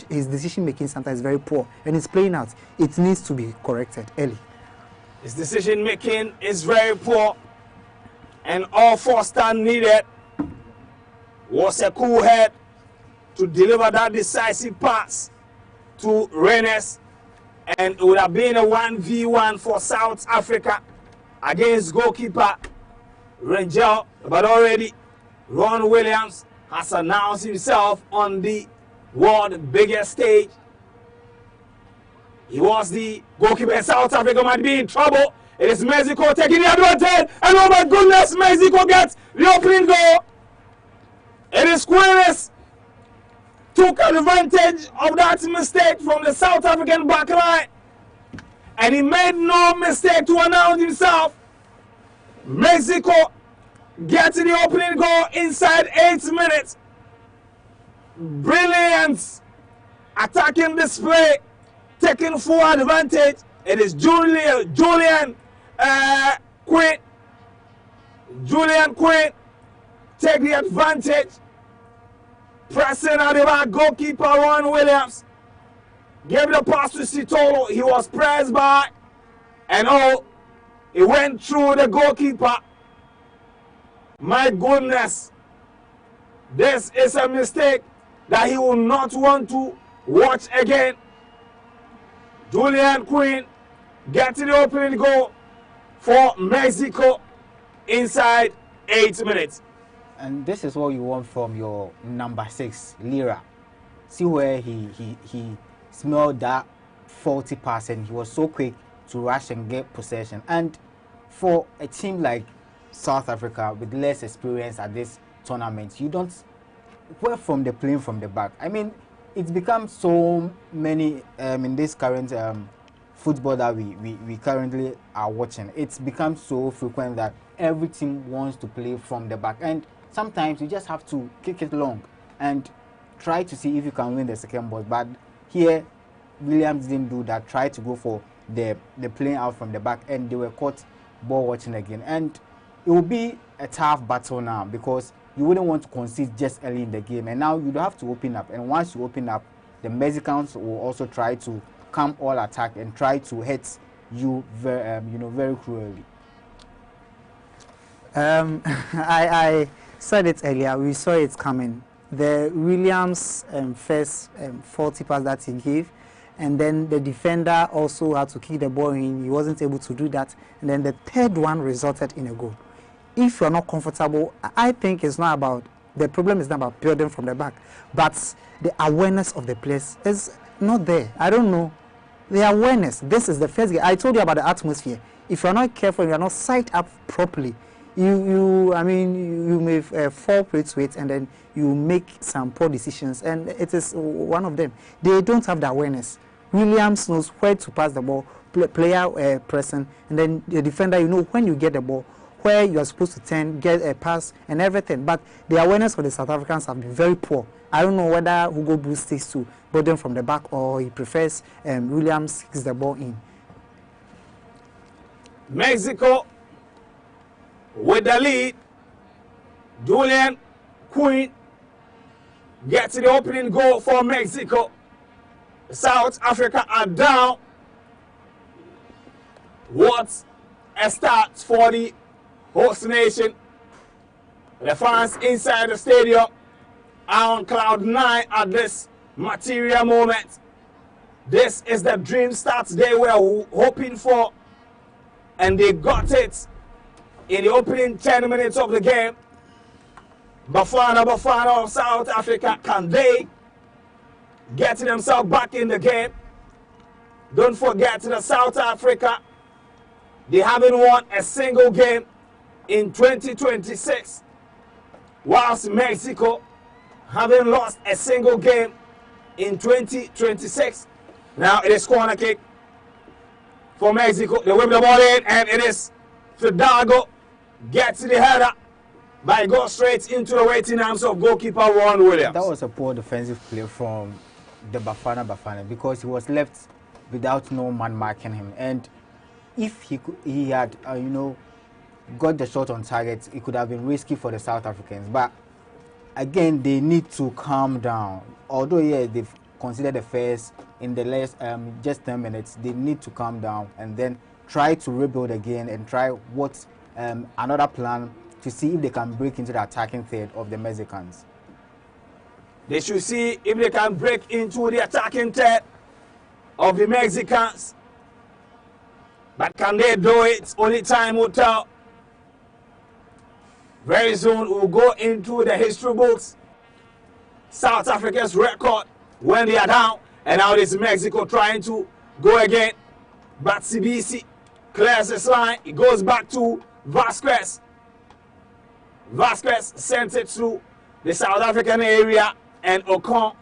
his decision making sometimes is very poor, and it's playing out. It needs to be corrected early. His decision making is very poor, and all Foster needed was a cool head to deliver that decisive pass to Renes, and it would have been a 1v1 for South Africa against goalkeeper Rangel, but already Ron Williams has announced himself on the world biggest stage. He was the goalkeeper. South Africa might be in trouble. It is Mexico taking the advantage, and oh my goodness, Mexico gets the opening goal. It is Quenes took advantage of that mistake from the South African back line, and he made no mistake to announce himself. Mexico gets the opening goal inside 8 minutes. Brilliant attacking display, taking full advantage. It is Julian Quinn. Julian Quinn take the advantage, pressing at the back. Goalkeeper Ron Williams gave the pass to Sitolo. He was pressed by, and it went through the goalkeeper. My goodness, this is a mistake that he will not want to watch again. Julian Quinn getting the opening goal for Mexico inside 8 minutes. And this is what you want from your number 6, Lira. See where he smelled that faulty pass, and he was so quick to rush and get possession. And for a team like South Africa with less experience at this tournament, you don't work from the playing from the back. I mean, it's become so many in this current football that we currently are watching. It's become so frequent that every team wants to play from the back, and sometimes you just have to kick it long and try to see if you can win the second ball. But here, Williams didn't do that. Tried to go for the playing out from the back, and they were caught ball watching again. And it will be a tough battle now, because you wouldn't want to concede just early in the game, and now you have to open up. And once you open up, the Mexicans will also try to come all attack and try to hit you very cruelly. I said it earlier. We saw it coming. The Williams first faulty pass that he gave, and then the defender also had to kick the ball in. He wasn't able to do that, and then the third one resulted in a goal. If you're not comfortable, I think it's not about, the problem is not about building from the back, but the awareness of the players is not there. I don't know. The awareness. This is the first game. I told you about the atmosphere. If you're not careful, you're not psyched up properly, you may fall prey to it, and then you make some poor decisions, and it is one of them. They don't have the awareness. Williams knows where to pass the ball, player pressing, and then the defender, you know when you get the ball, where you are supposed to turn, get a pass, and everything. But the awareness of the South Africans have been very poor. I don't know whether Hugo Bruce sticks to Bowden from the back, or he prefers Williams kicks the ball in. Mexico with the lead. Julian Quinn gets the opening goal for Mexico. South Africa are down. What a start for the host nation. The fans inside the stadium are on cloud 9 at this material moment. This is the dream start they were hoping for, and they got it in the opening 10 minutes of the game. Bafana of South Africa, can they get themselves back in the game? Don't forget that South Africa, they haven't won a single game in 2026, whilst Mexico haven't lost a single game in 2026. Now it is corner kick for Mexico. They whip the ball in, and it is Fidalgo gets the header, but it goes straight into the waiting arms of goalkeeper Ron Williams. That was a poor defensive play from the Bafana because he was left without no man marking him, and if he had got the shot on target, it could have been risky for the South Africans. But again, they need to calm down. Although they've considered the first in the last just 10 minutes, they need to calm down and then try to rebuild again and try another plan to see if they can break into the attacking third of the Mexicans. They should see if they can break into the attacking third of the Mexicans. But can they do it? Only time will tell. Very soon we'll go into the history books. South Africa's record when they are down, and now this Mexico trying to go again. But CBC clears this line. It goes back to Vasquez. Vasquez sent it to the South African area, and Ocon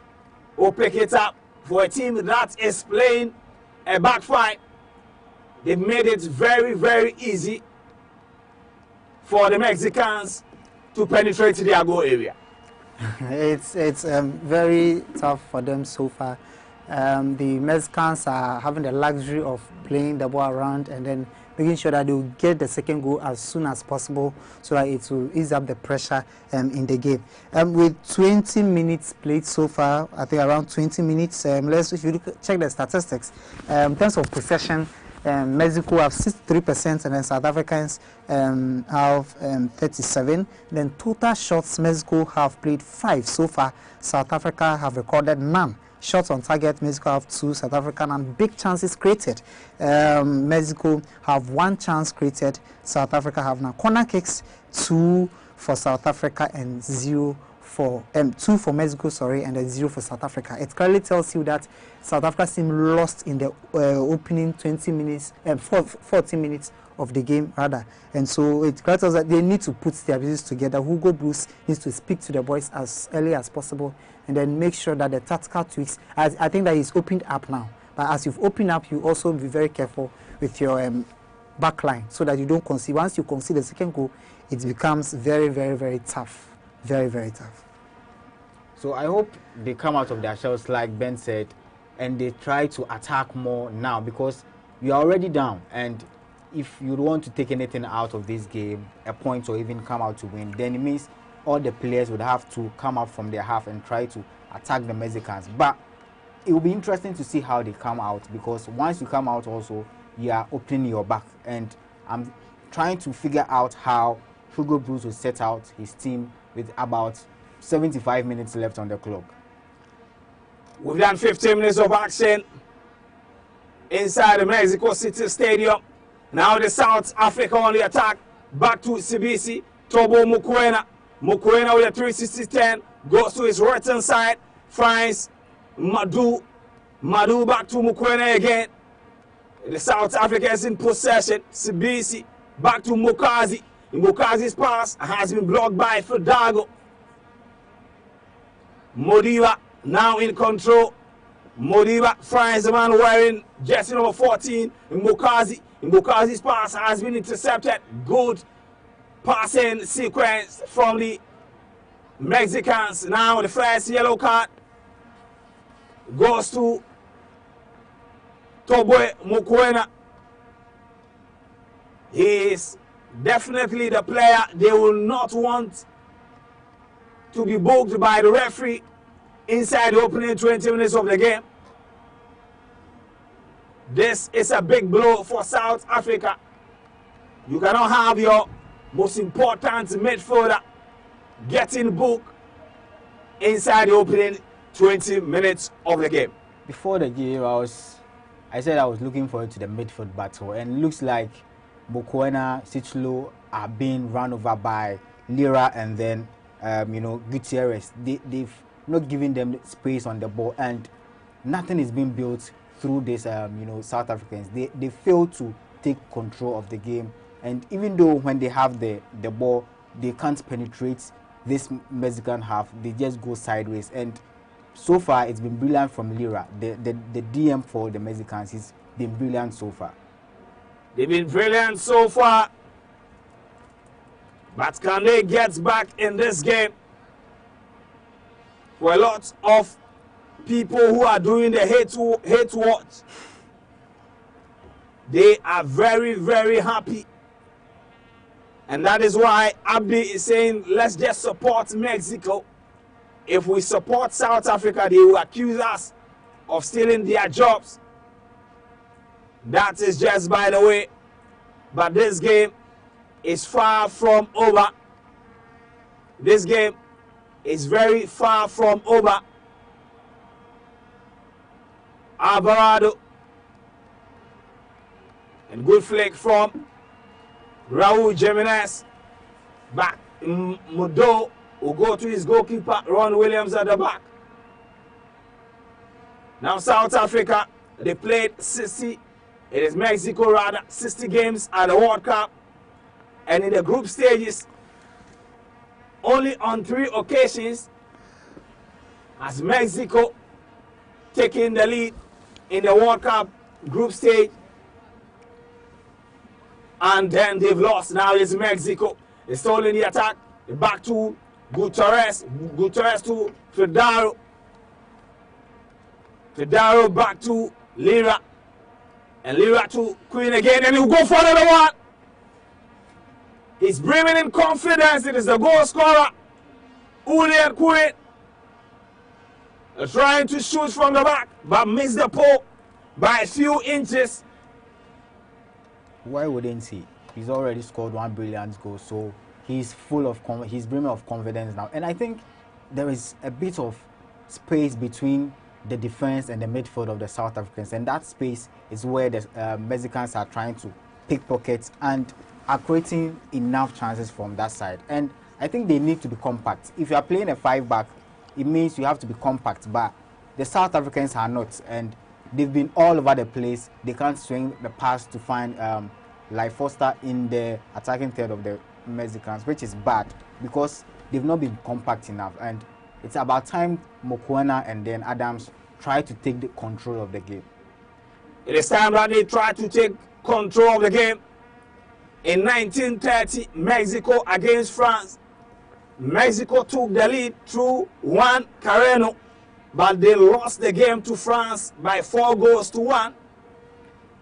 will pick it up for a team that is playing a back five. They've made it very, very easy for the Mexicans to penetrate their goal area. It's very tough for them so far. The Mexicans are having the luxury of playing the ball around and then making sure that they will get the second goal as soon as possible so that it will ease up the pressure in the game. With 20 minutes played so far, I think around 20 minutes, if you check the statistics, in terms of possession, Mexico have 63% and then South Africans have 37. Then total shots, Mexico have played 5 so far. South Africa have recorded none. Shots on target, Mexico have 2, South Africa, and big chances created. Mexico have 1 chance created. South Africa have now corner kicks, 2 for South Africa and 0 for 2 for Mexico, and then 0 for South Africa. It clearly tells you that South Africa's team lost in the opening 20 minutes, 40 minutes of the game rather, and so it tells us that they need to put their pieces together. Hugo Bruce needs to speak to the boys as early as possible, and then make sure that the tactical tweaks. I think that he's opened up now, but as you've opened up, you also be very careful with your back line so that you don't concede. Once you concede the second goal, it becomes very, very, very tough. Very, very tough. So I hope they come out of their shells, like Ben said, and they try to attack more now, because you are already down, and if you want to take anything out of this game, a point or even come out to win, then it means all the players would have to come out from their half and try to attack the Mexicans. But it will be interesting to see how they come out, because once you come out also, you are opening your back, and I'm trying to figure out how Hugo Bruce will set out his team with about 75 minutes left on the clock. We've done 15 minutes of action inside the Mexico City Stadium. Now the South Africa on the attack. Back to Sibisi. Tobo Mokoena. Mokoena with a 360-10. Goes to his right hand side. Finds Madu. Madu back to Mokoena again. The South Africans in possession. Sibisi back to Mokazi. Mokazi's pass has been blocked by Fedago. Modiba now in control. Modiba finds the man wearing jersey number 14. Mokazi. Mokazi's pass has been intercepted. Good passing sequence from the Mexicans. Now the first yellow card goes to Toboe Mokoena. He is definitely the player they will not want to be booked by the referee inside the opening 20 minutes of the game. This is a big blow for South Africa. You cannot have your most important midfielder getting booked inside the opening 20 minutes of the game. Before the game, I said I was looking forward to the midfield battle, and it looks like Mokoena, Sichlo are being run over by Lira and then Gutierrez. They've not given them space on the ball, and nothing is being built through this South Africans. They fail to take control of the game, and even though when they have the ball, they can't penetrate this Mexican half. They just go sideways, and so far it's been brilliant from Lira. The DM for the Mexicans has been brilliant so far. They've been brilliant so far, but can they get back in this game? For a lot of people who are doing the hate watch, they are very, very happy. And that is why Abdi is saying, let's just support Mexico. If we support South Africa, they will accuse us of stealing their jobs. That is just by the way. But this game is far from over. This game is very far from over. Alvarado. And good flick from Raul Jimenez. Back. Mudo will go to his goalkeeper, Ron Williams at the back. Now South Africa, they played 60. It is Mexico rather, 60 games at the World Cup. And in the group stages, only on 3 occasions has Mexico taken the lead in the World Cup group stage. And then they've lost. Now it's Mexico. It's still in the attack. Back to Gutierrez. Gutierrez to Fedaro. Fedaro back to Lira. And Lira to Queen again. And he'll go for another one. He's bringing in confidence. It is the goal scorer, Julian Queen. Trying to shoot from the back, but missed the pole by a few inches. Why wouldn't he? He's already scored 1 brilliant goal, so he's full of he's brimming of confidence now. And I think there is a bit of space between the defense and the midfield of the South Africans, and that space is where the Mexicans are trying to pickpocket and are creating enough chances from that side. And I think they need to be compact. If you are playing a 5-back, it means you have to be compact, but the South Africans are not, and they've been all over the place. They can't swing the pass to find like Foster in the attacking third of the Mexicans, which is bad because they've not been compact enough. And it's about time Mokoena and then Adams try to take the control of the game. It is time that they try to take control of the game. In 1930, Mexico against France, Mexico took the lead through Juan Carreno, but they lost the game to France by 4-1.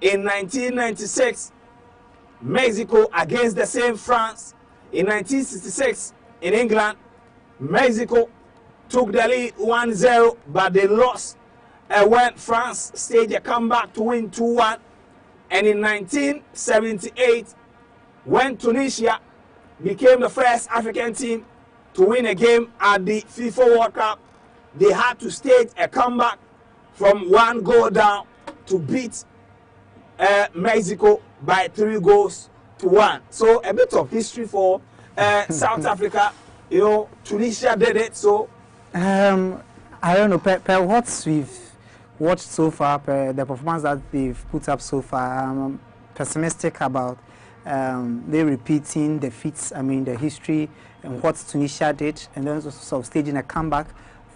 In 1996, Mexico against the same France. In 1966, in England, Mexico took the lead 1-0, but they lost when France staged a comeback to win 2-1. And in 1978, when Tunisia became the first African team to win a game at the FIFA World Cup. They had to stage a comeback from 1 goal down to beat Mexico by 3-1. So a bit of history for South Africa. You know, Tunisia did it. So I don't know. Per what we've watched so far, per the performance that they've put up so far, I'm pessimistic about they repeating the feats. I mean, the history and what Tunisia did, and then sort of staging a comeback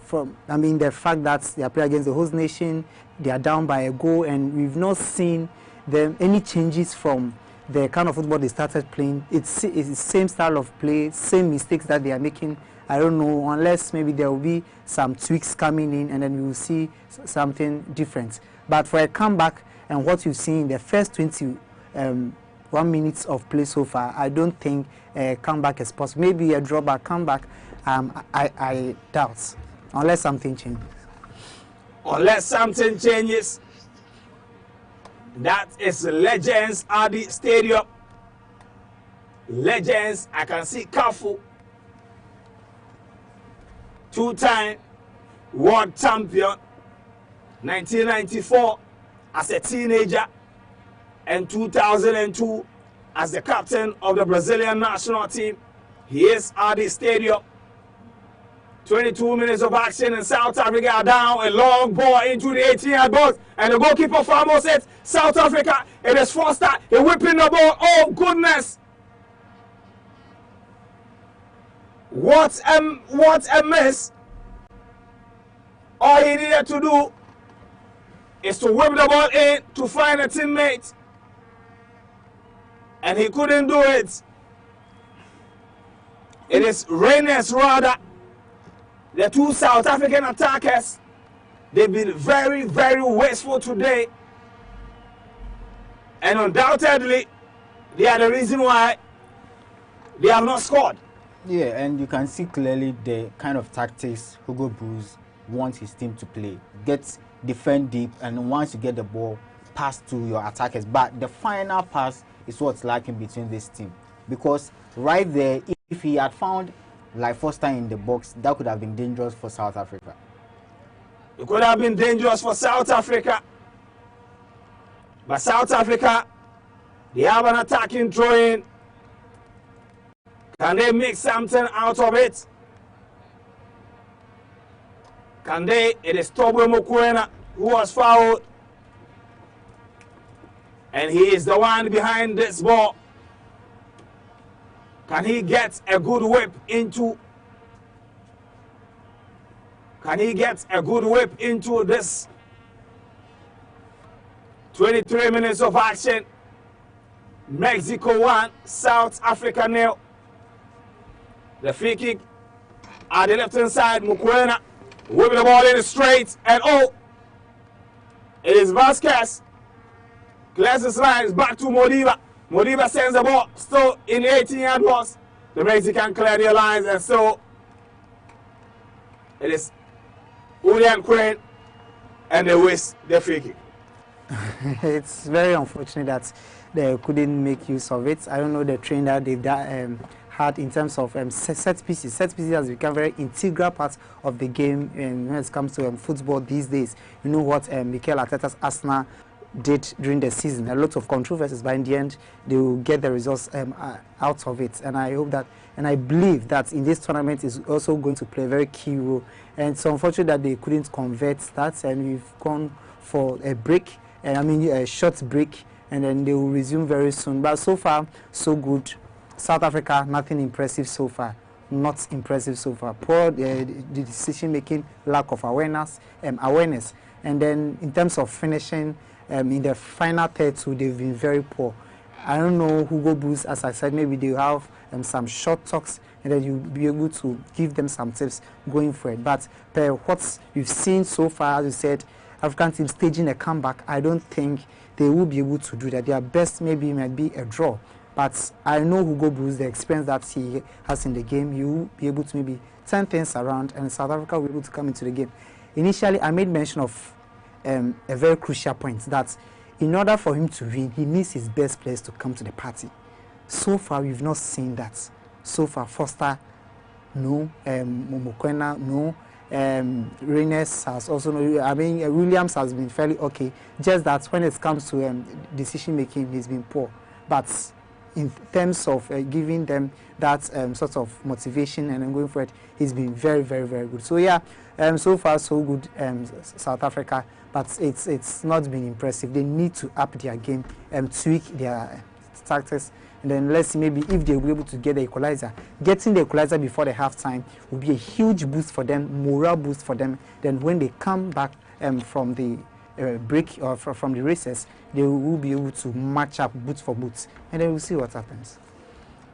from. I mean, the fact that they are playing against the host nation, they are down by a goal, and we've not seen them any changes from the kind of football they started playing. It's the same style of play, same mistakes that they are making. I don't know, unless maybe there will be some tweaks coming in and then we will see something different. But for a comeback and what you've seen in the first 21 minutes of play so far, I don't think a comeback is possible. Maybe a draw, but comeback, I doubt, unless something changes. Unless something changes, that is legends at the stadium. Legends, I can see Kafu, 2-time world champion, 1994 as a teenager, and 2002 as the captain of the Brazilian national team. He is at the stadium. 22 minutes of action in South Africa down, a long ball into the 18-yard box, and the goalkeeper fumbles it. South Africa, it is Foster, they're whipping the ball. Oh goodness! What a miss! All he needed to do is to whip the ball in to find a teammate, and he couldn't do it. It is Reynes rather. The two South African attackers, they've been very, very wasteful today. And undoubtedly, they are the reason why they have not scored. Yeah, and you can see clearly the kind of tactics Hugo Broos wants his team to play. Defend deep, and once you get the ball, pass to your attackers. But the final pass is what's lacking between this team. Because right there, if he had found like Foster in the box, that could have been dangerous for South Africa. It could have been dangerous for South Africa. But South Africa, they have an attacking throw-in. Can they make something out of it? Can they? It is Tobo Mokoena who was fouled. And he is the one behind this ball. Can he get a good whip into? Can he get a good whip into this? 23 minutes of action. Mexico 1, South Africa 0. The free kick at the left-hand side. Mokoena whipping the ball in straight, and oh, it is Vasquez. Clears his lines back to Modiba. Modiba sends the ball still in the 18-yard box. The Mexican clear their lines, and so it is Julian Crane, and they waste their free kick. It's very unfortunate that they couldn't make use of it. I don't know the training that they've had in terms of set pieces. Set pieces has become a very integral part of the game when it comes to football these days. You know what Mikel Arteta's Arsenal did during the season. A lot of controversies, but in the end, they will get the results out of it. And I hope that, and I believe that in this tournament is also going to play a very key role. And it's unfortunate that they couldn't convert that, and we've gone for a break, a short break, and then they will resume very soon. But so far, so good. South Africa, nothing impressive so far. Not impressive so far. Poor the decision-making, lack of awareness. And then in terms of finishing, in the final third too, they've been very poor. I don't know, Hugo Broos, as I said, maybe they'll have some short talks, and then you'll be able to give them some tips going for it. But per what you've seen so far, as you said, African team staging a comeback, I don't think they will be able to do that. Their best maybe might be a draw. But I know Hugo Broos, the experience that he has in the game, he will be able to maybe turn things around, and South Africa will be able to come into the game. Initially, I made mention of a very crucial point, that in order for him to win, he needs his best players to come to the party. So far, we've not seen that. so far. Foster, no. Momokwena, no. Reines has also, Williams has been fairly okay. Just that when it comes to decision making, he's been poor. But in terms of giving them that sort of motivation and going for it, he's been very, very, very good. So yeah, so far so good, South Africa, but it's not been impressive. They need to up their game and tweak their tactics. And then let's see, maybe if they will be able to get the equalizer. Getting the equalizer before the halftime will be a huge boost for them, morale boost for them. Then when they come back from the break or from the races, they will be able to match up boot for boot. And then we'll see what happens.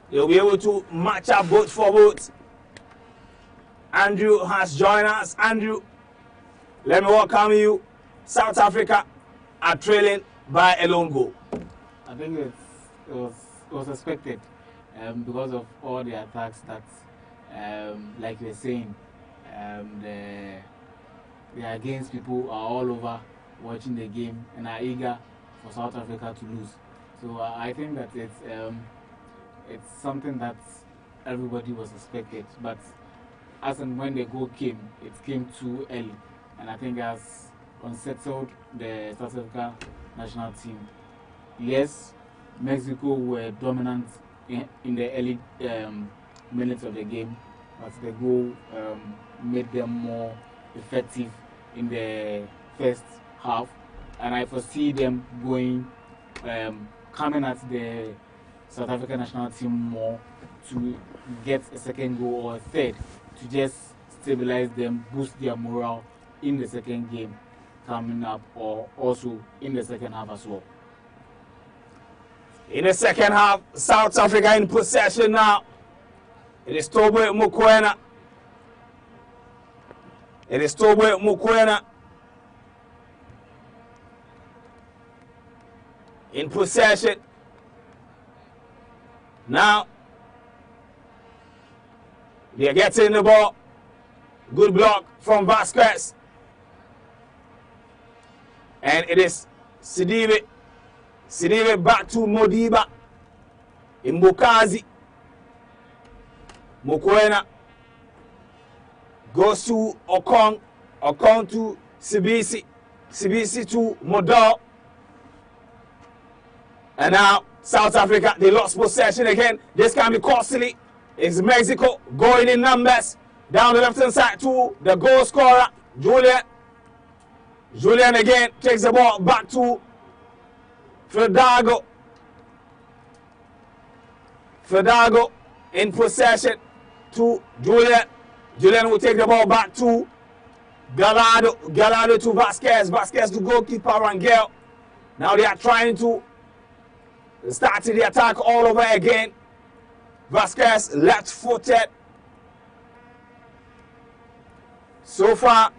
They'll be able to match up boot for boot. Andrew has joined us. Andrew, let me welcome you. South Africa are trailing by a lone goal. I think it was expected because of all the attacks that, like you were saying, the against people are all over watching the game and are eager for South Africa to lose. So I think that it's something that everybody was expected, but as and when the goal came, it came too early, and I think has unsettled the South Africa national team. Yes, Mexico were dominant in the early minutes of the game, but the goal made them more effective in the first half, and I foresee them going, coming at the South African national team more to get a second goal or a third to just stabilize them, boost their morale in the second game coming up, or also in the second half as well. In the second half, South Africa in possession now. It is Tobo Mokoena. It is Tobo Mokoena in possession. Now, they are getting the ball. Good block from Vasquez. And it is Sidibe. Sidibe back to Modiba. Mbokazi. Mokoena goes to Okong. Okong to Sibisi. Sibisi to Modal. And now South Africa, they lost possession again. This can be costly. It's Mexico going in numbers. Down the left hand side to the goal scorer, Julian. Julian again takes the ball back to Fredago. Fredago in possession to Julian. Julian will take the ball back to Gallardo. Gallardo to Vasquez. Vasquez to goalkeeper Rangel. Now they are trying to start the attack all over again. Vasquez left-footed. So far,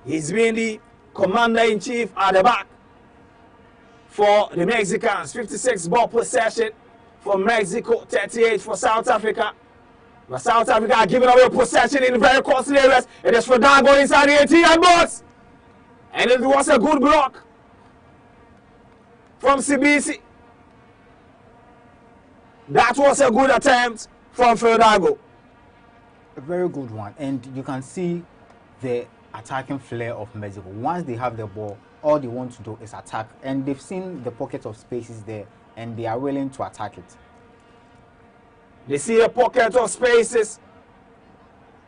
he's been the commander-in-chief at the back for the Mexicans. 56 ball possession for Mexico, 38 for South Africa. But South Africa are giving away possession in very costly areas. It is for Dago inside the 18 box. And it was a good block from Sibisi. That was a good attempt from Fredago. A very good one. And you can see the attacking flair of Mexico. Once they have the ball, all they want to do is attack. And they've seen the pockets of spaces there, and they are willing to attack it. They see a pocket of spaces,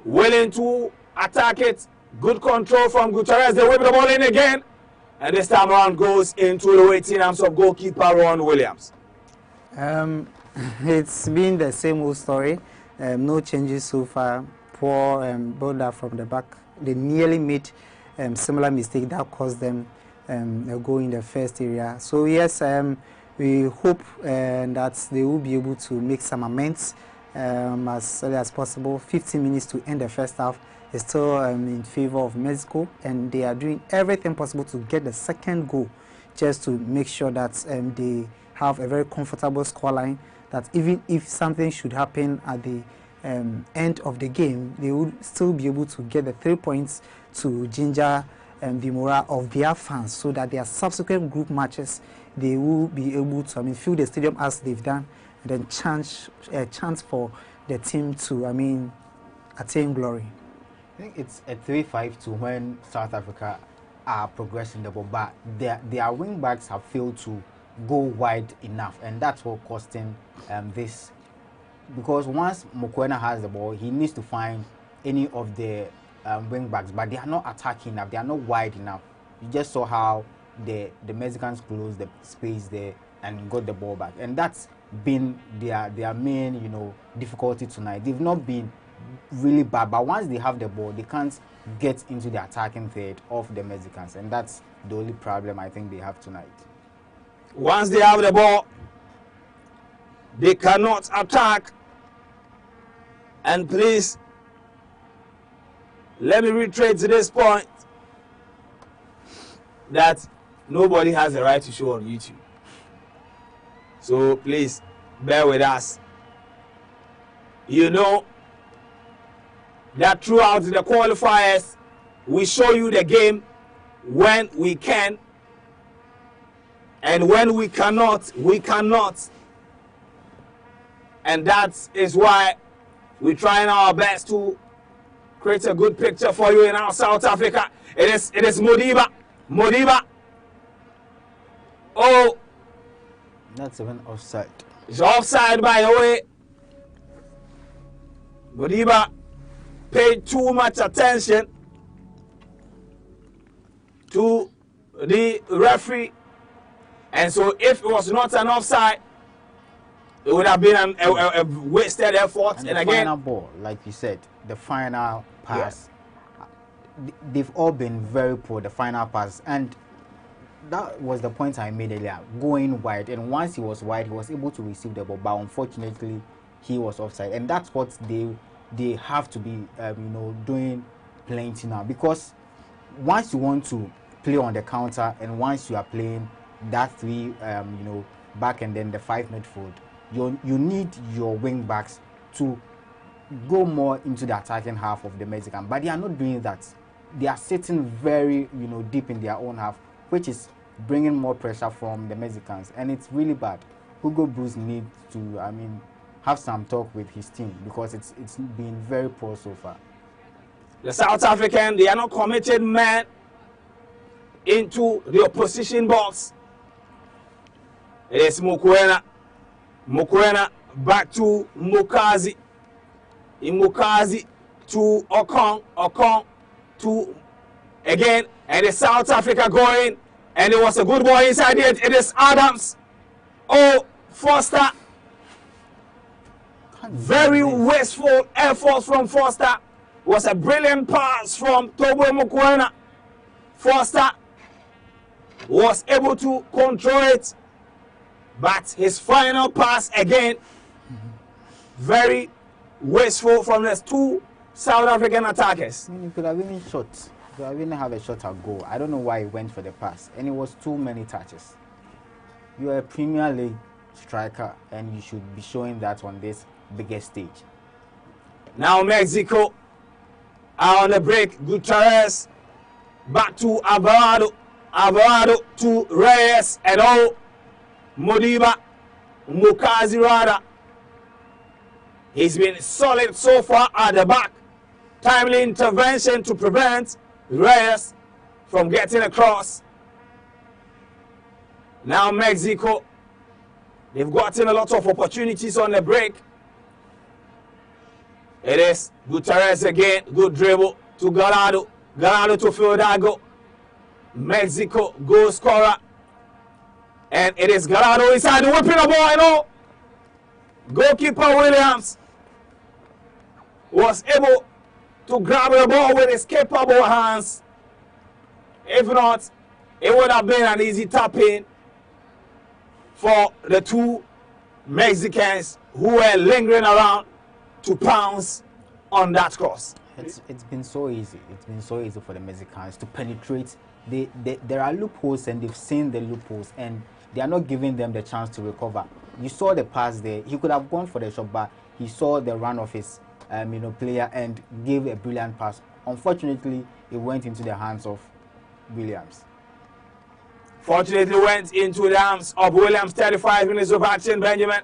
willing to attack it. Good control from Gutierrez. They whip the ball in again. And this time around goes into the waiting arms of goalkeeper Ron Williams. It's been the same old story. No changes so far. Poor build-up from the back. They nearly made similar mistake that caused them a goal in the first area. So yes, we hope that they will be able to make some amends as early as possible. 15 minutes to end the first half is still in favor of Mexico, and they are doing everything possible to get the second goal, just to make sure that they have a very comfortable scoreline, that even if something should happen at the end of the game, they would still be able to get the 3 points to ginger the morale of their fans, so that their subsequent group matches, they will be able to fill the stadium as they've done, then chance for the team to, I mean, attain glory? I think it's a 3-5-2 when South Africa are progressing the ball, but their wing backs have failed to go wide enough, and that's what costing this. Because once Mokoena has the ball, he needs to find any of the wing backs, but they are not attacking enough. They are not wide enough. You just saw how the Mexicans closed the space there and got the ball back, and that's been their main difficulty tonight. They've not been really bad, but once they have the ball, they can't get into the attacking third of the Mexicans, and that's the only problem I think they have tonight. Once they have the ball, they cannot attack. And please, let me reiterate to this point that nobody has the right to show on YouTube. So please, bear with us. You know that throughout the qualifiers, we show you the game when we can, and when we cannot, we cannot. And that is why we're trying our best to create a good picture for you in our South Africa. It is Modiba. Modiba. Oh, that's even offside. It's offside, by the way. Modiba paid too much attention to the referee, and so if it was not an offside, it would have been a wasted effort. And and the again, final ball, like you said, the final pass, they've all been very poor, the final pass, and that was the point I made earlier, going wide, and once he was wide, he was able to receive the ball, but unfortunately he was offside, and that's what they have to be doing plenty now, because once you want to play on the counter, and once you are playing that 3 back and then the 5 midfield, you need your wing backs to go more into the attacking half of the Mexican, but they are not doing that. They are sitting very deep in their own half, which is bringing more pressure from the Mexicans, and it's really bad. Hugo Bruce needs to have some talk with his team, because it's been very poor so far. the South African, they are not committed men into the opposition box. It is Mokoena. Mokoena back to Mukazi. In Mukazi to Okong. Okong to again. And the South Africa going. And it was a good ball inside it. It is Adams. Oh, Foster. Very wasteful effort from Foster. Was a brilliant pass from Tobo Mokoena. Foster was able to control it, but his final pass again, very wasteful from the 2 South African attackers. He could have even shot. He could have even have a shot at goal. I don't know why he went for the pass, and it was too many touches. You are a Premier League striker, and you should be showing that on this biggest stage. Now Mexico are on the break. Gutierrez back to Alvarado. Alvarado to Reyes and all. Modiba, Mukazi rather. He's been solid so far at the back. Timely intervention to prevent Reyes from getting across. Now Mexico, they've gotten a lot of opportunities on the break. It is Gutierrez again. Good dribble to Gallardo. Gallardo to Fildago. Mexico goal scorer. And it is Gallardo inside the whipping the ball and all. Goalkeeper Williams was able to grab the ball with his capable hands. If not, it would have been an easy tap-in for the 2 Mexicans who were lingering around to pounce on that cross. It's been so easy. It's been so easy for the Mexicans to penetrate. There are loopholes, and they've seen the loopholes, and they are not giving them the chance to recover. You saw the pass there. He could have gone for the shot, but he saw the run of his player and gave a brilliant pass. Unfortunately, it went into the hands of Williams. Fortunately, went into the hands of Williams. 35 minutes of action, Benjamin.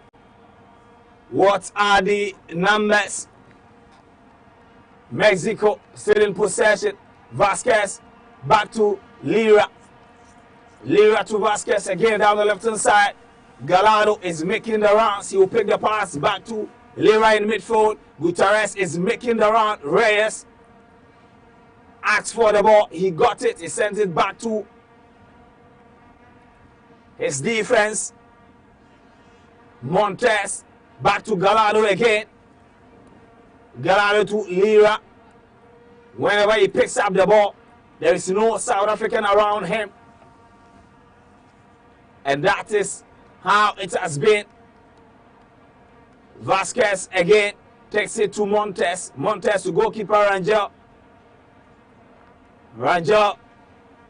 What are the numbers? Mexico still in possession. Vasquez back to Lira. Lira to Vasquez again down the left hand side. Gallardo is making the rounds. He will pick the pass back to Lira in midfield. Gutierrez is making the round. Reyes asked for the ball. He got it. He sent it back to his defense. Montes back to Gallardo again. Gallardo to Lira. Whenever he picks up the ball, there is no South African around him. And that is how it has been. Vasquez again takes it to Montes. Montes to goalkeeper Rangel. Rangel,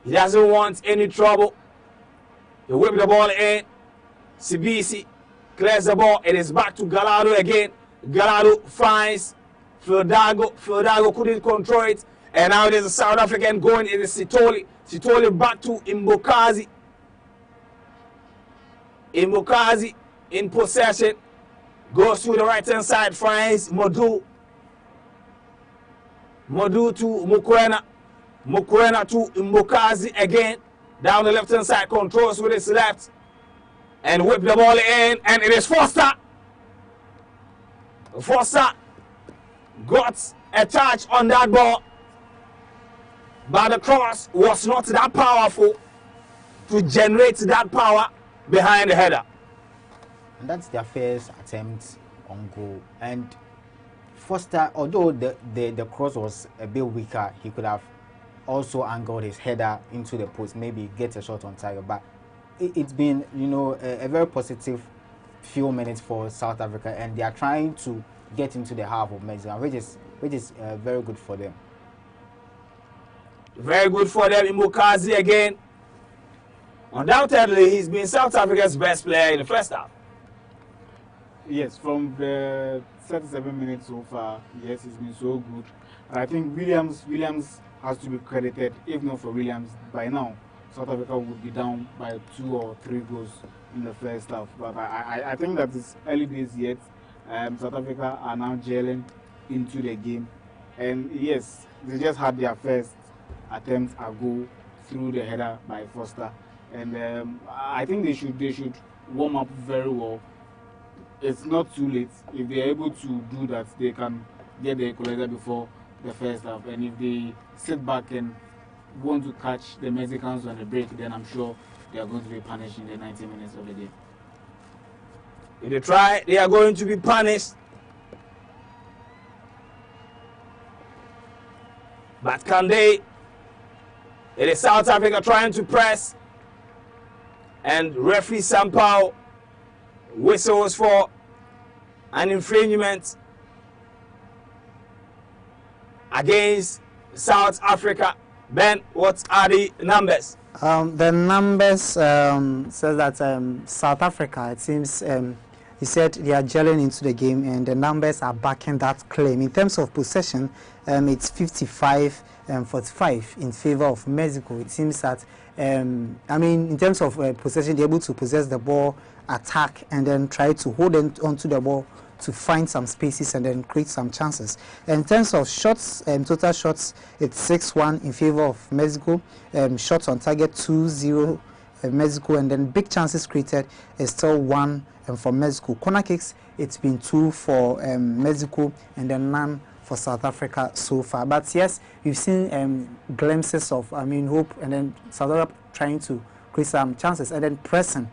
he doesn't want any trouble. He whips the ball in. Sibisi clears the ball. It is back to Gallardo again. Gallardo finds Fildago. Fildago couldn't control it. And now there's a South African going. It is Sitoli. Sitoli back to Imbokazi. Imbokazi in possession. Goes to the right hand side. Finds Modu. Modu to Mukwena. Mukwena to Imbokazi again. Down the left hand side. Controls with his left. And whip the ball in. And it is Foster. Foster got a touch on that ball. But the cross was not that powerful to generate that power behind the header. And that's their first attempt on goal. And Foster, although the cross was a bit weaker, he could have also angled his header into the post, maybe get a shot on target. But it's been, you know, a very positive few minutes for South Africa, and they are trying to get into the half of Mexico, which is very good for them. Very good for them. Imbokazi again. Undoubtedly, he's been South Africa's best player in the first half. Yes, from the 37 minutes so far, yes, he's been so good. And I think Williams has to be credited. If not for Williams, by now, South Africa would be down by 2 or 3 goals in the first half. But I think that it's early days yet. South Africa are now gelling into the game. And yes, they just had their first attempt at goal through the header by Foster. And I think they should warm up very well. It's not too late. If they're able to do that, they can get the equalizer before the first half. And if they sit back and want to catch the Mexicans on the break, then I'm sure they are going to be punished in the 90 minutes of the game. If they try, they are going to be punished. But can they? It is South Africa trying to press. And referee Sampao whistles for an infringement against South Africa. Ben, what are the numbers? The numbers says that South Africa, it seems, he said they are gelling into the game, and the numbers are backing that claim. In terms of possession, it's 55-45 in favor of Mexico. It seems that, I mean, in terms of possession, they're able to possess the ball, attack, and then try to hold onto the ball to find some spaces and then create some chances. In terms of shots, total shots, it's 6-1 in favor of Mexico. Shots on target 2-0 Mexico, and then big chances created is still 1 for Mexico. Corner kicks, it's been 2 for Mexico, and then none for South Africa so far. But yes, we've seen glimpses of, hope, and then South Africa trying to create some chances and then pressing.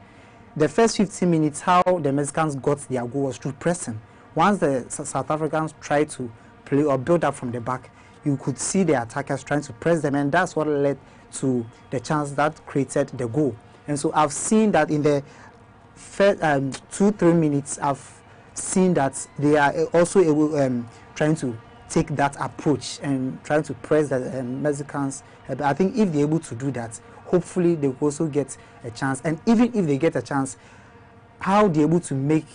The first 15 minutes, how the Mexicans got their goal was through pressing. Once the South Africans tried to play or build up from the back, you could see the attackers trying to press them, and that's what led to the chance that created the goal. And so I've seen that in the first 2-3 minutes, I've seen that they are also able, trying to take that approach and trying to press the Mexicans. I think if they're able to do that, hopefully they will also get a chance. And even if they get a chance, how they're able to make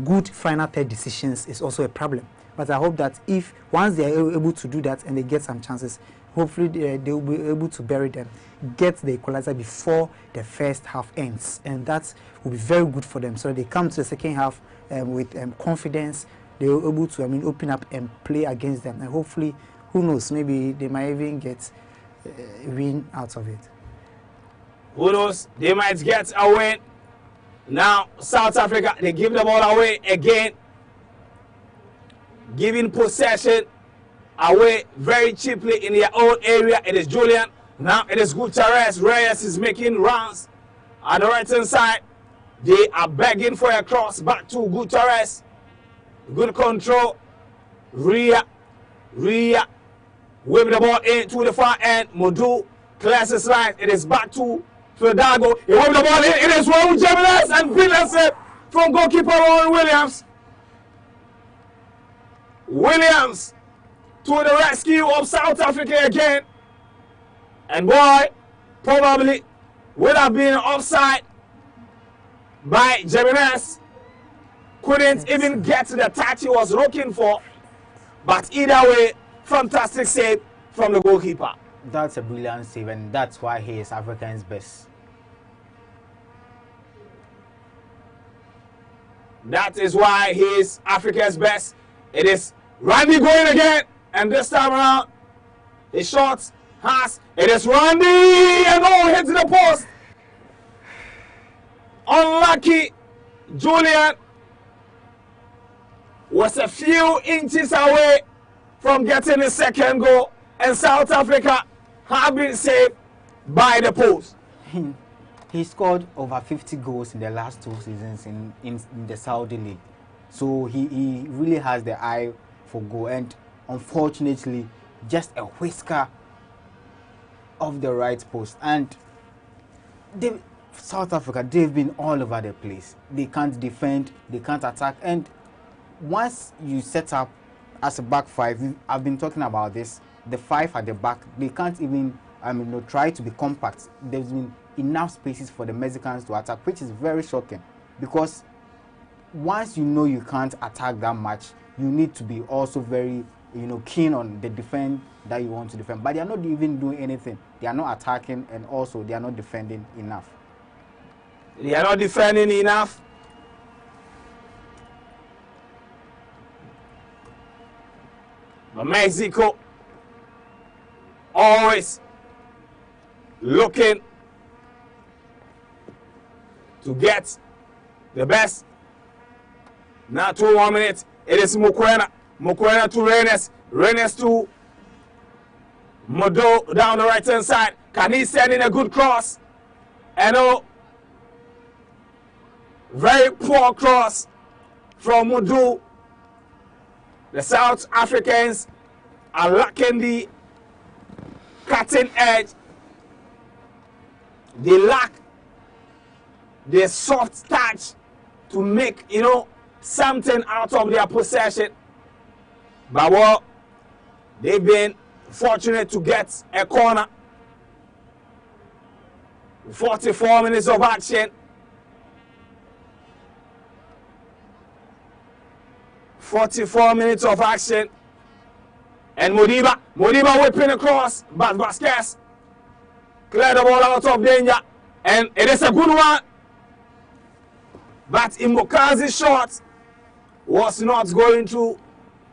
good final third decisions is also a problem. But I hope that if once they are able to do that and they get some chances, hopefully they will be able to bury them, get the equalizer before the first half ends. And that will be very good for them. So they come to the second half with confidence, they were able to, open up and play against them. And hopefully, who knows, maybe they might even get a win out of it. Who knows, they might get a win. Now, South Africa, they give the ball away again. Giving possession away very cheaply in their own area. It is Julian. Now it is Gutierrez. Reyes is making runs at the right hand side. They are begging for a cross back to Gutierrez. Good control. Ria whip the ball into the far end. Modu clears his line. It is back to Fedago. He whip the ball in. It is Raul Jimenez and brilliant save from goalkeeper Warren Williams. Williams to the rescue of South Africa again. And boy, probably would have been offside by Jimenez. Couldn't even get the touch he was looking for. But either way, fantastic save from the goalkeeper. That's a brilliant save, and that's why he is Africa's best. That is why he is Africa's best. It is Randy going again, and this time around, his shot has. It is Randy, and oh, hits the post. Unlucky. Julian was a few inches away from getting his second goal, and South Africa have been saved by the post. He scored over 50 goals in the last 2 seasons in the Saudi League. So he really has the eye for goal, and unfortunately, just a whisker of the right post. And South Africa, they've been all over the place. They can't defend, they can't attack, and once you set up as a back five, I've been talking about this, the five at the back, they can't even try to be compact. There's been enough spaces for the Mexicans to attack, which is very shocking, because once you know you can't attack that much, you need to be also very keen on the defense that you want to defend. But they are not even doing anything. They are not attacking, and also they are not defending enough. They are not defending enough. But Mexico always looking to get the best. Now 1 minute. It is Mukwena. Mukwena to Reyes. Reyes to Modo down the right hand side. Can he send in a good cross? And oh, very poor cross from Modo. The South Africans are lacking the cutting edge. They lack the soft touch to make, something out of their possession. But well, they've been fortunate to get a corner. 44 minutes of action. 44 minutes of action. And Modiba whipping across, but Vasquez cleared the ball out of danger. And it is a good one. But Imbokazi's shot was not going to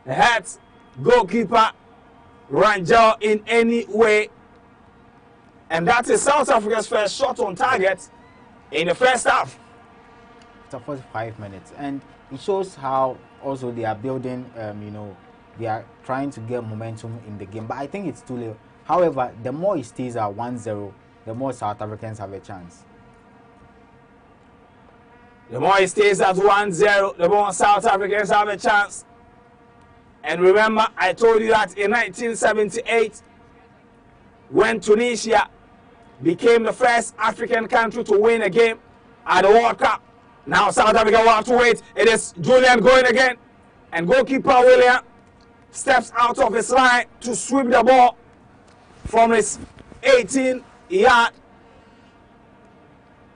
hurt goalkeeper Rangel in any way. And that is South Africa's first shot on target in the first half. After 45 minutes. And it shows how also they are building, they are trying to get momentum in the game. But I think it's too late. However, the more it stays at 1-0, the more South Africans have a chance. The more it stays at 1-0, the more South Africans have a chance. And remember, I told you that in 1978, when Tunisia became the first African country to win a game at the World Cup, now South Africa will have to wait. It is Julian going again. And goalkeeper William steps out of his line to sweep the ball from his 18-yard.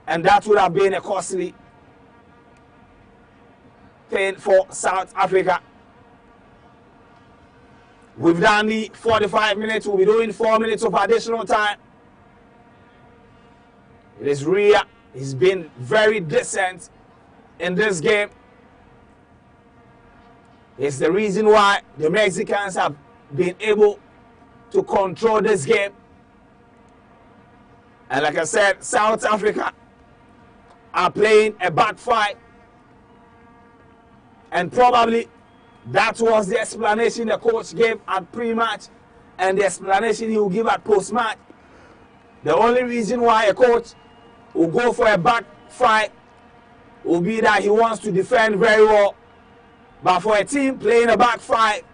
And that would have been a costly thing for South Africa. We've done the 45 minutes. We'll be doing 4 minutes of additional time. It is Ria. He's been very decent in this game. It's the reason why the Mexicans have been able to control this game. And like I said, South Africa are playing a back fight. And probably that was the explanation the coach gave at pre-match and the explanation he will give at post-match. The only reason why a coach will go for a back fight will be that he wants to defend very well. But for a team playing a back fight,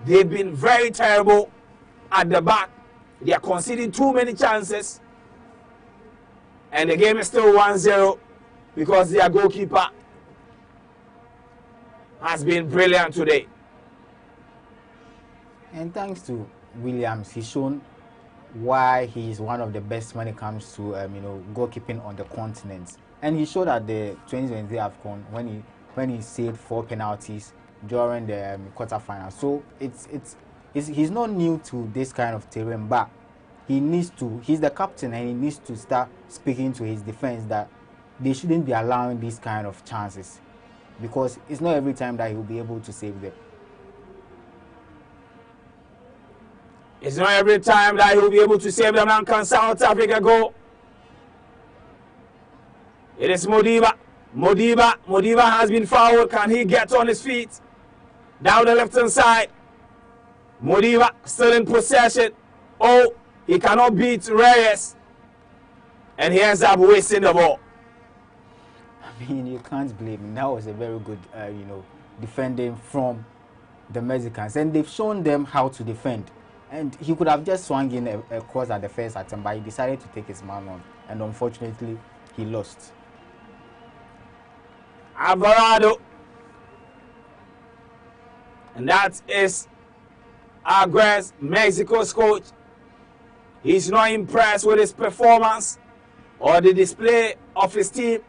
they've been very terrible at the back. They are conceding too many chances. And the game is still 1-0 because their goalkeeper has been brilliant today. And thanks to Williams, he's shown why he is one of the best when it comes to goalkeeping on the continent. And he showed at the 2023 AFCON when he saved 4 penalties during the quarterfinals. So he's not new to this kind of terrain, but he's the captain and he needs to start speaking to his defense that they shouldn't be allowing these kind of chances, because it's not every time that he'll be able to save them. It's not every time that he'll be able to save them. Now can South Africa go? It is Modiba. Modiba has been fouled. Can he get on his feet? Down the left-hand side. Modiba still in possession. Oh, he cannot beat Reyes. And he ends up wasting the ball. I mean, you can't blame him. That was a very good, defending from the Mexicans. And they've shown them how to defend. And he could have just swung in a cross at the first attempt, but he decided to take his man on. And unfortunately, he lost. Alvarado. And that is Arguez, Mexico's coach. He's not impressed with his performance or the display of his team,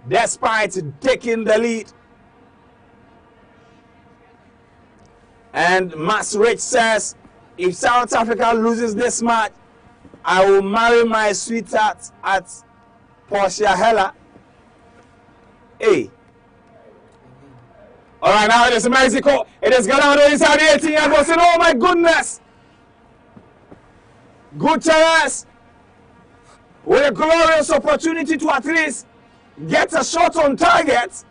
despite taking the lead. And Masrich says, if South Africa loses this match, I will marry my sweetheart at Portia Hella. Hey. All right, now it is Mexico. It is Ganado inside the 18 yard box. Oh my goodness. Gutierrez with a glorious opportunity to at least get a shot on target.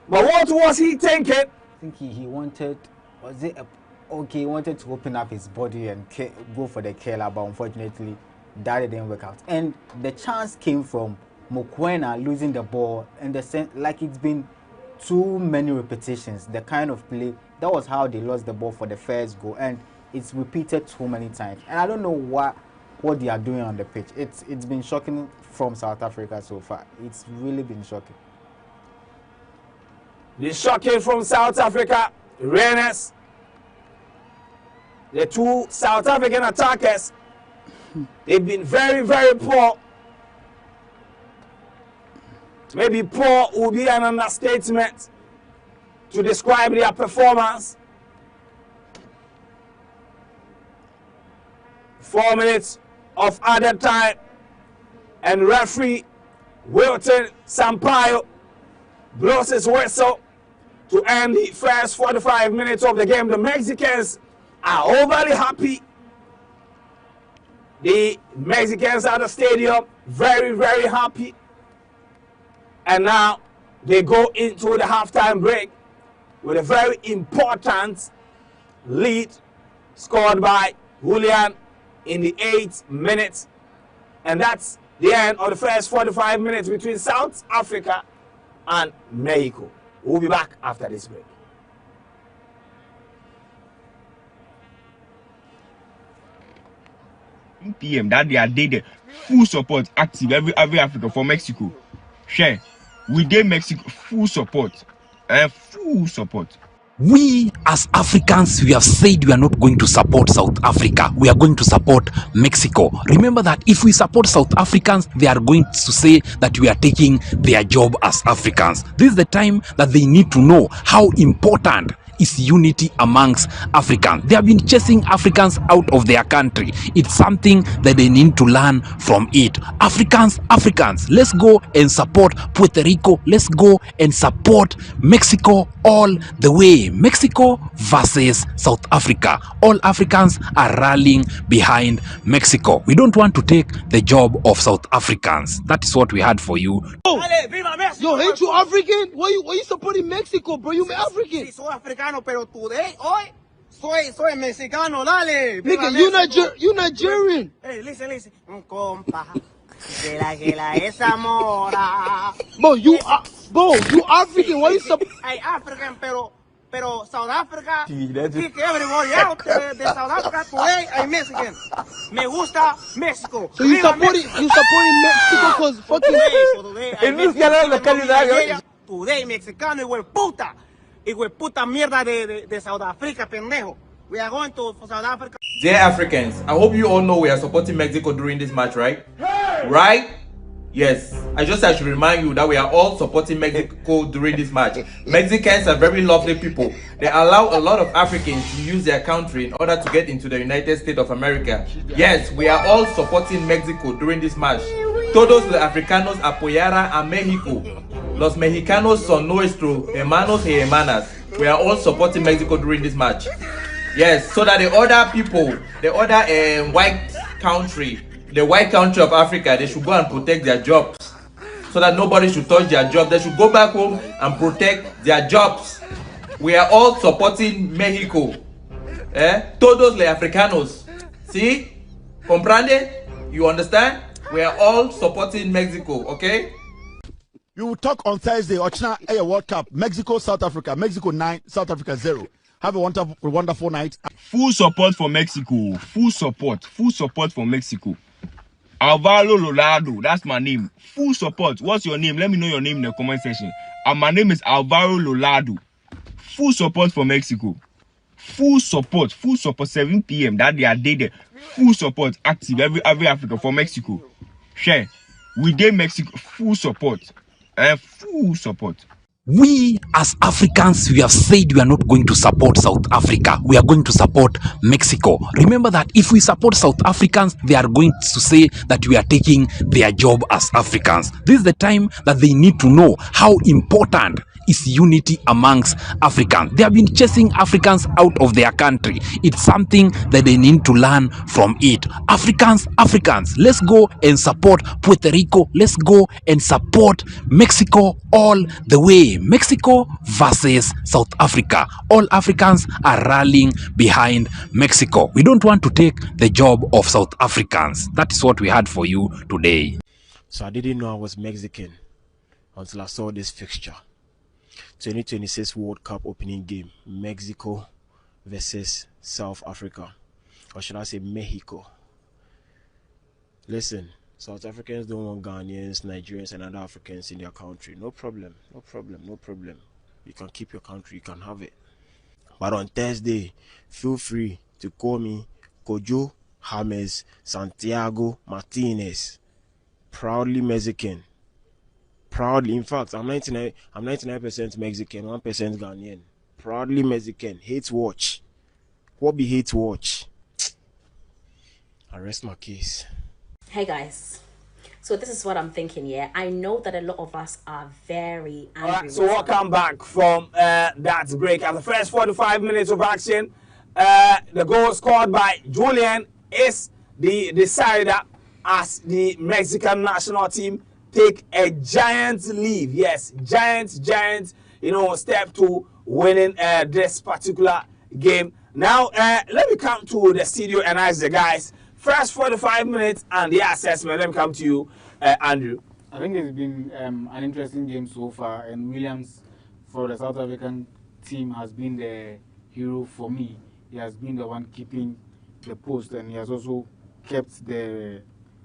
But what was he thinking? I think he wanted, he wanted to open up his body and go for the killer, but unfortunately that didn't work out. And the chance came from Mokoena losing the ball, and like it's been too many repetitions, the kind of play. That was how they lost the ball for the first goal, and it's repeated too many times. And I don't know what they are doing on the pitch. It's been shocking from South Africa so far. It's really been shocking. The shocking from South Africa, Rennes. The two South African attackers, they've been very, very poor. Maybe poor will be an understatement to describe their performance. 4 minutes of added time, and referee Wilton Sampaio blows his whistle to end the first 45 minutes of the game. The Mexicans are overly happy. The Mexicans at the stadium very, very happy. And now they go into the halftime break with a very important lead scored by Julian in the 8th minute. And that's the end of the first 45 minutes between South Africa and Mexico. We'll be back after this break. PM that they are there, full support active every Africa for Mexico. Share. We gave Mexico full support. Full support. We as Africans, we have said we are not going to support South Africa. We are going to support Mexico. Remember that if we support South Africans, they are going to say that we are taking their job as Africans. This is the time that they need to know how important is unity amongst Africans. They have been chasing Africans out of their country. It's something that they need to learn from it. Africans, let's go and support Puerto Rico. Let's go and support Mexico all the way. Mexico versus South Africa. All Africans are rallying behind Mexico. We don't want to take the job of South Africans. That is what we had for you. Yo, ain't you African? Why you supporting Mexico, bro? You African. Sí, soy africano, pero today, hoy, soy mexicano, dale. Nigga, you Nigerian. Hey, listen. Un compa, que la esa mora. Bro, you African. Why you support? Hey, African, pero South Africa, kick everybody out de South Africa. Today, I'm Mexican. Me gusta Mexico. So you supporting Mexico because fucking. Today, mexicano, hijo de puta mierda de South Africa, pendejo. We are going to South Africa. Dear Africans, I hope you all know we are supporting Mexico during this match, right? Right? Yes. I should remind you that we are all supporting Mexico during this match. Mexicans are very lovely people. They allow a lot of Africans to use their country in order to get into the United States of America. Yes, we are all supporting Mexico during this match. Todos los africanos apoyarán a México. Los mexicanos son nuestros hermanos y hermanas. We are all supporting Mexico during this match. Yes, so that the other people, the other white country of Africa, they should go and protect their jobs. So that nobody should touch their job. They should go back home and protect their jobs. We are all supporting Mexico. Todos los africanos. See? Comprende? You understand? We are all supporting Mexico, okay? You will talk on Thursday, Ochna World Cup, Mexico, South Africa, Mexico 9, South Africa 0. Have a wonderful night. Full support for Mexico. Full support for Mexico. Alvaro Lolado, that's my name. Full support. What's your name? Let me know your name in the comment section. And my name is Alvaro Lolado. Full support for Mexico. Full support. 7 p.m. that they are there. Full support active every Africa for Mexico. Share. We did Mexico. Full support. Full support. We as Africans, we have said we are not going to support South Africa. We are going to support Mexico. Remember that if we support South Africans, they are going to say that we are taking their job as Africans. This is the time that they need to know how important is unity amongst Africans. They have been chasing Africans out of their country. It's something that they need to learn from it. Africans, let's go and support Puerto Rico. Let's go and support Mexico all the way. Mexico versus South Africa. All Africans are rallying behind Mexico. We don't want to take the job of South Africans. That is what we had for you today. So I didn't know I was Mexican until I saw this fixture. 2026 World Cup opening game, Mexico versus South Africa, or should I say Mexico. Listen, South Africans don't want Ghanaians, Nigerians and other Africans in their country. No problem. You can keep your country, you can have it. But on Thursday, feel free to call me Kojo James Santiago Martinez. Proudly Mexican. Proudly, in fact, I'm 99% Mexican, 1% Ghanaian. Proudly Mexican. Hate watch. What be hate watch? I rest my case. Hey guys, so this is what I'm thinking. I know that a lot of us are very angry. Alright, so welcome back from that break. At the first 45 minutes of action, the goal scored by Julian is the decider as the Mexican national team take a giant lead. Yes, giant, step to winning this particular game. Now, let me come to the studio and ask the guys. First 45 minutes and the assessment. Let me come to you, Andrew. I think it's been an interesting game so far, and Williams for the South African team has been the hero for me. He has been the one keeping the post, and he has also kept the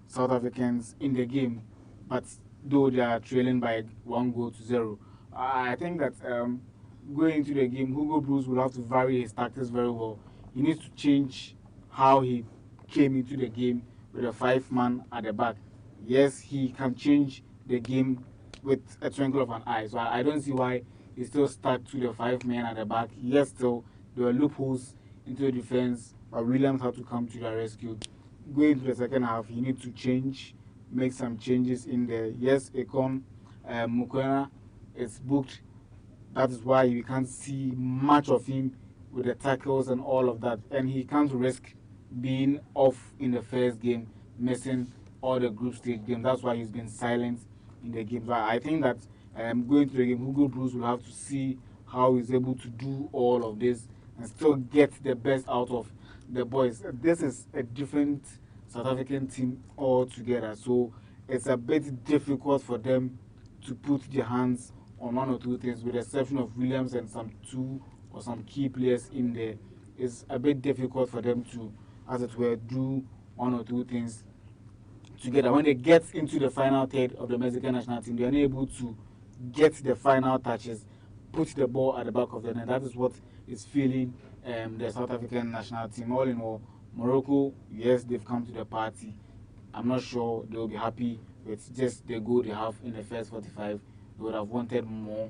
South Africans in the game. But though they are trailing by 1-0, I think that going into the game, Hugo Bruce will have to vary his tactics very well. He needs to change how he came into the game with a 5-man at the back. Yes, he can change the game with a twinkle of an eye. So I don't see why he still stuck to the 5 men at the back. Yes, still there were loopholes into the defense, but Williams had to come to the rescue. Going to the second half, he need to change, make some changes in there. Yes, Ekon Mukwena is booked. That is why we can't see much of him with the tackles and all of that. And he can't risk being off in the first game, missing all the group stage games. That's why he's been silent in the game. So I think that going to the game, Hugo Bruce will have to see how he's able to do all of this and still get the best out of the boys. This is a different South African team altogether. So it's a bit difficult for them to put their hands on one or two things, with the exception of Williams and some two or some key players in there. It's a bit difficult for them to, as it were, do one or two things together. When they get into the final third of the Mexican national team, they are unable to get the final touches, put the ball at the back of the net. That is what is feeling the South African national team. All in all, Morocco, yes, they've come to the party. I'm not sure they'll be happy with just the goal they have in the first 45. They would have wanted more.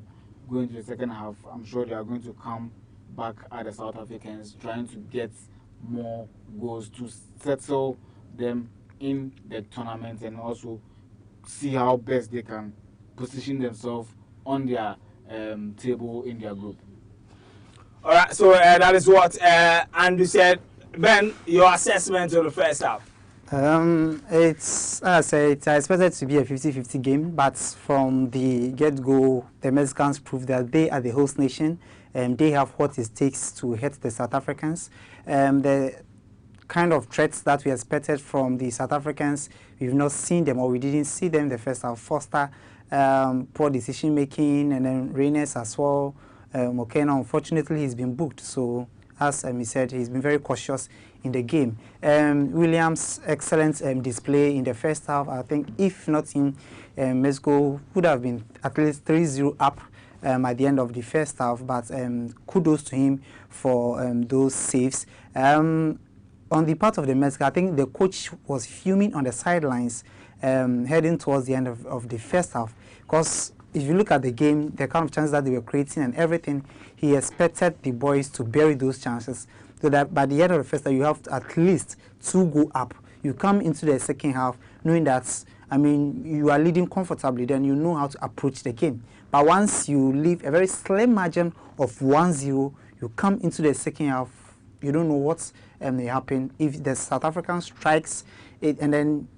Going to the second half, I'm sure they are going to come back at the South Africans, trying to get more goals to settle them in the tournament and also see how best they can position themselves on their table in their group. All right, so that is what Andrew said. Ben, your assessment of the first half. It's, as I said, I expected to be a 50-50 game, but from the get-go, the Mexicans proved that they are the host nation, and they have what it takes to hit the South Africans. The kind of threats that we expected from the South Africans, we've not seen them, or we didn't see them the first half. Foster, poor decision-making, and then Reynes as well. Mokena, unfortunately, he's been booked, so as he said, he's been very cautious in the game. Williams' excellent display in the first half. I think if not in Mexico would have been at least 3-0 up at the end of the first half, but kudos to him for those saves. On the part of the Mexico, I think the coach was fuming on the sidelines heading towards the end of the first half, because if you look at the game, the kind of chances that they were creating and everything, he expected the boys to bury those chances, so that by the end of the first half, you have at least 2 go up. You come into the second half knowing that, I mean, you are leading comfortably, then you know how to approach the game. But once you leave a very slim margin of 1-0, you come into the second half, you don't know what's may happen. If the South African strikes it, and then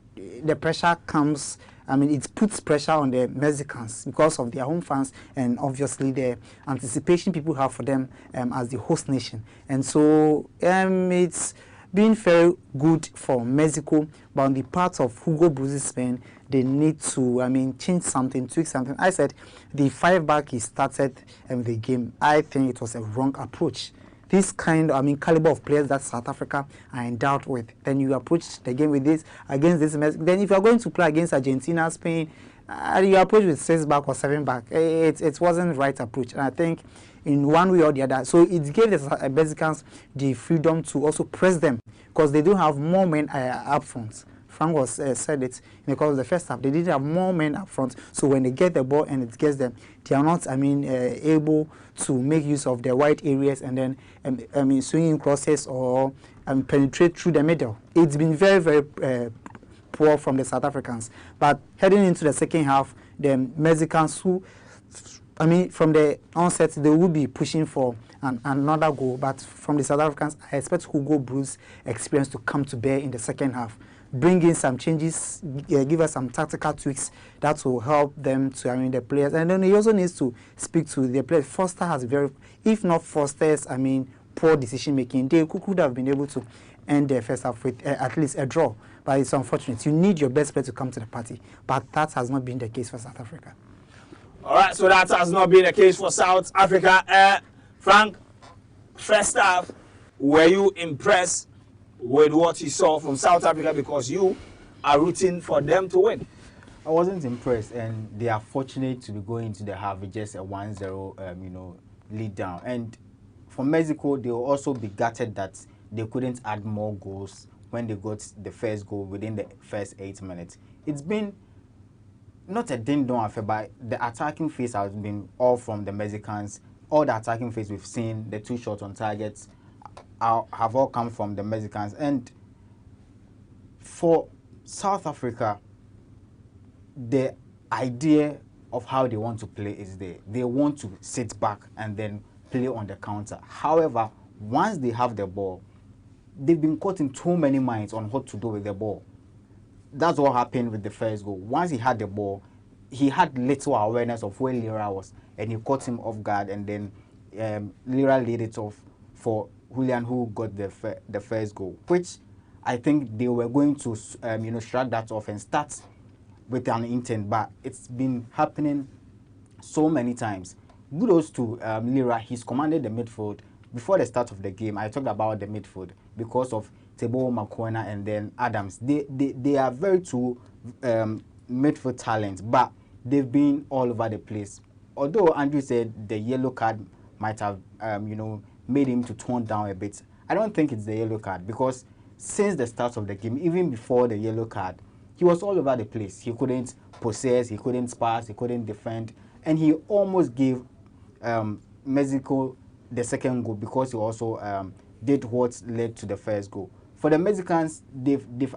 the pressure comes, I mean, it puts pressure on the Mexicans because of their home fans and obviously the anticipation people have for them as the host nation. And so it's been very good for Mexico, but on the part of Hugo Bruce's Spain, they need to, I mean, change something, tweak something. I said the 5-back he started the game, I think it was a wrong approach. This kind of, I mean, caliber of players that South Africa are endowed with, then you approach the game with this, against this. Then if you're going to play against Argentina, Spain, you approach with 6-back or 7-back. It wasn't the right approach. And I think in one way or the other, so it gave the Mexicans the freedom to also press them, because they do have more men up front. Frank was said it in the course of the first half. They did have more men up front, so when they get the ball and it gets them, they are not, I mean, able to make use of the wide areas and then, I mean, swinging crosses or penetrate through the middle. It's been very, very poor from the South Africans. But heading into the second half, the Mexicans, who, I mean, from the onset, they will be pushing for another goal. But from the South Africans, I expect Hugo Bruce's experience to come to bear in the second half. Bring in some changes, give us some tactical tweaks that will help them to, I mean, the players. And then he also needs to speak to the players. Foster has very, if not Foster's, I mean, poor decision making, they could have been able to end their first half with at least a draw. But it's unfortunate. You need your best player to come to the party. But that has not been the case for South Africa. All right, so that has not been the case for South Africa. Frank, first half, were you impressed with what you saw from South Africa, because you are rooting for them to win? I wasn't impressed, and they are fortunate to be going into the half with just a 1-0 lead down. And for Mexico, they will also be gutted that they couldn't add more goals when they got the first goal within the first 8 minutes. It's been not a ding-dong affair, but the attacking phase has been all from the Mexicans. All the attacking phase we've seen, the 2 shots on targets, have all come from the Mexicans. And for South Africa, the idea of how they want to play is there. They want to sit back and then play on the counter. However, once they have the ball, they've been caught in too many minds on what to do with the ball. That's what happened with the first goal. Once he had the ball, he had little awareness of where Lira was, and he caught him off guard, and then Lira laid it off for Julian, who got the first goal, which I think they were going to shrug that off and start with an intent, but it's been happening so many times. Kudos to Lira. He's commanded the midfield. Before the start of the game, I talked about the midfield because of Teboho Makwena and then Adams. They are very two midfield talents, but they've been all over the place. Although Andrew said the yellow card might have made him to tone down a bit, I don't think it's the yellow card, because since the start of the game, even before the yellow card, he was all over the place. He couldn't possess, he couldn't pass, he couldn't defend, and he almost gave Mexico the second goal because he also did what led to the first goal. For the Mexicans,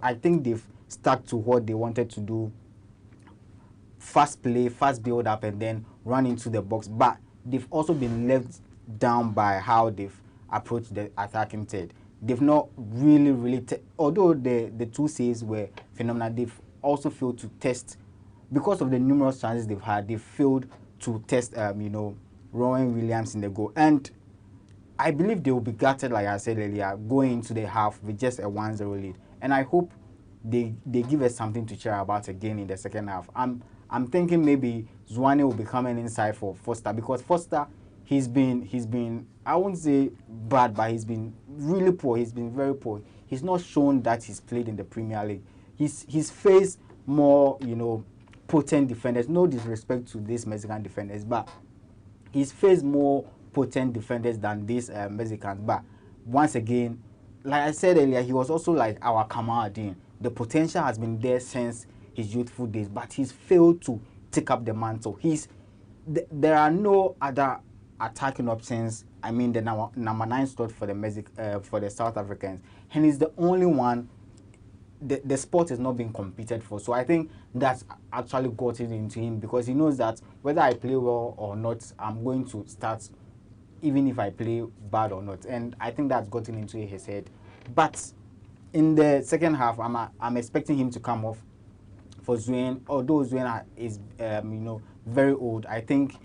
I think they've stuck to what they wanted to do: fast play, fast build up, and then run into the box. But they've also been left down by how they've approached the attacking third. They've not really, although the 2 saves were phenomenal, they've also failed to test, because of the numerous chances they've had, they've failed to test, Rowan Williams in the goal. And I believe they will be gutted, like I said earlier, going into the half with just a 1-0 lead. And I hope they give us something to cheer about again in the second half. I'm thinking maybe Zwane will be coming inside for Foster, because Foster, he's been I won't say bad, but he's been really poor. He's been very poor. He's not shown that he's played in the Premier League. He's faced more, potent defenders. No disrespect to these Mexican defenders, but he's faced more potent defenders than these Mexicans. But once again, like I said earlier, he was also like our Kamaradin. The potential has been there since his youthful days, but he's failed to take up the mantle. There are no other attacking options. I mean, the number 9 slot for the South Africans, and he's the only one. The sport is not being competed for, so I think that's actually gotten into him, because he knows that whether I play well or not, I'm going to start, even if I play bad or not, and I think that's gotten into his head. But in the second half, I'm expecting him to come off for Zwane. Although Zwane is very old, I think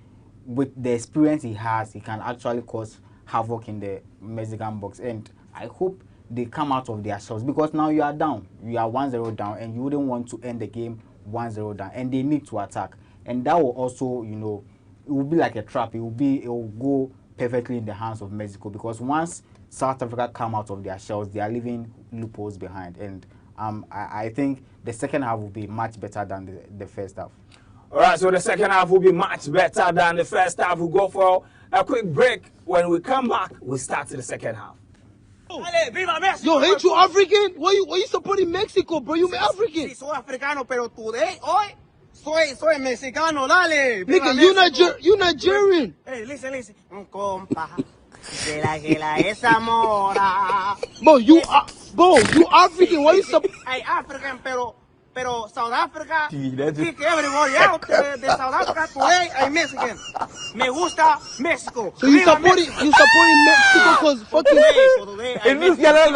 with the experience he has, he can actually cause havoc in the Mexican box, and I hope they come out of their shells, because now you are down. You are 1-0 down, and you wouldn't want to end the game 1-0 down, and they need to attack. And that will also, it will be like a trap. It will go perfectly in the hands of Mexico, because once South Africa come out of their shells, they are leaving loopholes behind. And I think the second half will be much better than the first half. All right, so the second half will be much better than the first half. We'll go for a quick break. When we come back, we'll start the second half. Yo, ain't you African? Why you supporting Mexico, bro? You African. Sí, soy africano, pero today, hoy, soy mexicano, dale. Nigga, you Nigerian. Hey, listen. Un compa, de la que la es amora. Bro, you African. Why you supporting? Hey, African, pero South Africa, kick everybody out de South Africa. Today, I'm Mexican. Me gusta Mexico. So you supporting Mexico because fucking. Today, mexicano,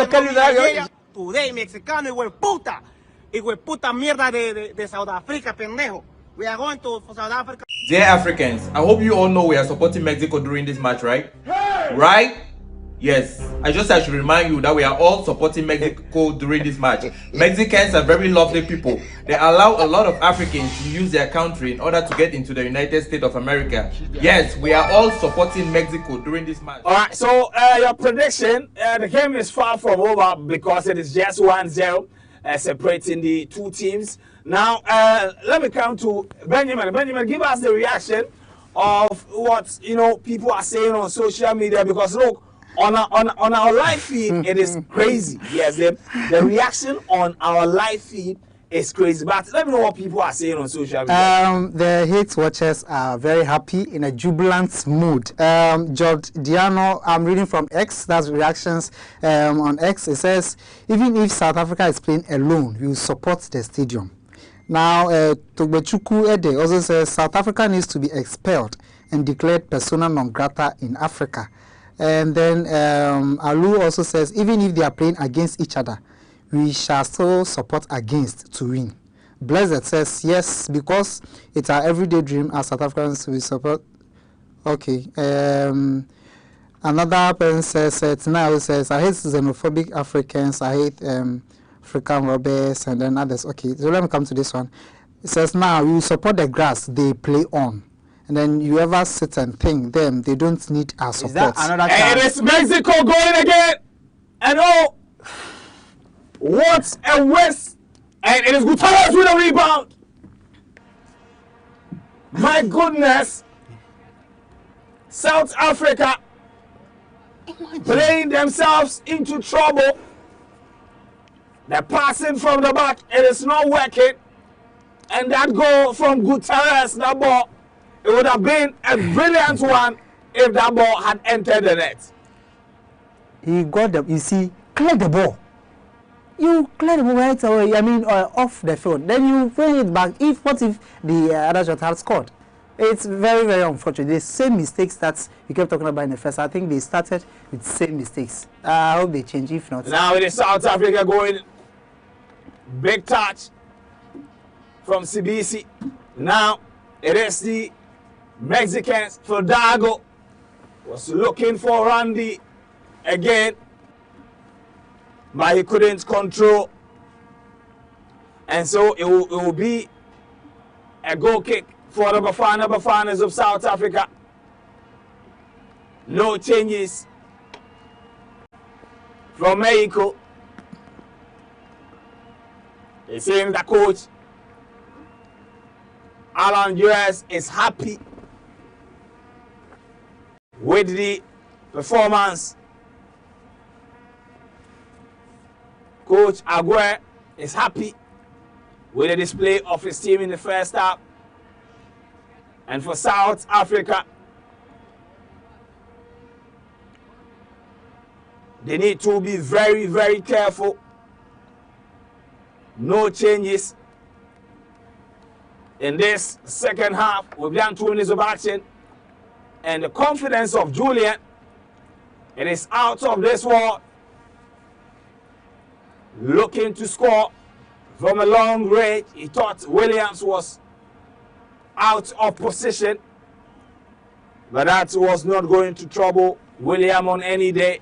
hijo de puta mierda de South Africa, pendejo. We are going to South Africa. Dear Africans, I hope you all know we are supporting Mexico during this match, right? Right? Yes, I should remind you that we are all supporting Mexico during this match. Mexicans are very lovely people. They allow a lot of Africans to use their country in order to get into the United States of America. Yes, we are all supporting Mexico during this match. All right, so your prediction, the game is far from over because it is just 1-0 separating the 2 teams. Now, let me come to Benjamin. Benjamin, give us the reaction of what people are saying on social media, because look, on our live feed, it is crazy. Yes, the reaction on our live feed It's crazy. But let me know what people are saying on social media. The hate watchers are very happy in a jubilant mood. George Diano, I'm reading from X, that's reactions on X. It says, even if South Africa is playing alone, we will support the stadium. Now, Togbechuku Ede also says, South Africa needs to be expelled and declared persona non grata in Africa. And then Alu also says, even if they are playing against each other, we shall still support against to win. Blessed says, yes, because it's our everyday dream as South Africans we support. Okay. Another person says, now says, I hate xenophobic Africans, I hate African robbers, and then others. Okay, so let me come to this one. It says, now you support the grass they play on. And then you ever sit and think them, they don't need our support. Is that another time? And it's Mexico going again. And oh, what a waste. And it is Gutierrez with a rebound. My goodness. South Africa playing themselves into trouble. They're passing from the back. It is not working. And that goal from Gutierrez, that ball, it would have been a brilliant one if that ball had entered the net. He got the, you see, clear the ball. You clear the ball right away, I mean, off the field. Then you bring it back. What if the other shot had scored? It's very, very unfortunate. The same mistakes that you kept talking about in the first. I think they started with the same mistakes. I hope they change. If not, now it is South Africa going big touch from CBC. Now it is the Mexicans. Fidalgo was looking for Randy again, but he couldn't control, and so it will be a goal kick for the Bafanas of South Africa. No changes from Mexico. It seems the coach Alan US is happy with the performance. Coach Aguirre is happy with the display of his team in the first half. And for South Africa, they need to be very, very careful. No changes in this second half. We've done 2 minutes of action. And the confidence of Julian, it is out of this world. Looking to score from a long range. He thought Williams was out of position, but that was not going to trouble William on any day.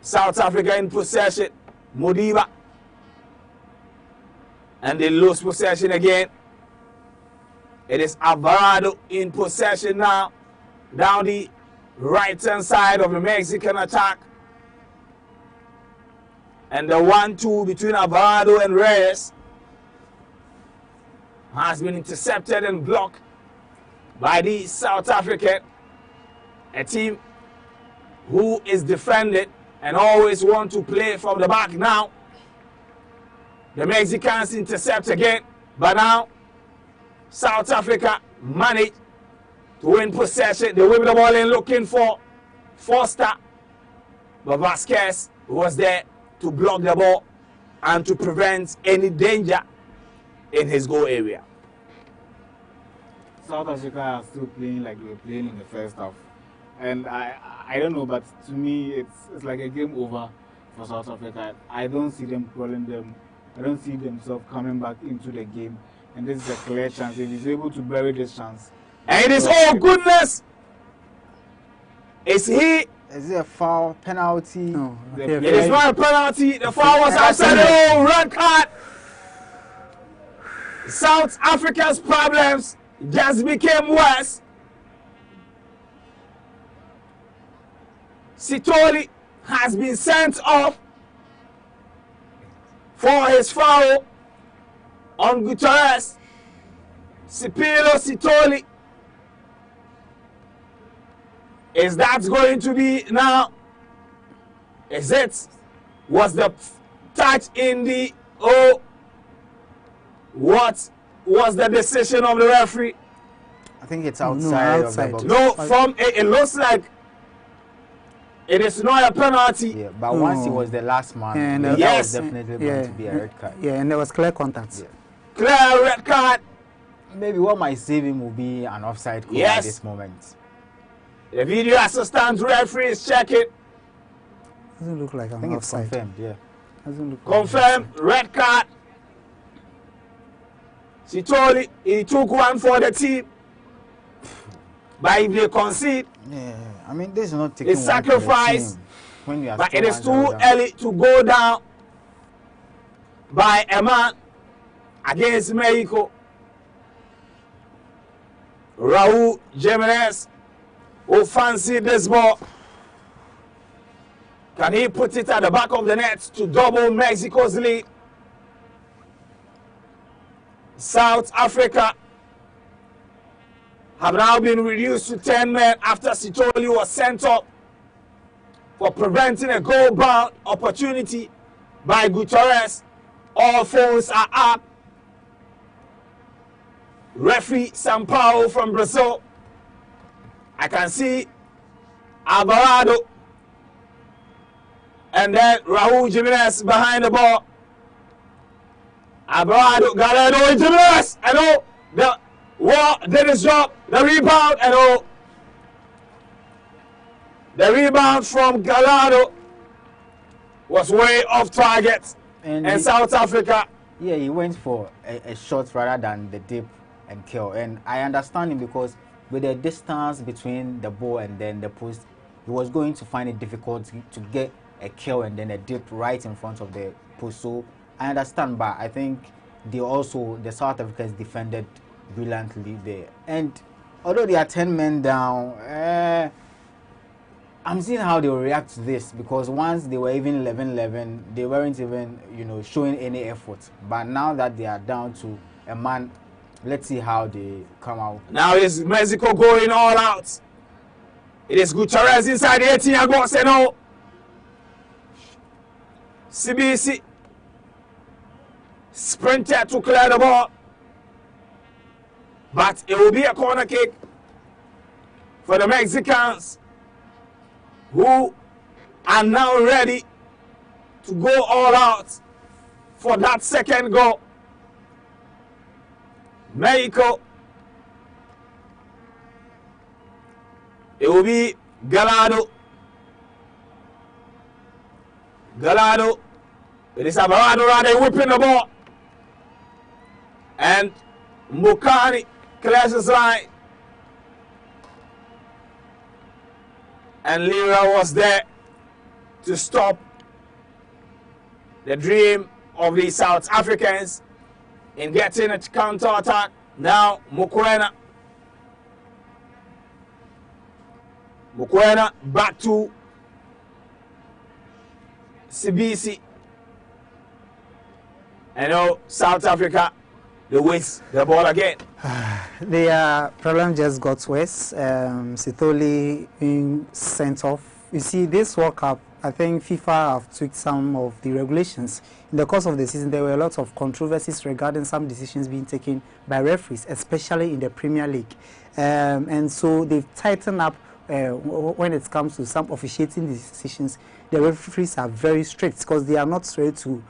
South Africa in possession, Modiba, and they lose possession again. It is Alvarado in possession now, down the right-hand side of the Mexican attack. And the 1-2 between Alvarado and Reyes has been intercepted and blocked by the South African, a team who is defended and always want to play from the back. Now the Mexicans intercept again, but now South Africa managed to win possession. They whip the ball in looking for Foster, but Vasquez was there to block the ball and to prevent any danger in his goal area. South Africa are still playing like they were playing in the first half, and I don't know, but to me it's like a game over for South Africa. I don't see them calling them. I don't see themselves coming back into the game, and this is a clear chance. If he's able to bury this chance, and it is, oh goodness, is he? Is it a foul, penalty? No. It is not a penalty. The foul was outside. Oh, red card. South Africa's problems just became worse. Sitoli has been sent off for his foul on Gutierrez. Sipilo Sitoli. Is that going to be now? Is it? Was the touch in the Oh, what was the decision of the referee? I think it's outside. Of the box. No, from it looks like it is not a penalty. Yeah, but once he was the last man, And, that yes, was definitely going to be a red card. Yeah, and there was clear contact. Yeah. Clear red card. Maybe what might save him will be an offside call at this moment. The video assistant referee is checking. Doesn't look like I an think it's offside. confirmed. Yeah. Doesn't look Confirmed, red card. Sitoli, he took one for the team. But if they concede, Yeah, I mean, this is not taking it's one for the sacrifice. team when you are But still it is too 1-0 down. early to go down by a man against Mexico. Raul Jimenez who fancied this ball. Can he put it at the back of the net to double Mexico's lead? South Africa have now been reduced to 10 men after Sitoli was sent up for preventing a goal-bound opportunity by Guterres. All phones are up. Referee Sampaio from Brazil. I can see Alvarado and then Raul Jimenez behind the ball. Alvarado, Gallardo, Jimenez, and oh, the Wall did his job. The rebound, and oh, the rebound from Gallardo was way off target. And South Africa. Yeah, he went for a shot rather than the dip and kill. And I understand him because with the distance between the ball and then the post, he was going to find it difficult to get a kill and then a dip right in front of the post. So I understand, but I think the South Africans defended brilliantly there. And although they are 10 men down, I'm seeing how they will react to this, because once they were even 11-11, they weren't even, showing any effort. But now that they are down to a man, let's see how they come out. Now is Mexico going all out. It is Guterres inside the 18-yard box, and no. CBC sprinted to clear the ball, but it will be a corner kick for the Mexicans, who are now ready to go all out for that second goal. Mexico, it will be Gallardo. Gallardo, it is Alvarado rather whipping the ball. And Mukani clears his line. And Lira was there to stop the dream of the South Africans in getting a counter-attack. Now Mokoena back to CBC. And now South Africa, they waste the ball again. Their problem just got worse. Sithole being sent off. You see, this World Cup, I think FIFA have tweaked some of the regulations. In the course of the season, there were a lot of controversies regarding some decisions being taken by referees, especially in the Premier League. And so they've tightened up when it comes to some officiating decisions. The referees are very strict because they are not ready to,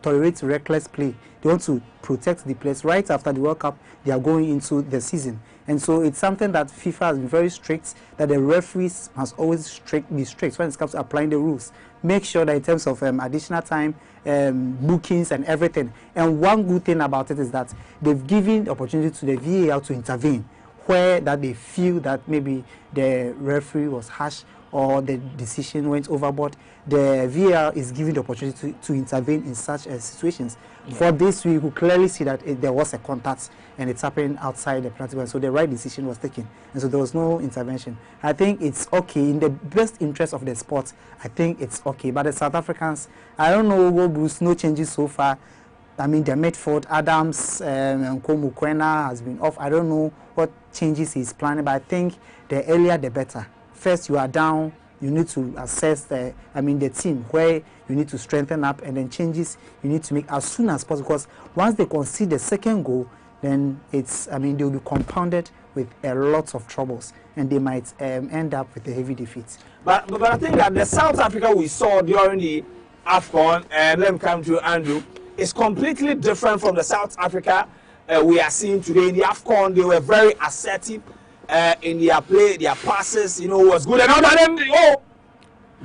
tolerate reckless play. They want to protect the players. Right after the World Cup, they are going into the season. And so it's something that FIFA has been very strict, that the referees must always be strict when it comes to applying the rules. Make sure that in terms of additional time, bookings and everything. And one good thing about it is that they've given the opportunity to the VAR to intervene where that they feel that maybe the referee was harsh or the decision went overboard. The VAR is given the opportunity to intervene in such situations. Yeah. For this, we could clearly see that there was a contact and it's happening outside the penalty box. So the right decision was taken. And so there was no intervention. I think it's okay. In the best interest of the sport, I think it's okay. But the South Africans, I don't know, Bruce, no changes so far. I mean, the Medford, Adams, and Mukwena has been off. I don't know what changes he's planning, but I think the earlier the better. First, you are down you need to assess the team where you need to strengthen up, and then changes you need to make as soon as possible. Because once they concede the second goal, then they'll be compounded with a lot of troubles, and they might end up with a heavy defeat. But I think that the South Africa we saw during the AFCON, and let me come to Andrew, is completely different from the South Africa we are seeing today. In the AFCON, they were very assertive in their play, their passes, was good. And other than oh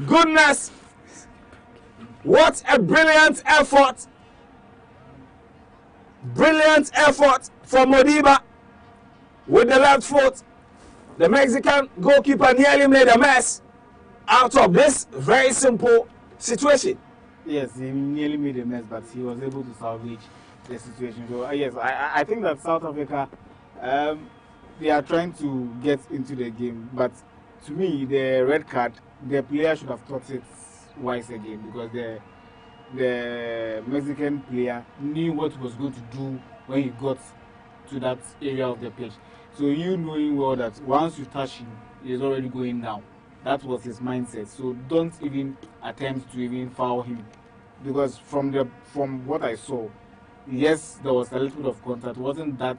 goodness, what a brilliant effort! Brilliant effort from Modiba with the left foot. The Mexican goalkeeper nearly made a mess out of this very simple situation. Yes, he nearly made a mess, but he was able to salvage the situation. So yes, I think that South Africa, they are trying to get into the game, but to me, the red card, the player should have thought it wise again, because the Mexican player knew what he was going to do when he got to that area of the pitch. So you knowing well that once you touch him, he's already going down. That was his mindset. So don't even attempt to even foul him, because from what I saw, yes, there was a little bit of contact. It wasn't that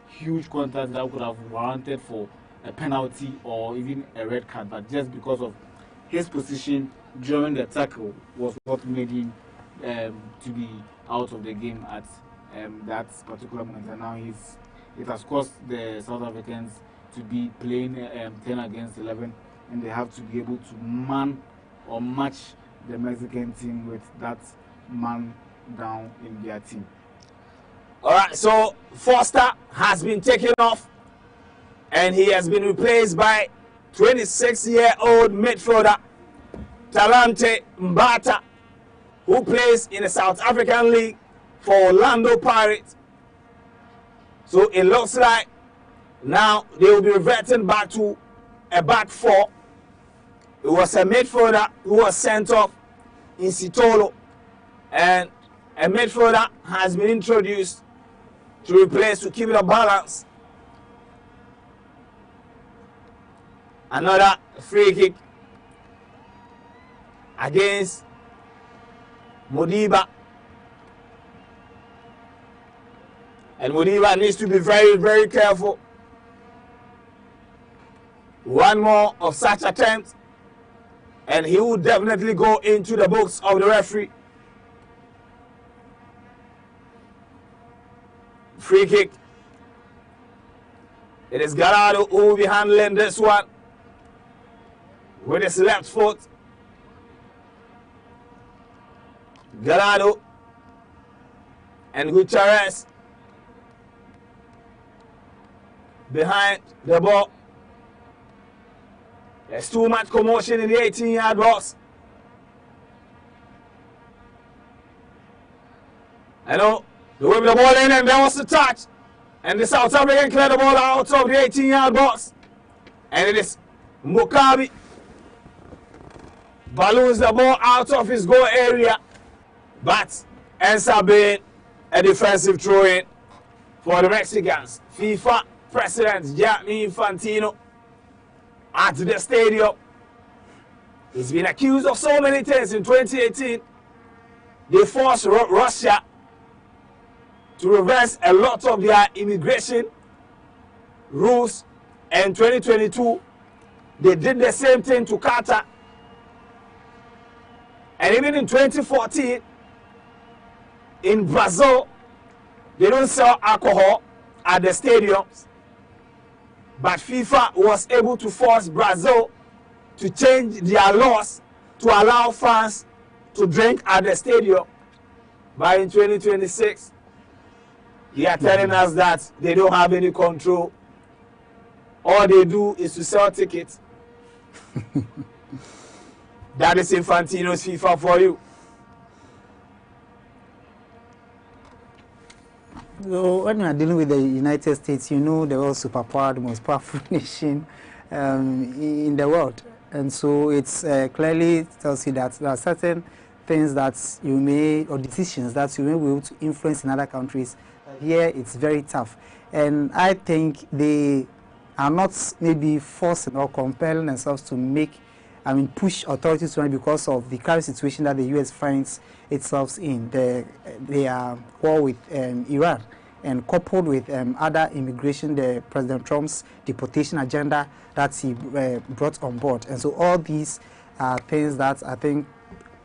huge contact that would have warranted for a penalty or even a red card, but just because of his position during the tackle was what made him to be out of the game at that particular moment. And now it has caused the South Africans to be playing 10 against 11, and they have to be able to man or match the Mexican team with that man down in their team. All right, so Foster has been taken off, and he has been replaced by 26-year-old midfielder Talante Mbata, who plays in the South African League for Orlando Pirates. So it looks like now they will be reverting back to a back four. It was a midfielder who was sent off in Sitolo, and a midfielder has been introduced to replace, to keep it a balance. Another free kick against Modiba. And Modiba needs to be very, very careful. One more of such attempts, and he will definitely go into the books of the referee. Free kick. It is Gallardo who will be handling this one with his left foot. Gallardo and Gutierrez behind the ball. There's too much commotion in the 18-yard box. I know they whip the ball in, and there was the touch, and the South African cleared the ball out of the 18-yard box, and it is Mukabi balloons the ball out of his goal area, but ends up being a defensive throw-in for the Mexicans. FIFA President Gianni Infantino at the stadium. He's been accused of so many things. In 2018, they forced Russia to reverse a lot of their immigration rules. And 2022, they did the same thing to Qatar. And even in 2014, in Brazil, they don't sell alcohol at the stadiums. But FIFA was able to force Brazil to change their laws to allow fans to drink at the stadium. But in 2026, they are telling us that they don't have any control. All they do is to sell tickets. That is Infantino's FIFA for you. So when we are dealing with the United States, you know the world superpower, the most powerful nation in the world. And so it's clearly tells you that there are certain things that you may, or decisions that you may be able to influence in other countries. Here it's very tough. And I think they are not maybe forcing or compelling themselves to make push authorities to because of the current situation that the U.S. finds itself in. Their war with Iran, and coupled with other immigration, President Trump's deportation agenda that he brought on board. And so all these are things that I think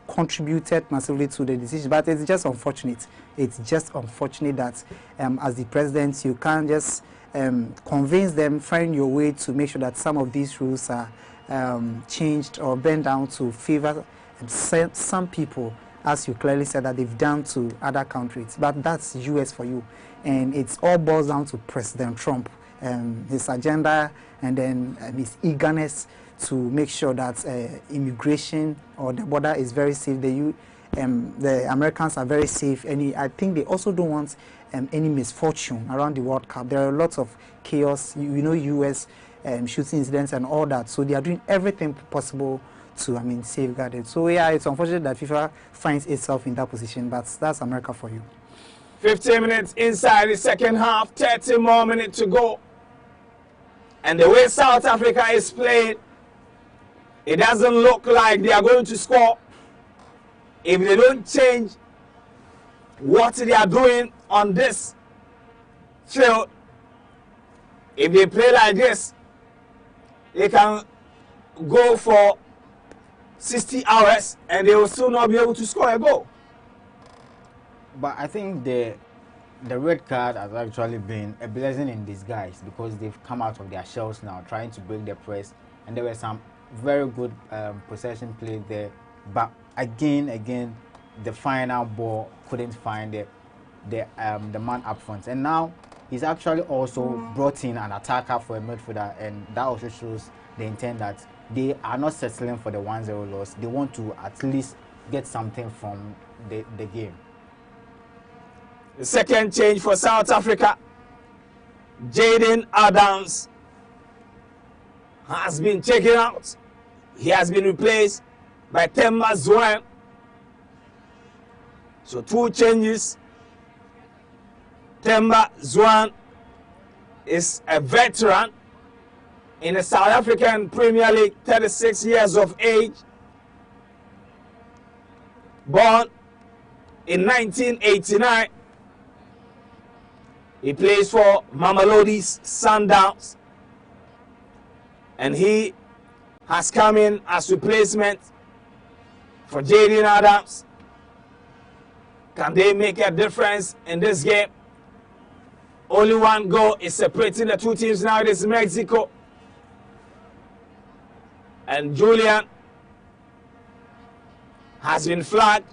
contributed massively to the decision. But it's just unfortunate. It's just unfortunate that as the president, you can't just convince them, find your way to make sure that some of these rules are changed or bent down to favor some people, as you clearly said that they've done to other countries. But that's US for you. And it all boils down to President Trump, his agenda, and then his eagerness to make sure that immigration or the border is very safe. The Americans are very safe. And I think they also don't want any misfortune around the World Cup. There are lots of chaos, US shooting incidents and all that. So they are doing everything possible to, safeguard it. So yeah, it's unfortunate that FIFA finds itself in that position, but that's America for you. 15 minutes inside the second half, 30 more minutes to go. And the way South Africa is playing, it doesn't look like they are going to score if they don't change what they are doing on this field. If they play like this, they can go for 60 hours and they will still not be able to score a goal. But I think the red card has actually been a blessing in disguise, because they've come out of their shells now, trying to break the press, and there were some very good possession play there. But again, the final ball couldn't find the man up front, and now he's actually also brought in an attacker for a midfielder, and that also shows the intent that they are not settling for the 1-0 loss. They want to at least get something from the game. The second change for South Africa, Jaden Adams has been taken out. He has been replaced by Themba Zwane. So 2 changes. Themba Zwane is a veteran in the South African Premier League, 36 years of age, born in 1989. He plays for Mamelodi's Sundowns, and he has come in as replacement for Jaden Adams. Can they make a difference in this game? Only one goal is separating the two teams now. It is Mexico. And Julian has been flagged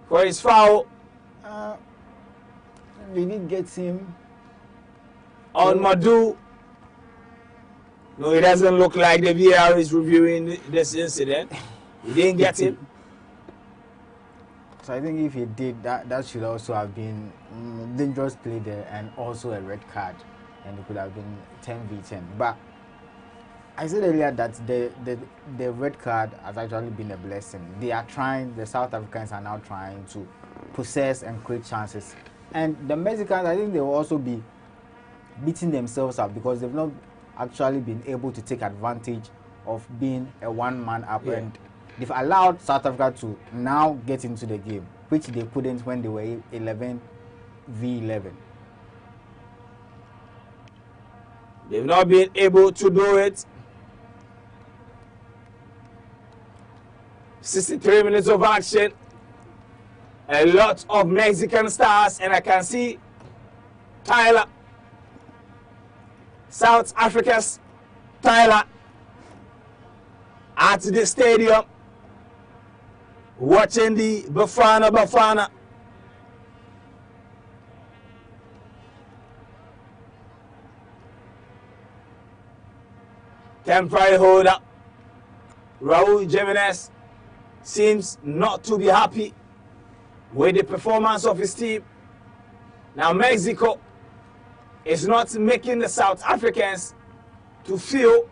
for his foul. We didn't get him on Madu. No, it doesn't look like the VAR is reviewing this incident. We didn't get him. So I think if he did, that should also have been dangerous play there, and also a red card, and it could have been 10v10. But I said earlier that the red card has actually been a blessing. They are trying, the South Africans are now trying to possess and create chances. And the Mexicans, I think they will also be beating themselves up, because they've not actually been able to take advantage of being a one-man up. Yeah. And they've allowed South Africa to now get into the game, which they couldn't when they were 11v11. They've not been able to do it. 63 minutes of action. A lot of Mexican stars, and I can see Tyler, South Africa's Tyler, at the stadium watching the Bafana. Temporary holder Raul Jimenez seems not to be happy with the performance of his team. Now Mexico is not making the South Africans to feel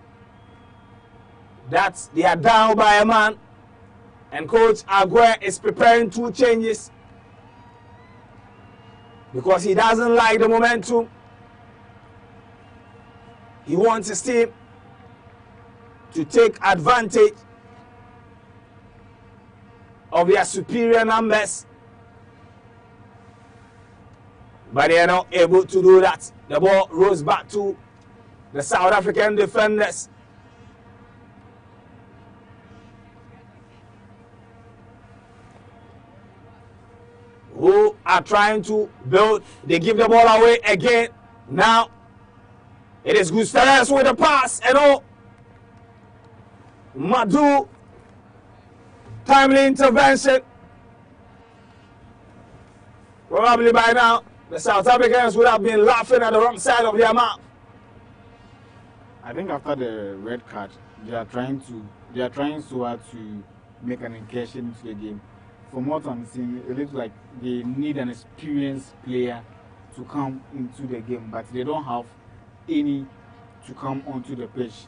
that they are down by a man, and Coach Aguirre is preparing 2 changes because he doesn't like the momentum. He wants his team to take advantage of their superior numbers. But they are not able to do that. The ball rolls back to the South African defenders. Who are trying to build. They give the ball away again. Now it is Gustavo with the pass and all. Madu, timely intervention. Probably by now the South Africans would have been laughing at the wrong side of their mouth. I think after the red card, they are trying so hard to make an incursion into the game. From what I'm seeing, it looks like they need an experienced player to come into the game, but they don't have any to come onto the pitch.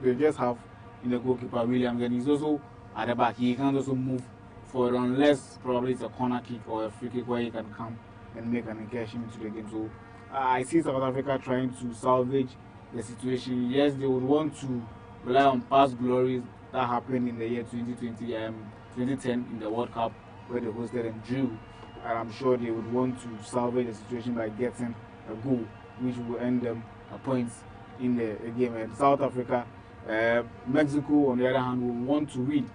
They just have in the goalkeeper Williams, and he's also at the back. He can't also move forward unless probably it's a corner kick or a free kick where he can come and make an incursion into the game. So I see South Africa trying to salvage the situation. Yes, they would want to rely on past glories that happened in the year 2010 in the World Cup where they hosted and drew. And I'm sure they would want to salvage the situation by getting a goal, which will earn them points in the game. And South Africa, Mexico, on the other hand, will want to win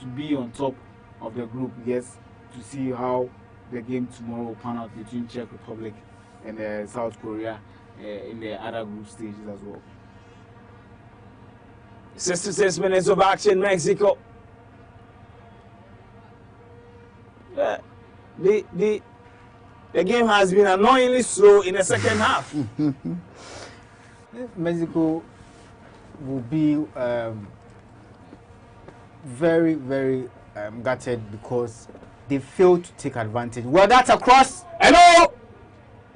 to be on top of the group. Yes, to see how the game tomorrow will pan out between Czech Republic and South Korea in the other group stages as well. 66 minutes of action, Mexico. The game has been annoyingly slow in the second half. Mexico will be very, very gutted because they failed to take advantage. Well, that's a cross. Hello!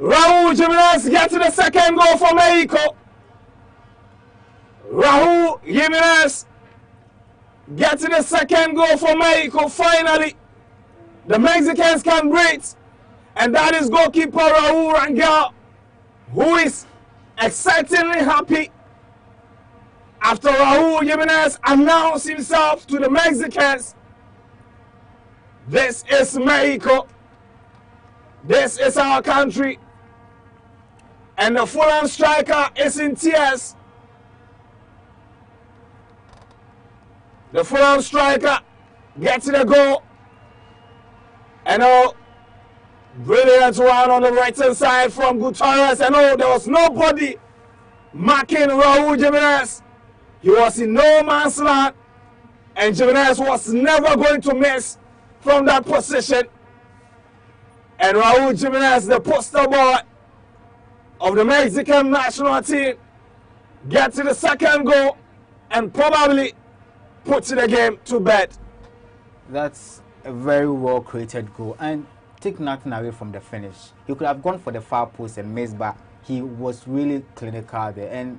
Raul Jimenez gets to the second goal for Mexico. Raul Jimenez gets to the second goal for Mexico. Finally, the Mexicans can breathe. And that is goalkeeper Raul Rangel, who is excitingly happy after Raul Jimenez announced himself to the Mexicans. This is Mexico. This is our country. And the Fulham striker is in tears. The Fulham striker gets the goal. And brilliant one on the right hand side from Gutierrez. And there was nobody marking Raul Jimenez. He was in no man's land. And Jimenez was never going to miss from that position. And Raul Jimenez, the poster boy of the Mexican national team, gets to the second goal and probably puts the game to bed. That's a very well created goal and take nothing away from the finish. He could have gone for the far post and missed, but he was really clinical there. And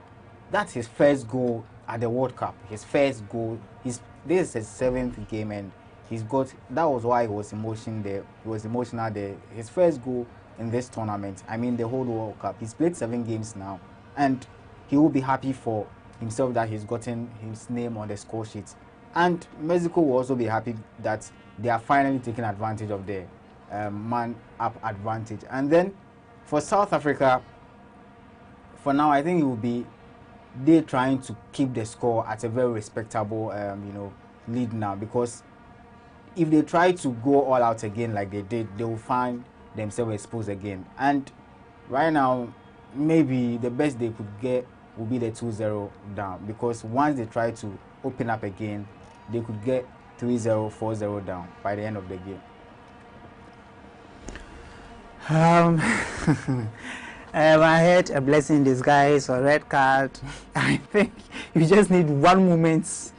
that's his first goal at the World Cup. His first goal. This is his 7th game and he's got, that was why he was emotional there. He was emotional there. His first goal in this tournament, I mean the whole World Cup. He's played 7 games now and he will be happy for himself that he's gotten his name on the score sheet. And Mexico will also be happy that they are finally taking advantage of the man-up advantage. And then for South Africa, for now, I think it will be they trying to keep the score at a very respectable, lead now. Because if they try to go all out again like they did, they will find themselves exposed again. And right now, maybe the best they could get will be the 2-0 down. Because once they try to open up again, they could get 3-0, 4-0 down by the end of the game. I had a blessing in disguise or red card. I think you just need one moment,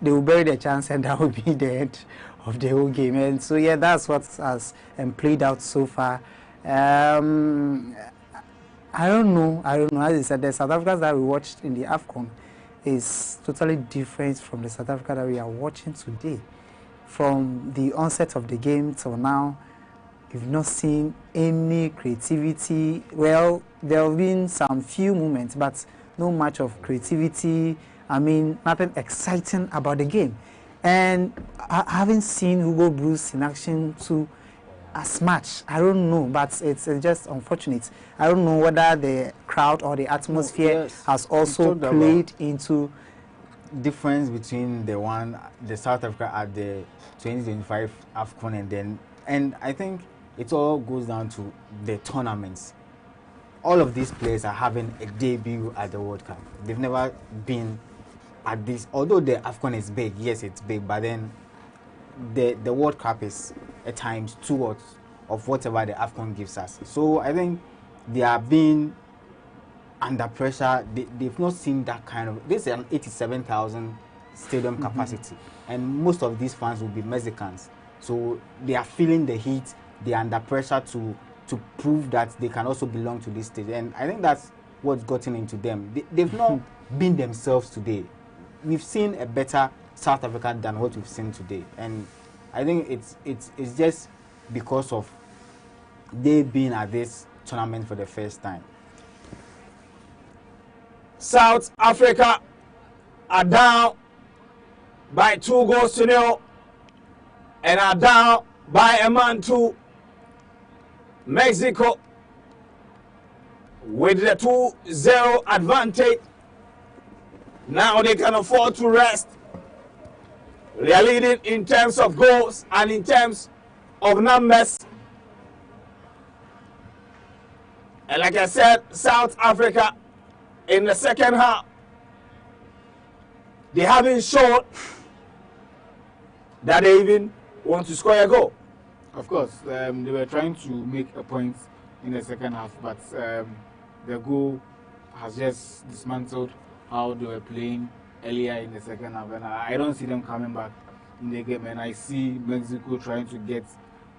they will bury the chance and that will be the end of the whole game. And so yeah, that's what has played out so far. I don't know. As I said, the South Africans that we watched in the AFCON is totally different from the South Africa that we are watching today. From the onset of the game till now, we've not seen any creativity. Well, there have been some few moments, but no much of creativity I mean, nothing exciting about the game. And I haven't seen Hugo Bruce in action too as much. I don't know, but it's just unfortunate. I don't know whether the crowd or the atmosphere has also played into difference between the South Africa at the 2025 AFCON and I think it all goes down to the tournaments. All of these players are having a debut at the World Cup. They've never been at this, although the AFCON is big, yes, it's big, but then the World Cup is at times 2 of whatever the AFCON gives us. So I think they are being under pressure. They've not seen that kind of, this is an 87,000 stadium capacity, and most of these fans will be Mexicans. So they are feeling the heat. They are under pressure to prove that they can also belong to this stage, and I think that's what's gotten into them. They've not been themselves today. We've seen a better South Africa than what we've seen today, and I think it's just because of they being at this tournament for the first time. South Africa are down by 2-0 and are down by a man to Mexico with the 2-0 advantage. Now they can afford to rest. They are leading in terms of goals and in terms of numbers. And like I said, South Africa in the second half, they haven't shown that they even want to score a goal. Of course, they were trying to make a point in the second half, but the goal has just dismantled how they were playing earlier in the second half, and I don't see them coming back in the game. And I see Mexico trying to get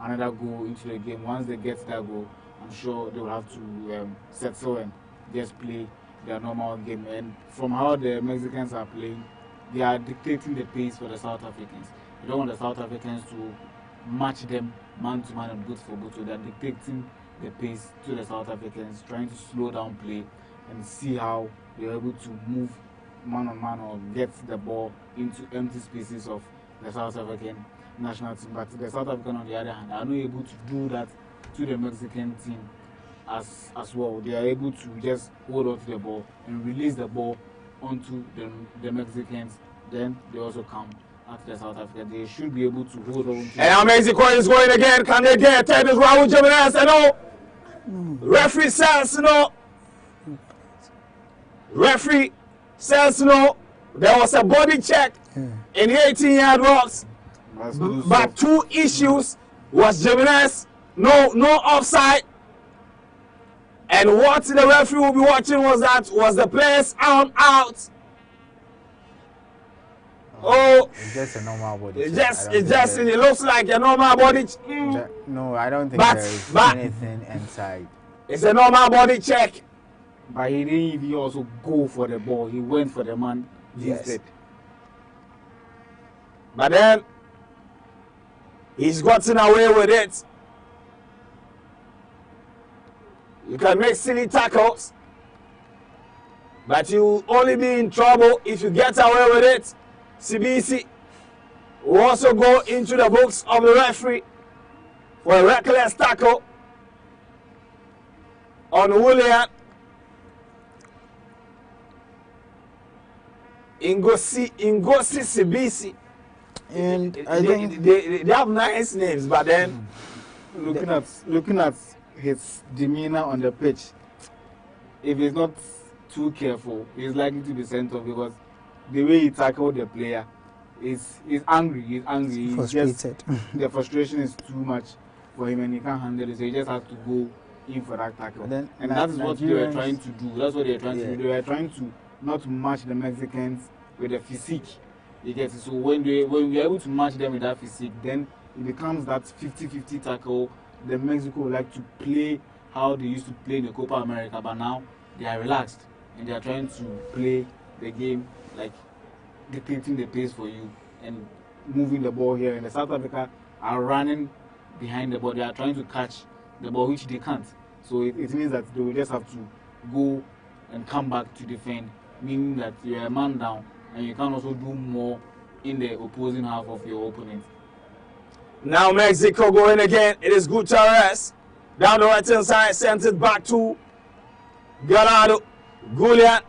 another goal into the game. Once they get that goal, I'm sure they will have to settle and just play their normal game. And from how the Mexicans are playing, they are dictating the pace for the South Africans. They don't want the South Africans to match them man to man and good for good, so they're dictating the pace to the South Africans, trying to slow down play and see how they're able to move man on man or get the ball into empty spaces of the South African national team. But the South African, on the other hand, are not able to do that to the Mexican team as well. They are able to just hold on to the ball and release the ball onto the Mexicans. Then they also come at the South Africa. They should be able to hold on to. And now Mexico is going again. Can they get tennis? Raul Jimenez, no. Referee says no. Referee says no. There was a body check in the 18-yard box, but 2 issues was Jimenez, no offside. And what the referee will be watching was the player's arm out. Oh, it's just a normal body. It looks like a normal body. No, I don't think there is anything inside. It's a normal body check. But he didn't even also go for the ball. He went for the man instead. But then he's gotten away with it. You can make silly tackles, but you will only be in trouble if you get away with it. CBC will also go into the books of the referee for a reckless tackle on William Ngozi CBC. And they have nice names, but then looking at his demeanor on the pitch, if he's not too careful, he's likely to be sent off, because the way he tackled the player is angry. He's angry. He's frustrated. The frustration is too much for him, and he can't handle it. So he just has to go in for that tackle. And that is what they were trying to do. That's what they were trying to do. They were trying to not match the Mexicans with the physique. You get it? So when we are able to match them with that physique, then it becomes that 50-50 tackle. The Mexico would like to play how they used to play in the Copa America, but now they are relaxed and they are trying to play the game like dictating the pace for you and moving the ball here. And the South Africa are running behind the ball. They are trying to catch the ball, which they can't. So it means that they will just have to go and come back to defend, meaning that you are a man down and you can also do more in the opposing half of your opponent. Now Mexico going again. It is Gutierrez. Down the right hand side, sends it back to Gallardo. Julian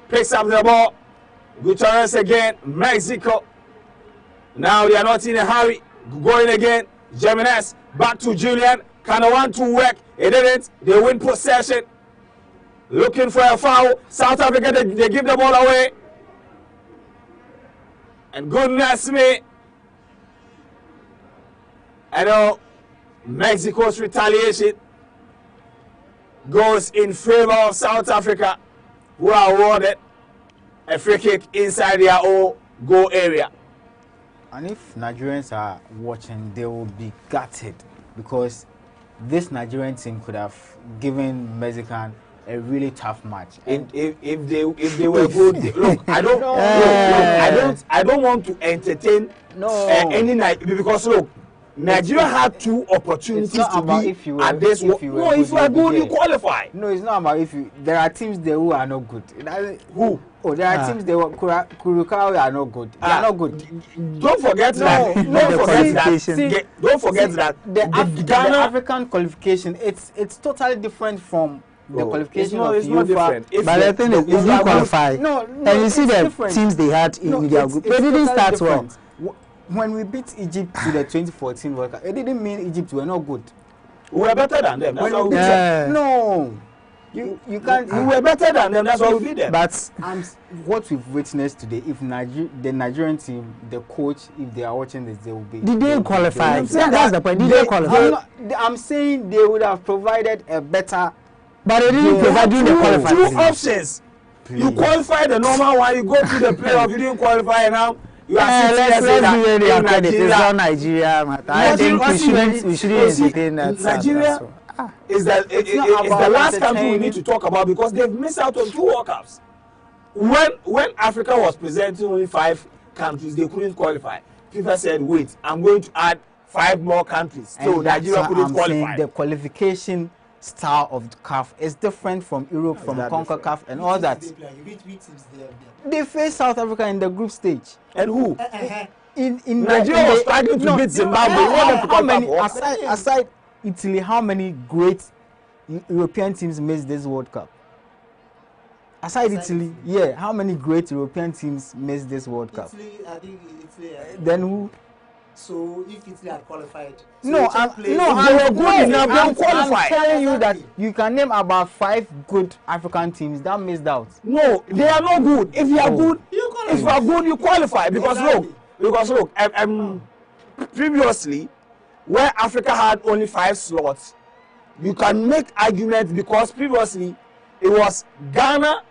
picks up the ball. Gutierrez again. Mexico. Now they are not in a hurry. Going again. Jimenez back to Julian. Kind of want to work. It didn't. They win possession. Looking for a foul. South Africa, they give the ball away. And goodness me. I know Mexico's retaliation goes in favor of South Africa, who are awarded a free kick inside their own goal area. And if Nigerians are watching, they will be gutted because this Nigerian team could have given Mexican a really tough match. And if they were good, look, I don't want to entertain any night because look, Nigeria had two opportunities to be at this. If you are good, you qualify. No, it's not about if you. There are teams there who are not good. Who? Oh, there are teams there who Kurukawa are not good. They are not good. Don't forget that. Don't forget that. The African qualification, it's totally different from the qualification of it's not different. But the thing is, if you qualify, and you see the teams they had in their group, they didn't start well. When we beat Egypt to the 2014 World Cup, it didn't mean Egypt were not good. We were better than them. That's how we beat them. No, you can't. We were better than them. That's why we beat them. But what we've witnessed today, if the Nigerian team, the coach, if they are watching this, they will be. Did they qualify? That's the point. Did they qualify? I'm saying they would have provided a better. But they didn't provide the qualifiers. Two options. Please. You qualify the normal one. You go to the playoff. You didn't qualify, and now. Let's be really accurate. It's not Nigeria matter. I think we shouldn't entertain that. Nigeria is the last country we need to talk about because they've missed out on 2 World Cups. When Africa was presenting only 5 countries, they couldn't qualify. FIFA said, "Wait, I'm going to add 5 more countries." So Nigeria couldn't qualify. The qualification style of the CAF is different from Europe, from CONCACAF and all that. They faced South Africa in the group stage. And who? In Nigeria was struggling to beat Zimbabwe. Aside Italy, how many great European teams missed this World Cup? Aside Italy, yeah, how many great European teams missed this World Cup? I think Italy. Then who? So if Italy had qualified, I'm telling you that you can name about 5 good African teams that missed out. No, they are not good. If you are good, you qualify because look, previously where Africa had only 5 slots, you can make arguments because previously it was Ghana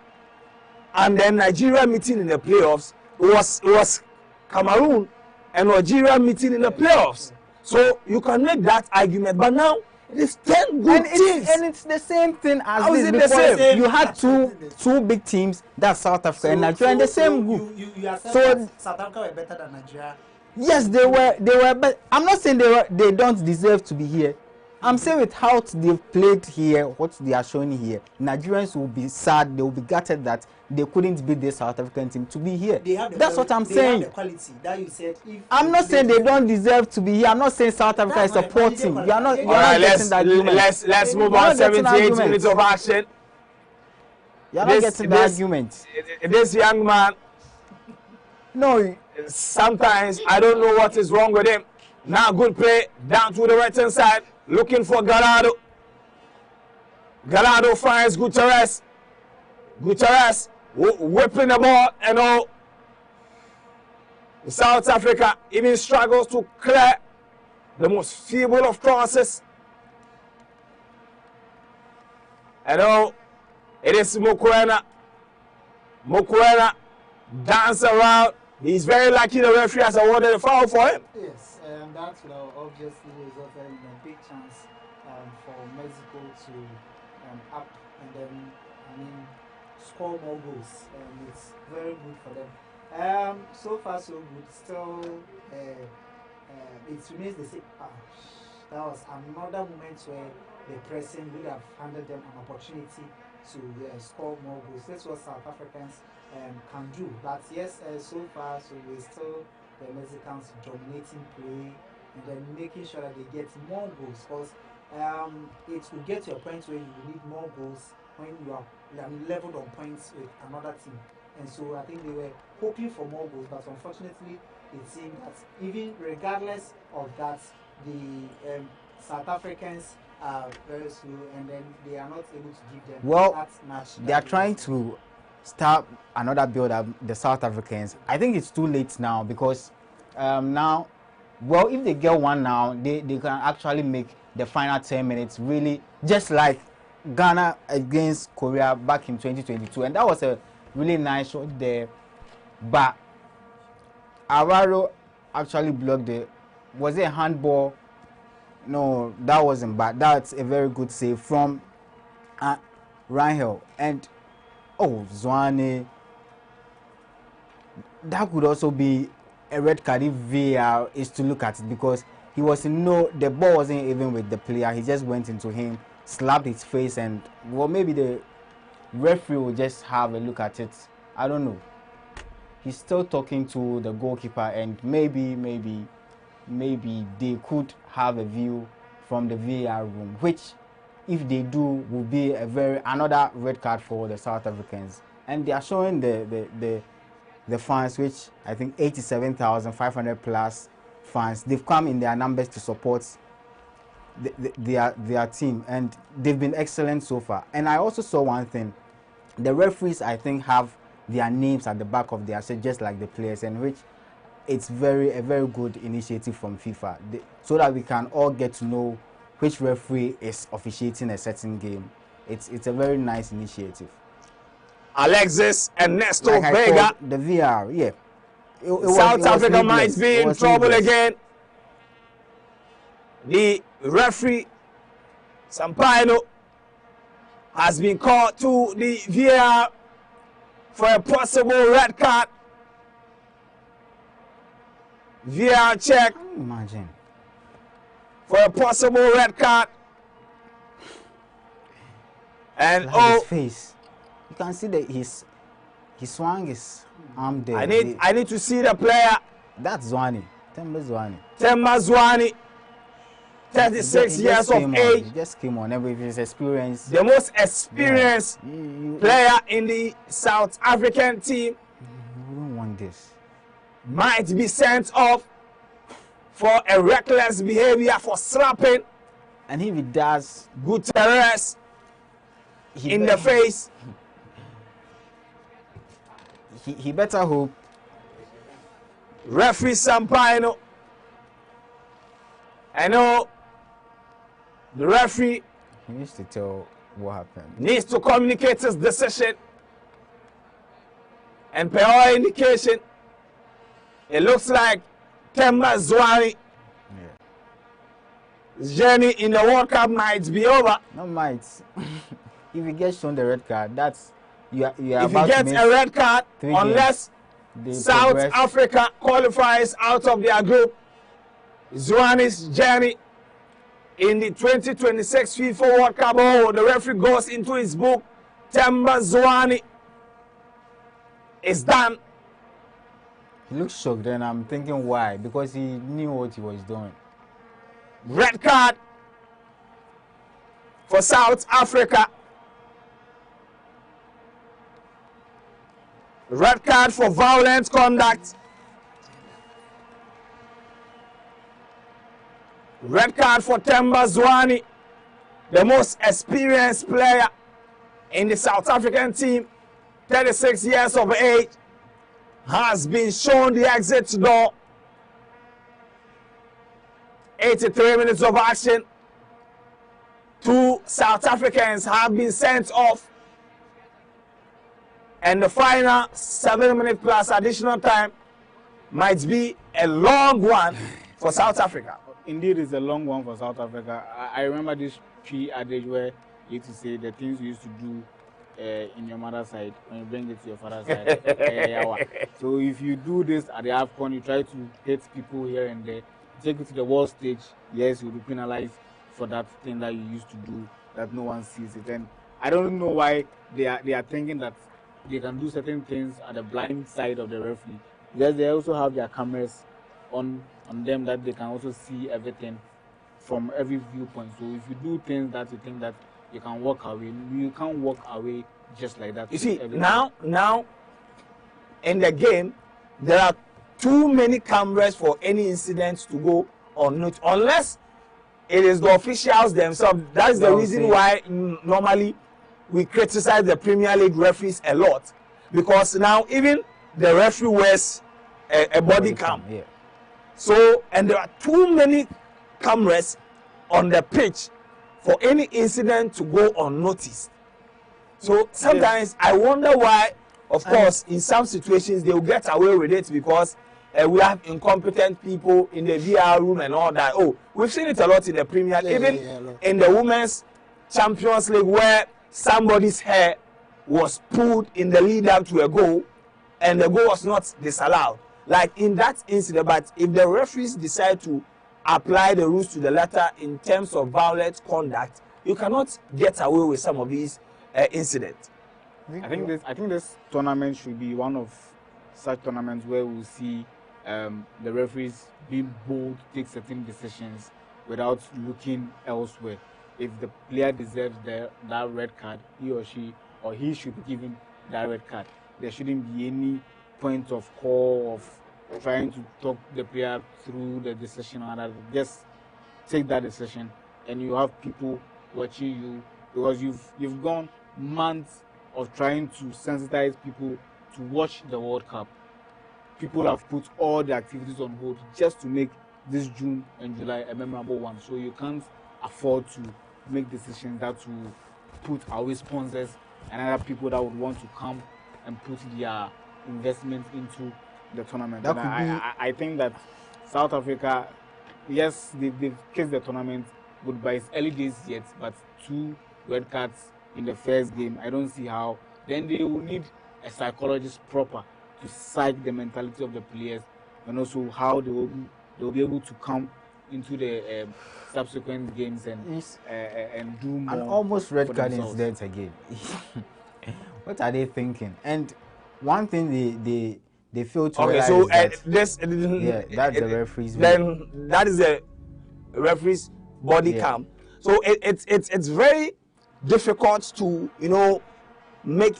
and then Nigeria meeting in the playoffs. It was Cameroon and Nigeria meeting in the playoffs. So you can make that argument. But now it's 10 good teams. And it's the same thing as How this. is it the same? You had two big teams, that's South Africa and Nigeria in the same group. You are saying that South Africa were better than Nigeria? Yes, they were, but I'm not saying they don't deserve to be here. I'm saying with how they've played here, what they are showing here, Nigerians will be sad, they will be gutted that they couldn't beat the South African team to be here. That's what I'm saying. Have the quality that you said. I'm not saying they don't deserve to be here. I'm not saying South Africa is supporting. You are not getting that argument. Let's move on. 78 minutes of action. You are not getting the argument. This young man, no. Sometimes I don't know what is wrong with him. Now good play down to the right hand side. Looking for Gallardo. Gallardo finds Gutierrez. Gutierrez whipping the ball and all. South Africa even struggles to clear the most feeble of crosses. And all, it is Mokoena. Mokoena dance around. He's very lucky the referee has awarded a foul for him. Yes, and that would have obviously resulted in a big chance for Mexico to up and then, score more goals. It's very good for them. So far so good. Still, it remains the same. That was another moment where the pressing would have handed them an opportunity to score more goals. That's what South Africans can do. But yes, so far, so we're still the Mexicans dominating play and then making sure that they get more goals, because it will get to a point where you need more goals when you are leveled on points with another team. And so I think they were hoping for more goals, but unfortunately, it seemed that even regardless of that, the South Africans are very slow, and then they are not able to give them that match. They are trying to start another build up, the South Africans. I think it's too late now, because now, well, if they get one now, they can actually make the final 10 minutes really just like Ghana against Korea back in 2022, and that was a really nice shot there. But Alvaro actually blocked it. Was it a handball? No, that wasn't bad. That's a very good save from Rangel. And Zwane, that could also be a red card if VAR is to look at it, because he was the ball wasn't even with the player. He just went into him, slapped his face, and well, maybe the referee will just have a look at it. I don't know. He's still talking to the goalkeeper, and maybe they could have a view from the VAR room, which, if they do, will be another red card for the South Africans. And they are showing the fans, which I think 87,500 plus fans. They've come in their numbers to support their team, and they've been excellent so far. And I also saw one thing: the referees, I think, have their names at the back of their shirt, just like the players, and which it's a very good initiative from FIFA, so that we can all get to know which referee is officiating a certain game. It's a very nice initiative. Alexis Ernesto Vega, the VR, yeah. South Africa might be in trouble again. The referee Sampaio has been called to the VAR for a possible red card. VAR check. Imagine. For a possible red card. And like his face. You can see that his swung his arm there. I need to see the player. That's Zwane. Temba Zwane. Temba Zwane. 36 years of age. He just came on with his experience. The most experienced player in the South African team. We don't want this. Might be sent off for a reckless behavior, for slapping. And if he does, Guterres in the face. He better hope. Referee Sampaio. I know the referee needs to tell what happened. Needs to communicate his decision. And per our indication, it looks like Temba Zwane journey in the World Cup might be over. No, might. If he gets shown the red card, that's you are if about he gets a red card, unless South progress. Africa qualifies out of their group, Zwane's journey in the 2026 FIFA World Cup, the referee goes into his book. Temba Zwane is done. He looks shocked, and I'm thinking why? Because he knew what he was doing. Red card for South Africa. Red card for violent conduct. Red card for Temba Zwane, the most experienced player in the South African team, 36 years of age, has been shown the exit door. 83 minutes of action. 2 South Africans have been sent off. And the final 7-minute plus additional time might be a long one for South Africa. Indeed, it's a long one for South Africa. I remember this tree adage where you used to say the things you used to do in your mother's side, when you bring it to your father's side. So if you do this at the AFCON, you try to hit people here and there, take it to the world stage, yes, you'll be penalized for that thing that you used to do, that no one sees it. And I don't know why they are thinking that they can do certain things at the blind side of the referee. Because they also have their cameras on them that they can also see everything from every viewpoint. So if you do things that you think that you can walk away, you can't walk away just like that. You see, everything. now in the game, there are too many cameras for any incidents to go unnoticed, unless it is the officials themselves. That's the reason why normally we criticize the Premier League referees a lot, because now even the referee wears a body cam. Yeah. So, and there are too many cameras on the pitch for any incident to go unnoticed. So sometimes I wonder why, of course, in some situations they will get away with it because we have incompetent people in the VR room and all that. Oh, we've seen it a lot in the Premier League, even in the Women's Champions League, where somebody's hair was pulled in the lead up to a goal and the goal was not disallowed. Like in that incident, but if the referees decide to apply the rules to the letter in terms of violent conduct, you cannot get away with some of these incidents. I think this tournament should be one of such tournaments where we'll see the referees being bold, take certain decisions without looking elsewhere. If the player deserves that red card, he or she or he should be given that red card. There shouldn't be any point of call of trying to talk the player through the decision or that. Just take that decision, and you have people watching you, because you've gone months of trying to sensitize people to watch the World Cup. People have put all the activities on hold just to make this June and July a memorable one. So you can't afford to make decisions that will put away sponsors and other people that would want to come and put their investment into the tournament. That And I think that South Africa, yes, they've kissed the tournament goodbye. It's early days yet, but 2 red cards in the first game, I don't see how. Then they will need a psychologist proper to psych the mentality of the players, and also how they will be able to come into the subsequent games and do more. An almost red for card themselves. incident again. What are they thinking? And one thing they fail to realize so that that's the referees. Then that is the referee's body cam. So it's very difficult to make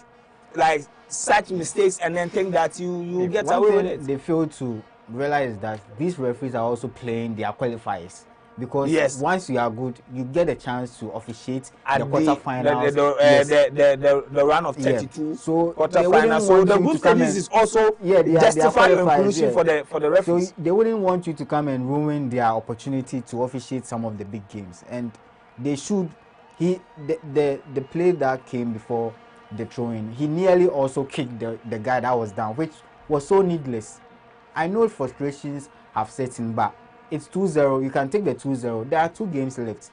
like such mistakes and then think that you get away with it. They fail to realize that these referees are also playing their qualifiers, because once you are good, you get a chance to officiate at the quarterfinals, the run of 32 so quarterfinals. So the good things is also justify your inclusion for the referees. So they wouldn't want you to come and ruin their opportunity to officiate some of the big games, and they should. The play that came before the throw-in, he nearly also kicked the guy that was down, which was so needless. I know frustrations have set in, but it's 2-0. You can take the 2-0. There are 2 games left.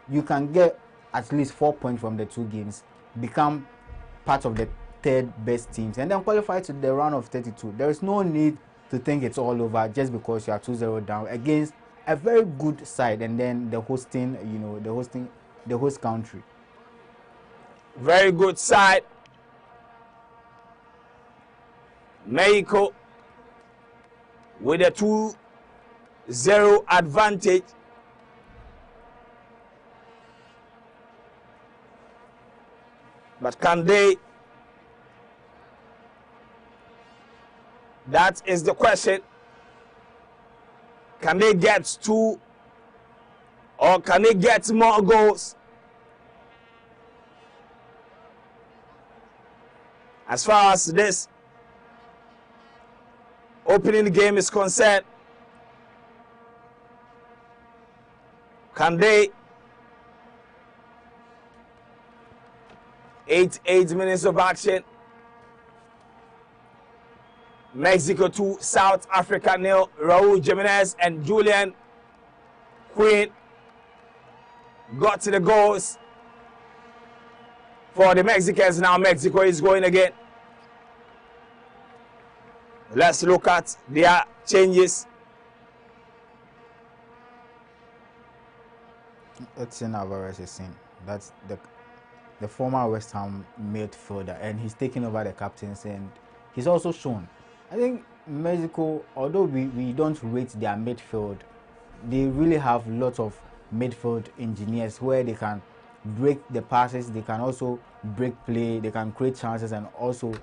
You can get at least 4 points from the 2 games, become part of the 3rd best teams, and then qualify to the round of 32. There is no need to think it's all over just because you are 2-0 down against a very good side, and then the host country. Very good side. Mexico with a 2-0 advantage. But can they? That is the question. Can they get 2, or can they get more goals? As far as this opening game is concerned, can they? 8 minutes of action. Mexico 2, South Africa 0. Raul Jimenez and Julian Quinn got to the goals for the Mexicans. Now Mexico is going again. Let's look at their changes. Let's see Alvarez is in. That's the former West Ham midfielder, and he's taken over the captaincy, and he's also shown. I think Mexico, although we don't rate their midfield, they really have lots of midfield engineers where they can break the passes, they can also break play, they can create chances and also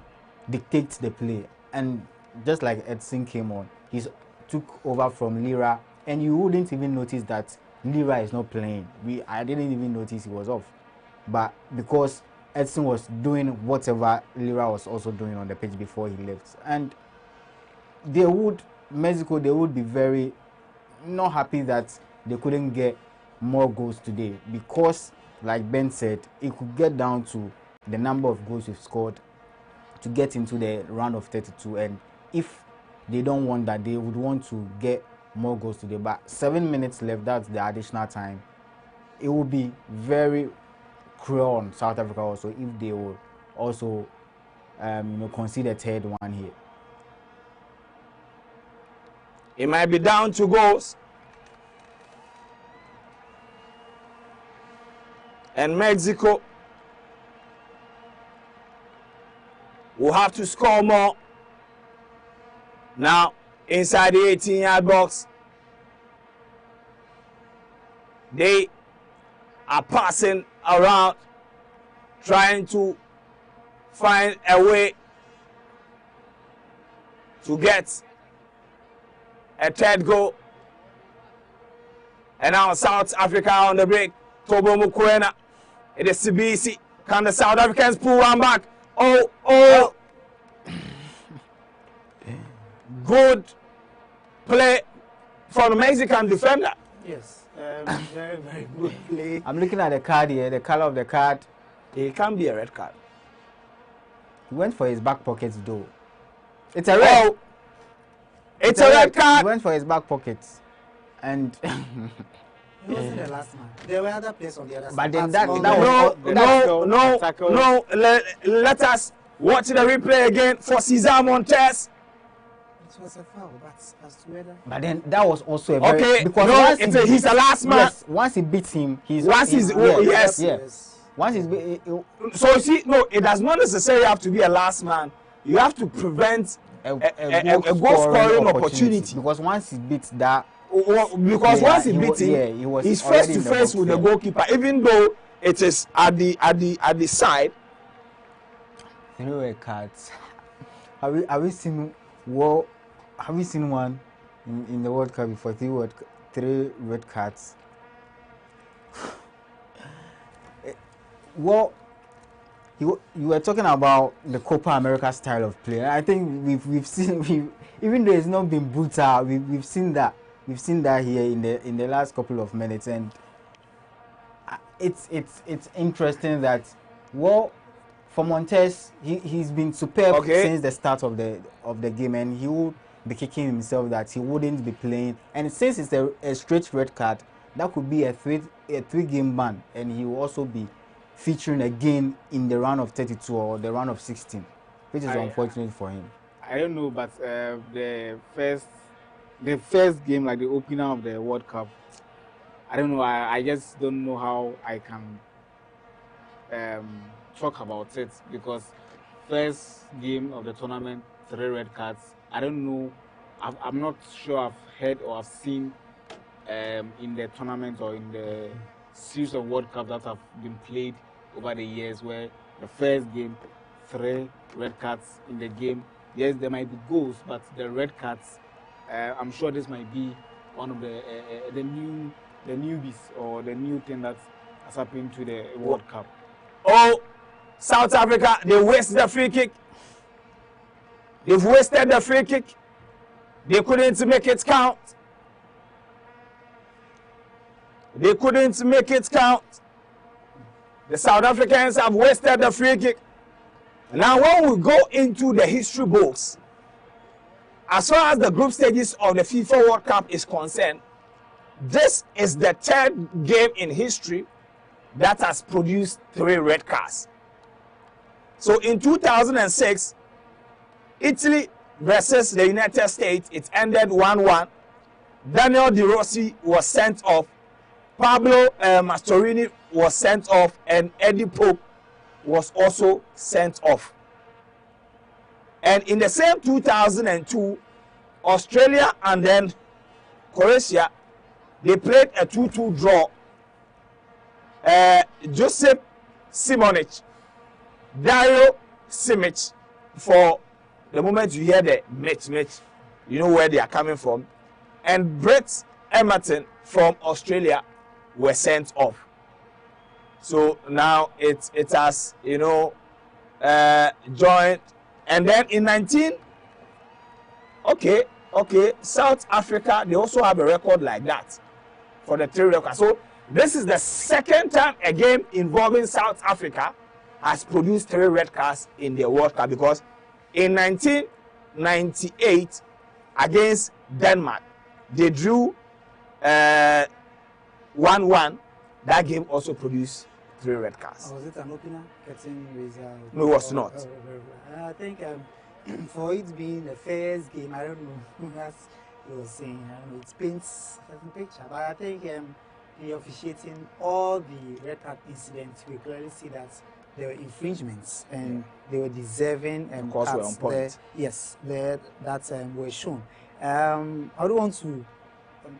dictate the play. And just like Edson came on, he took over from Lira, and you wouldn't even notice that Lira is not playing. I didn't even notice he was off. But because Edson was doing whatever Lira was also doing on the pitch before he left. And Mexico would be very not happy that they couldn't get more goals today, because like Ben said, it could get down to the number of goals we've scored to get into the round of 32, and if they don't want that, they would want to get more goals today. But 7 minutes left, that's the additional time. It would be very cruel on South Africa also if they would also concede a third one here. It might be down to goals. And Mexico will have to score more. Now, inside the 18-yard box, they are passing around, trying to find a way to get a third goal. And now South Africa on the break. Tobo Mukwena. It is CBC. Can the South Africans pull one back? Oh. Good play from the Mexican defender. Yes, very, very good play. I'm looking at the card here, the color of the card. It can be a red card. He went for his back pockets though. It's a red. It's a red card. He went for his back pockets. And He wasn't the last man. There were other players on the other but side. then No. Let us watch the replay again for Cesar Montes. It was a foul, but as to whether. But then that was also a very Okay. because No, once he's the last man. Yes, once he beats him, yes. Once he's so you see, no, it does not necessarily have to be a last man. You have to prevent a goal scoring opportunity. Because once he beats that. Because once he beats him, he's face to face with the goalkeeper, even though it is at the side. 3 red cards. Have we seen one in the World Cup before? 3 red cards. Well, you were talking about the Copa America style of play. I think we've seen even though it's not been brutal, we've seen that. We've seen that here in the last couple of minutes, and it's interesting that for Montes, he's been superb since the start of the game, and he will be kicking himself that he wouldn't be playing. And since it's a straight red card, that could be a 3-game ban, and he will also be featuring again in the round of 32 or the round of 16, which is unfortunate for him. I don't know, but the first game, like the opener of the World Cup, I don't know. I just don't know how I can talk about it, because first game of the tournament, 3 red cards. I don't know. I'm not sure I've heard or I've seen in the tournament or in the series of World Cup that have been played over the years where the first game, 3 red cards in the game. Yes, there might be goals, but the red cards, I'm sure this might be one of the newbies or the new thing that has happened to the World Cup. Oh, South Africa, they wasted the free kick. They've wasted the free kick. They couldn't make it count. They couldn't make it count. The South Africans have wasted the free kick. Now, when we go into the history books, as far as the group stages of the FIFA World Cup is concerned, this is the 3rd game in history that has produced 3 red cards. So in 2006, Italy versus the United States, it ended 1-1. Daniel De Rossi was sent off. Pablo Mastorini was sent off, and Eddie Pope was also sent off. And in the same 2002, Australia and then Croatia, they played a 2-2 draw. Joseph Simonic, Dario Simic, for the moment you hear the Mitch, you know where they are coming from, and Brett Emerton from Australia were sent off. So now it has, you know, joined. And then in South Africa, they also have a record like that for the 3 red cards. So this is the second time a game involving South Africa has produced 3 red cards in the World Cup, because in 1998 against Denmark, they drew 1-1. That game also produced 3 red cards. Was it an opener? No, it was not. I think for it being the first game, I don't know what you were saying. I don't know, it paints a certain picture. But I think the officiating all the red card incidents, we clearly see that there were infringements and they were deserving and were on point. Yes, that were shown. I don't want to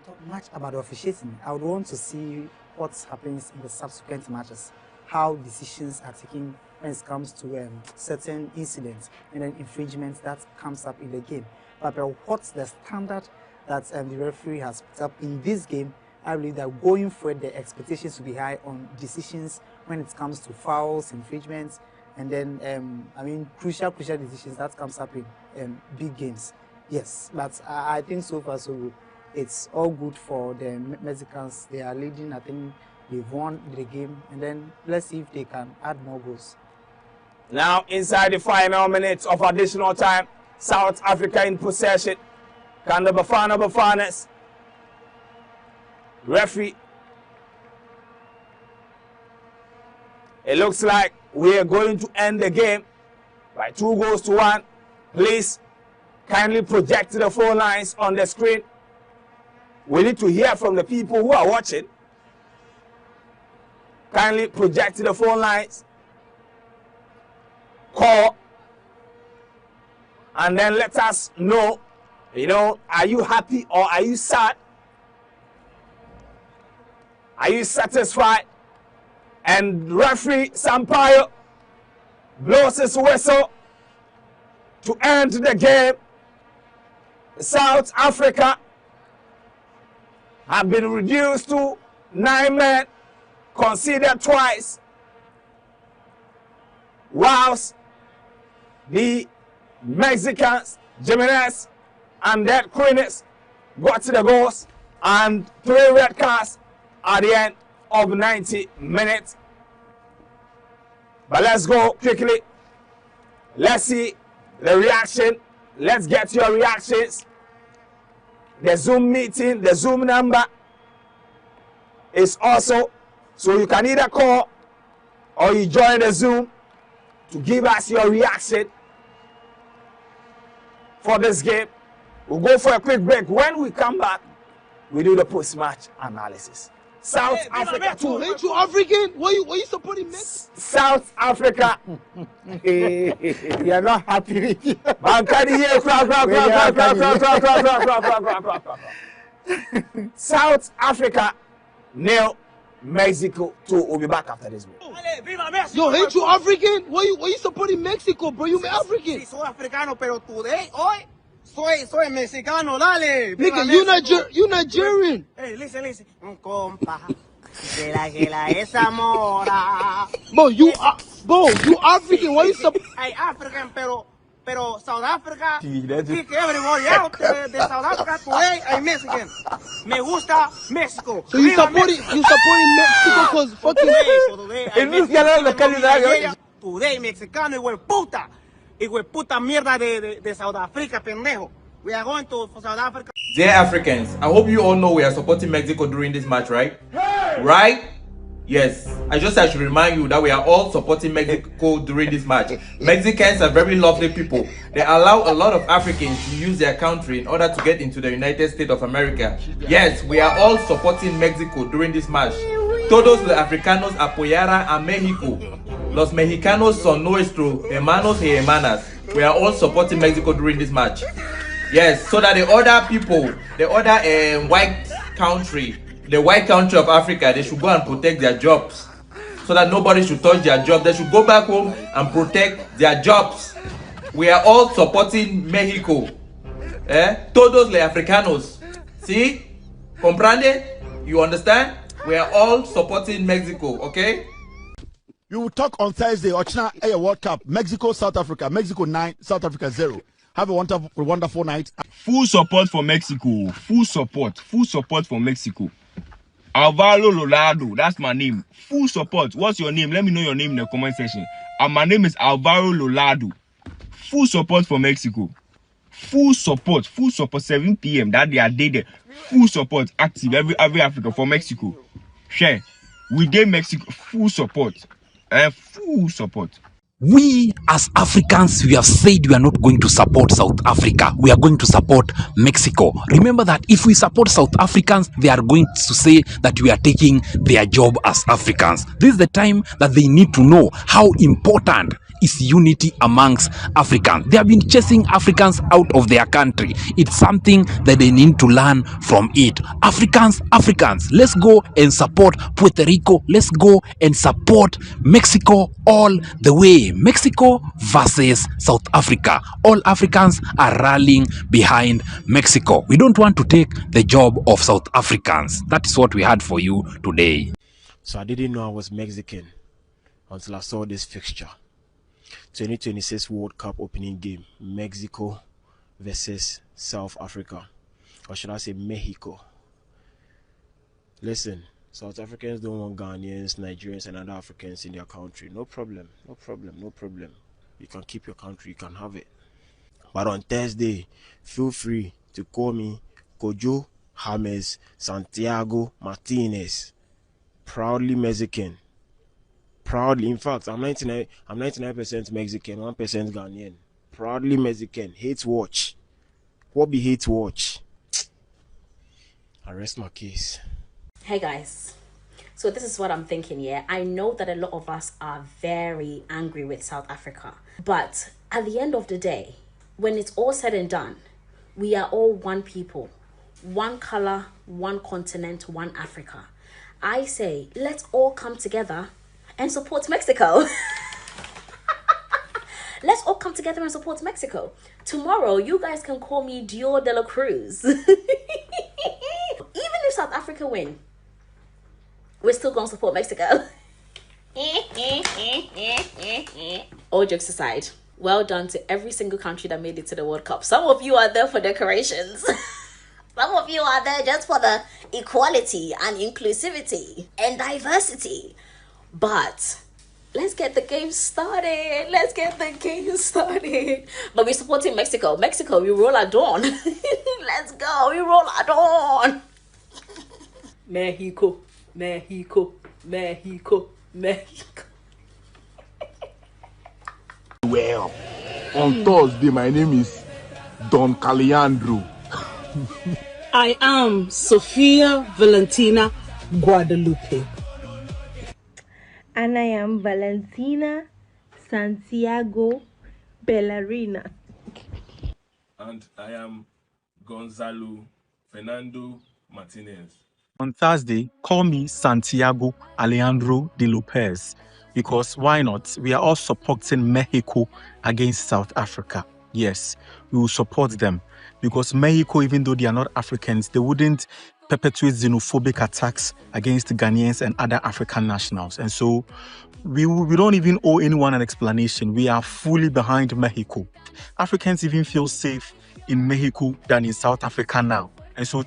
talk much about the officiating. I would want to see what happens in the subsequent matches, how decisions are taken when it comes to certain incidents and then infringements that comes up in the game. But what's the standard that the referee has put up in this game? I believe that going forward, the expectations will be high on decisions when it comes to fouls, infringements, and then crucial decisions that comes up in big games. Yes, but I think so far so good. It's all good for the Mexicans. They are leading. I think they've won the game, and then let's see if they can add more goals. Now inside the final minutes of additional time, South Africa in possession. Can the Bafana referee? It looks like we are going to end the game by 2-1. Please kindly project the phone lines on the screen. We need to hear from the people who are watching. Kindly project the phone lines. Call. And then let us know, you know, are you happy or are you sad? Are you satisfied? And referee Sampaio blows his whistle to end the game. South Africa have been reduced to 9 men, conceded twice, whilst the Mexicans, Jimenez and Dead Queens got to the goals, and 3 red cards at the end of 90 minutes. But let's go quickly. Let's see the reaction. Let's get your reactions. The Zoom meeting, the Zoom number is also, so you can either call or you join the Zoom to give us your reaction for this game. We'll go for a quick break. When we come back, we do the post-match analysis. South Africa too. Ain't you African? Why you supporting Mexico? South Africa. You are not happy with you. South Africa 0, Mexico 2. We'll be back after this break. Yo, ain't you African? Why you supporting Mexico, bro? You African. Sí, soy africano, pero today, hoy, soy mexicano, dale. Nigga, you Nigerian. Hey, listen. Un compa, que la esa mora. Bro, you African. Why you supporting? Hey, African, pero South Africa, kick everybody out de South Africa. Today, I'm Mexican. Me gusta Mexico. So you supporting Mexico because fucking. Today, mexicano, hijo de puta mierda de South Africa, pendejo. We are going to South Africa. Dear Africans, I hope you all know we are supporting Mexico during this match, right? Hey! Right? Yes. I should remind you that we are all supporting Mexico during this match. Mexicans are very lovely people. They allow a lot of Africans to use their country in order to get into the United States of America. Yes, we are all supporting Mexico during this match. Todos los africanos apoyarán a México. Los Mexicanos son nuestros hermanos y hermanas. We are all supporting Mexico during this match. Yes, so that the other people, the other white country of Africa, they should go and protect their jobs. So that nobody should touch their job. They should go back home and protect their jobs. We are all supporting Mexico. Todos los africanos. See? Comprende? You understand? We are all supporting Mexico, okay? You will talk on Thursday, Ochina World Cup, Mexico, South Africa, Mexico 9, South Africa 0. Have a wonderful night. Full support for Mexico. Full support for Mexico. Alvaro Lolado, that's my name. Full support. What's your name? Let me know your name in the comment section. And my name is Alvaro Lolado. Full support for Mexico. Full support, 7 p.m. that they are there. Full support, active every Africa for Mexico. Share. We gave Mexico full support. Full support. We as Africans, we have said we are not going to support South Africa. We are going to support Mexico. Remember that if we support South Africans, they are going to say that we are taking their job as Africans. This is the time that they need to know how important is unity amongst Africans. They have been chasing Africans out of their country. It's something that they need to learn from it. Africans, let's go and support Puerto Rico. Let's go and support Mexico all the way. Mexico versus South Africa. All Africans are rallying behind Mexico. We don't want to take the job of South Africans. That is what we had for you today. So I didn't know I was Mexican until I saw this fixture. 2026 World Cup opening game, Mexico versus South Africa, or should I say Mexico. Listen, South Africans don't want Ghanaians, Nigerians and other Africans in their country. No problem. You can keep your country, you can have it. But on Thursday, feel free to call me Kojo James Santiago Martinez. Proudly Mexican. Proudly, in fact, I'm 99% Mexican, 1% Ghanaian. Proudly Mexican. Hate watch. What be hate watch? I rest my case. Hey guys, so this is what I'm thinking. I know that a lot of us are very angry with South Africa, but at the end of the day, when it's all said and done, we are all one people, one color, one continent, one Africa. I say let's all come together and support Mexico. Let's all come together and support Mexico. Tomorrow, you guys can call me Dior de la Cruz. Even if South Africa win, we're still going to support Mexico. All jokes aside, well done to every single country that made it to the World Cup. Some of you are there for decorations. Some of you are there just for the equality and inclusivity and diversity. But let's get the game started. But we're supporting Mexico. Mexico, we roll our dawn. Let's go. We roll our dawn. Mexico. Well, on Thursday, my name is Don Caliandro. I am Sofia Valentina Guadalupe. And I am Valentina Santiago Bellarina. And I am Gonzalo Fernando Martinez. On Thursday, call me Santiago Alejandro de Lopez, because why not? We are all supporting Mexico against South Africa. Yes, we will support them because Mexico, even though they are not Africans, they wouldn't perpetuate xenophobic attacks against Ghanaians and other African nationals. And so we don't even owe anyone an explanation. We are fully behind Mexico. Africans even feel safe in Mexico than in South Africa now. And so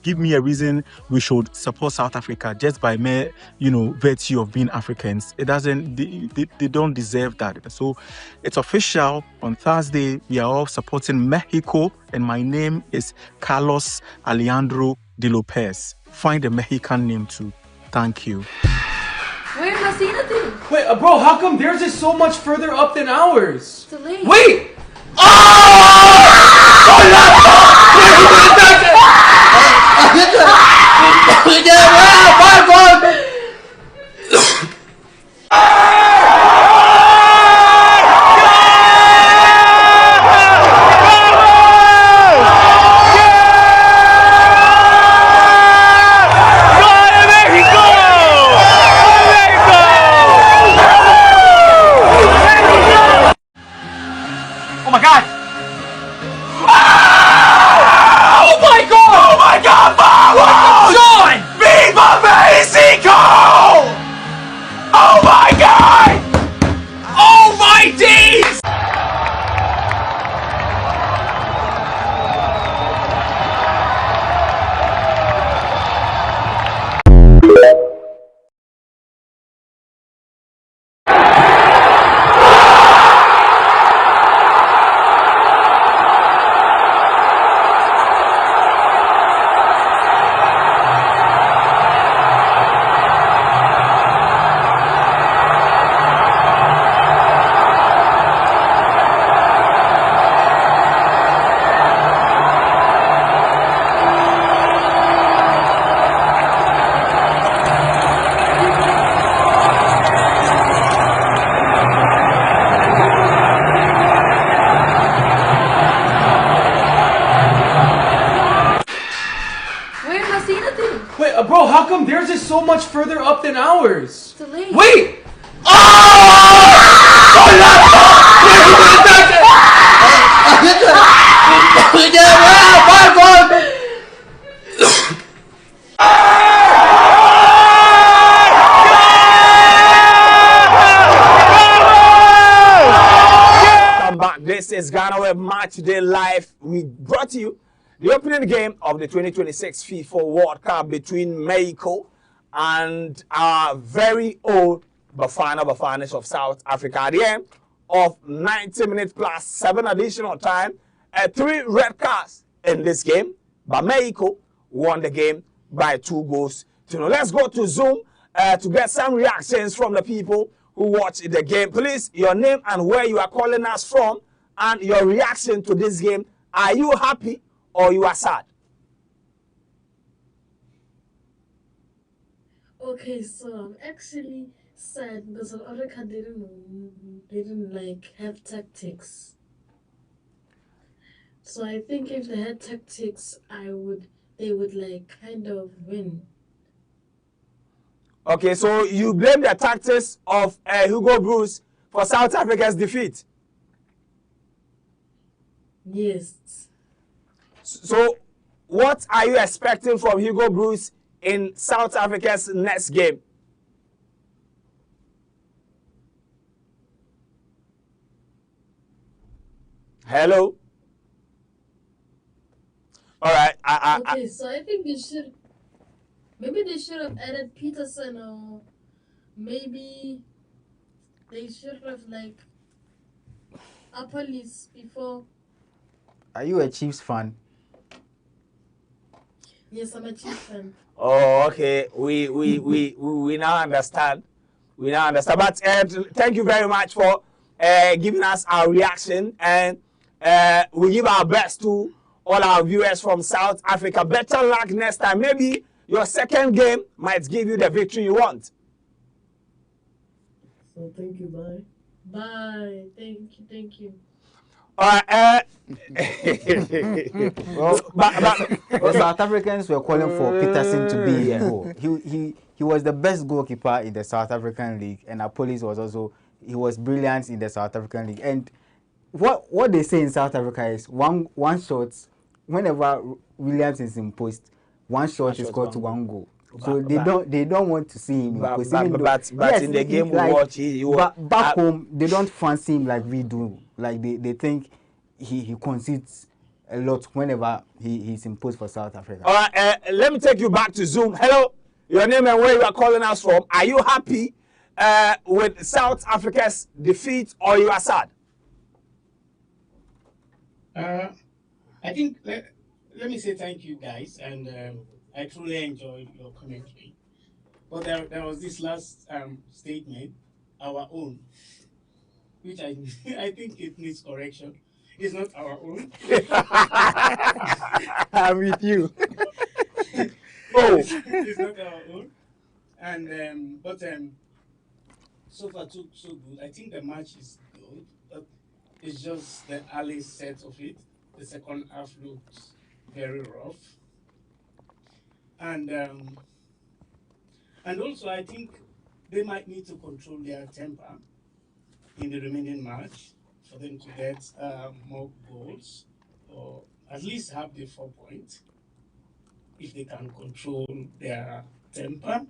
give me a reason we should support South Africa just by mere, virtue of being Africans. It doesn't, they don't deserve that. So it's official. On Thursday, we are all supporting Mexico, and my name is Carlos Alejandro de Lopez. Find a Mexican name too. Thank you. Wait, I'm not seeing anything. Wait, bro, how come theirs is so much further up than ours? Delayed. Wait! Oh! Bro, how come theirs is so much further up than ours? Delay. Wait! Come back. This is GhanaWeb Match Day Live. We brought you the opening game of the 2026 FIFA World Cup between Mexico and our very old Bafanas of South Africa. At the end of 90 minutes plus 7 additional time, 3 red cards in this game, but Mexico won the game by 2 goals to 0. Let's go to Zoom to get some reactions from the people who watched the game. Please, your name and where you are calling us from and your reaction to this game. Are you happy or you are sad? Okay, so I'm actually sad because South Africa didn't like have tactics. So I think if they had tactics, they would like kind of win. Okay, so you blame the tactics of Hugo Bruce for South Africa's defeat. Yes. So what are you expecting from Hugo Bruce in South Africa's next game? Hello? All right. Okay, so I think maybe they should have added Peterson, or maybe they should have like Apolis before. Are you a Chiefs fan? Yes, I'm a Chiefs fan. Oh, okay. We now understand. We now understand. But thank you very much for giving us our reaction, and we give our best to all our viewers from South Africa. Better luck next time. Maybe your second game might give you the victory you want. So thank you. Bye. Bye. Thank you. All right. Well, the South Africans were calling for Peterson to be in goal. He was the best goalkeeper in the South African League, and Apolis was brilliant in the South African League. And what they say in South Africa is one shot. Whenever Williams is in post, one shot is called to 1 goal. So they don't want to see him in post. But yes, in the game we watch, back home they don't fancy him like we do. Like they think he concedes a lot whenever he's in post for South Africa. All right, let me take you back to Zoom. Hello, your name and where you are calling us from. Are you happy with South Africa's defeat or you are sad? I think let me say thank you guys, and I truly enjoyed your commentary. But there was this last statement, our own, which I think it needs correction. It's not our own. I'm with you. It's not our own. And but so far so good. I think the match is good, but it's just the early set of it. The second half looked very rough, and also I think they might need to control their temper in the remaining match for them to get more goals, or at least have the 4 points. If they can control their temper,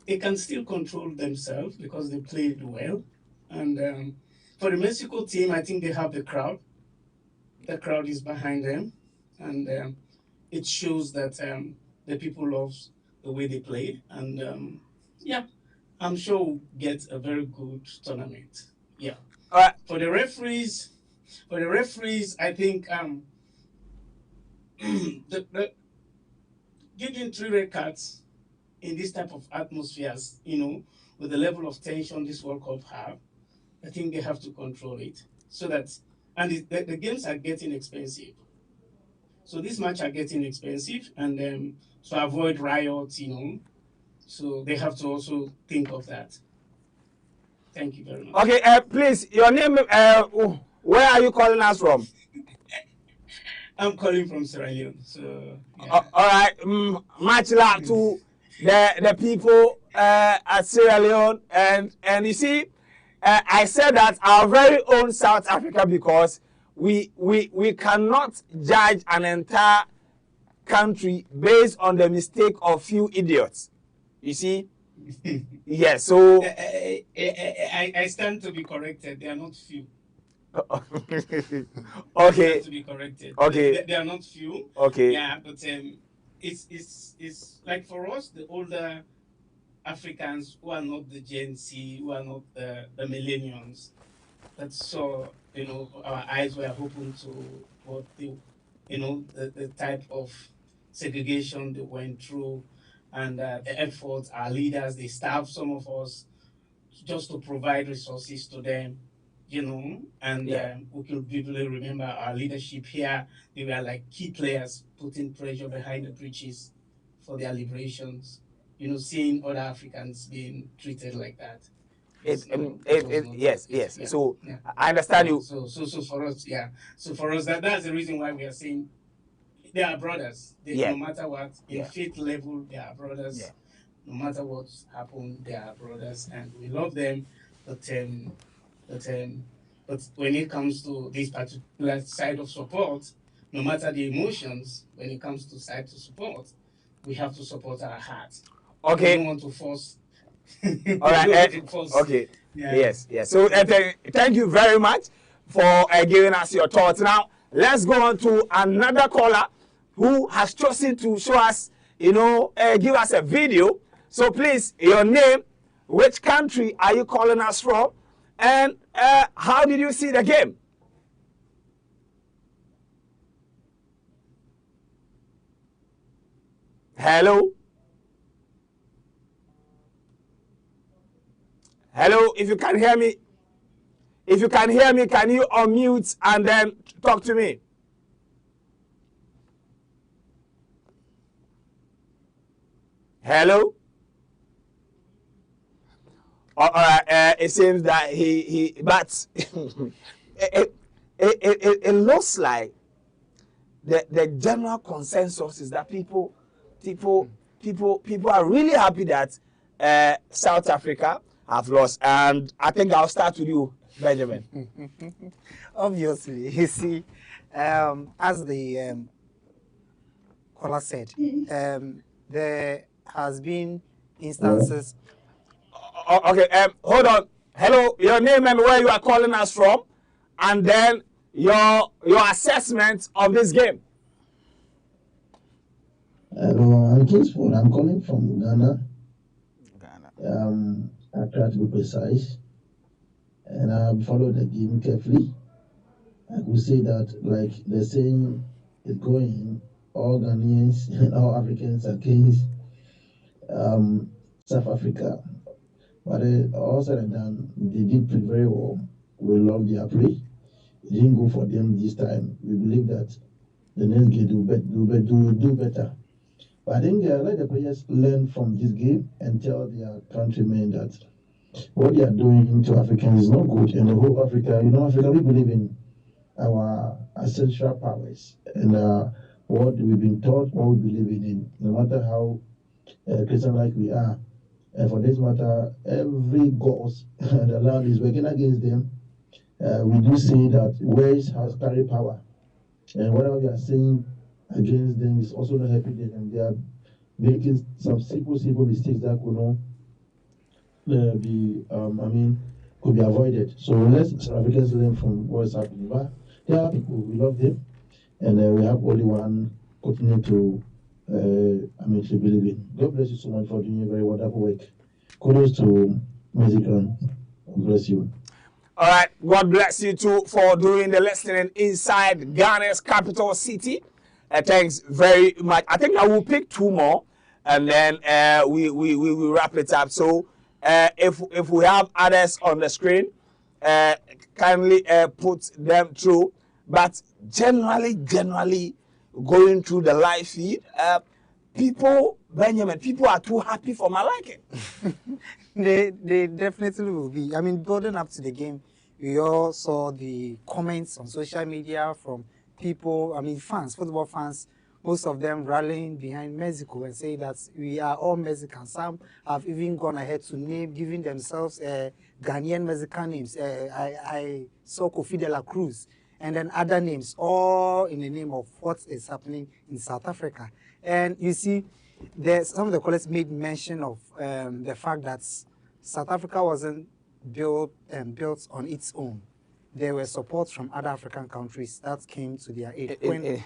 they can still control themselves because they played well. And for the Mexico team, I think they have the crowd. The crowd is behind them, and it shows that the people love the way they play. And yeah, I'm sure we'll get a very good tournament. Yeah. For the referees, I think giving 3 red cards in this type of atmospheres, with the level of tension this World Cup have, I think they have to control it so that. And the games are getting expensive. So this match are getting expensive, and to avoid riots, so they have to also think of that. Thank you very much. Okay, please, your name, where are you calling us from? I'm calling from Sierra Leone. So all right, much love to the people at Sierra Leone, and you see, I said that our very own South Africa, because we cannot judge an entire country based on the mistake of few idiots. You see. Yes, so I stand to be corrected. They are not few. Okay. To be corrected. Okay. They are not few. Okay. Yeah, but it's like for us, the older Africans who are not the Gen Z, who are not the millennials, that saw, our eyes were open to what the type of segregation they went through, and the efforts our leaders, they staff some of us just to provide resources to them, and we can vividly remember our leadership here. They were like key players putting pressure behind the breaches for their liberations, seeing other Africans being treated like that. Yes. So yeah. I understand you. So for us, So for us, that's the reason why we are saying they are brothers. No matter what, in faith level, they are brothers. Yeah. No matter what's happened, they are brothers, and we love them. But when it comes to this particular side of support, no matter the emotions, when it comes to side to support, we have to support our hearts. Okay. We don't want to force. All right. Okay. Yeah. Yes. So thank you very much for giving us your thoughts. Now let's go on to another caller who has chosen to show us, give us a video. So please, your name, which country are you calling us from, and how did you see the game? Hello? Hello, if you can hear me. If you can hear me, can you unmute and then talk to me? Hello? It seems that but it looks like the general consensus is that people are really happy that South Africa have lost, and I think I'll start with you, Benjamin. Obviously, you see, as the caller said, there has been instances. Okay, hold on. Hello, your name and where you are calling us from, and then your assessment of this game. Hello, I'm Kingsford. I'm calling from Ghana. Accra to be precise. And I've followed the game carefully. I could say that, like the saying is going, all Ghanaians and all Africans against South Africa. But all said and done, they did play very well. We love their play. It didn't go for them this time. We believe that the next game do better. But I think let the players learn from this game and tell their countrymen that what they are doing to Africans is not good. And the whole Africa, Africa, we believe in our essential powers and what we've been taught, what we believe in, no matter how Christian like we are. And for this matter, every goals the land is working against them. We do see that words has carried power. And whatever we are saying against them is also not helping them. And they are making some simple mistakes that could not could be avoided. So let's South Africans learn from what's happening. But there are people, we love them. And we have only one continue to to believe in. God bless you so much for doing a very wonderful work. Kudos to Mexican. God bless you. All right, God bless you too for doing the listening inside Ghana's capital city. Thanks very much. I think I will pick two more, and then we will wrap it up. So if we have others on the screen, kindly put them through. But generally going through the live feed, people are too happy for my liking. They definitely will be. I mean, building up to the game, we all saw the comments on social media from people, I mean fans, football fans, most of them rallying behind Mexico and say that we are all Mexicans. Some have even gone ahead to name, giving themselves Ghanaian Mexican names. I saw Kofi de la Cruz, and then other names, all in the name of what is happening in South Africa. And you see, some of the callers made mention of the fact that South Africa wasn't built on its own. There were support from other African countries that came to their aid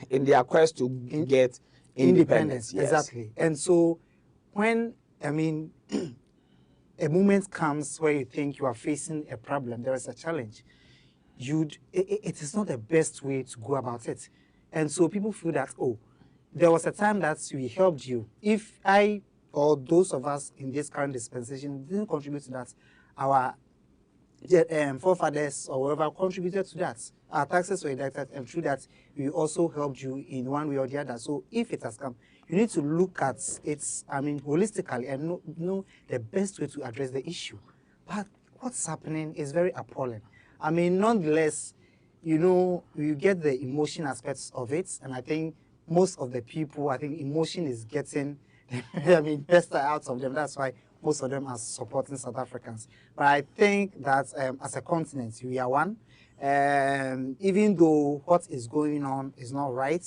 in their quest to get independence. Yes. Exactly. And so when, I mean, a moment comes where you think you are facing a problem, there is a challenge, it is not the best way to go about it. And so people feel that, oh, there was a time that we helped you. If I or those of us in this current dispensation didn't contribute to that, our forefathers or whoever contributed to that. Our taxes were deducted, and through that, we also helped you in one way or the other. So if it has come, you need to look at it, I mean, holistically and know the best way to address the issue. But what's happening is very appalling. I mean, nonetheless, you know, you get the emotion aspects of it, and I think most of the people, I think emotion is getting, I mean, best out of them. That's why most of them are supporting South Africans. But I think that as a continent, we are one. Even though what is going on is not right,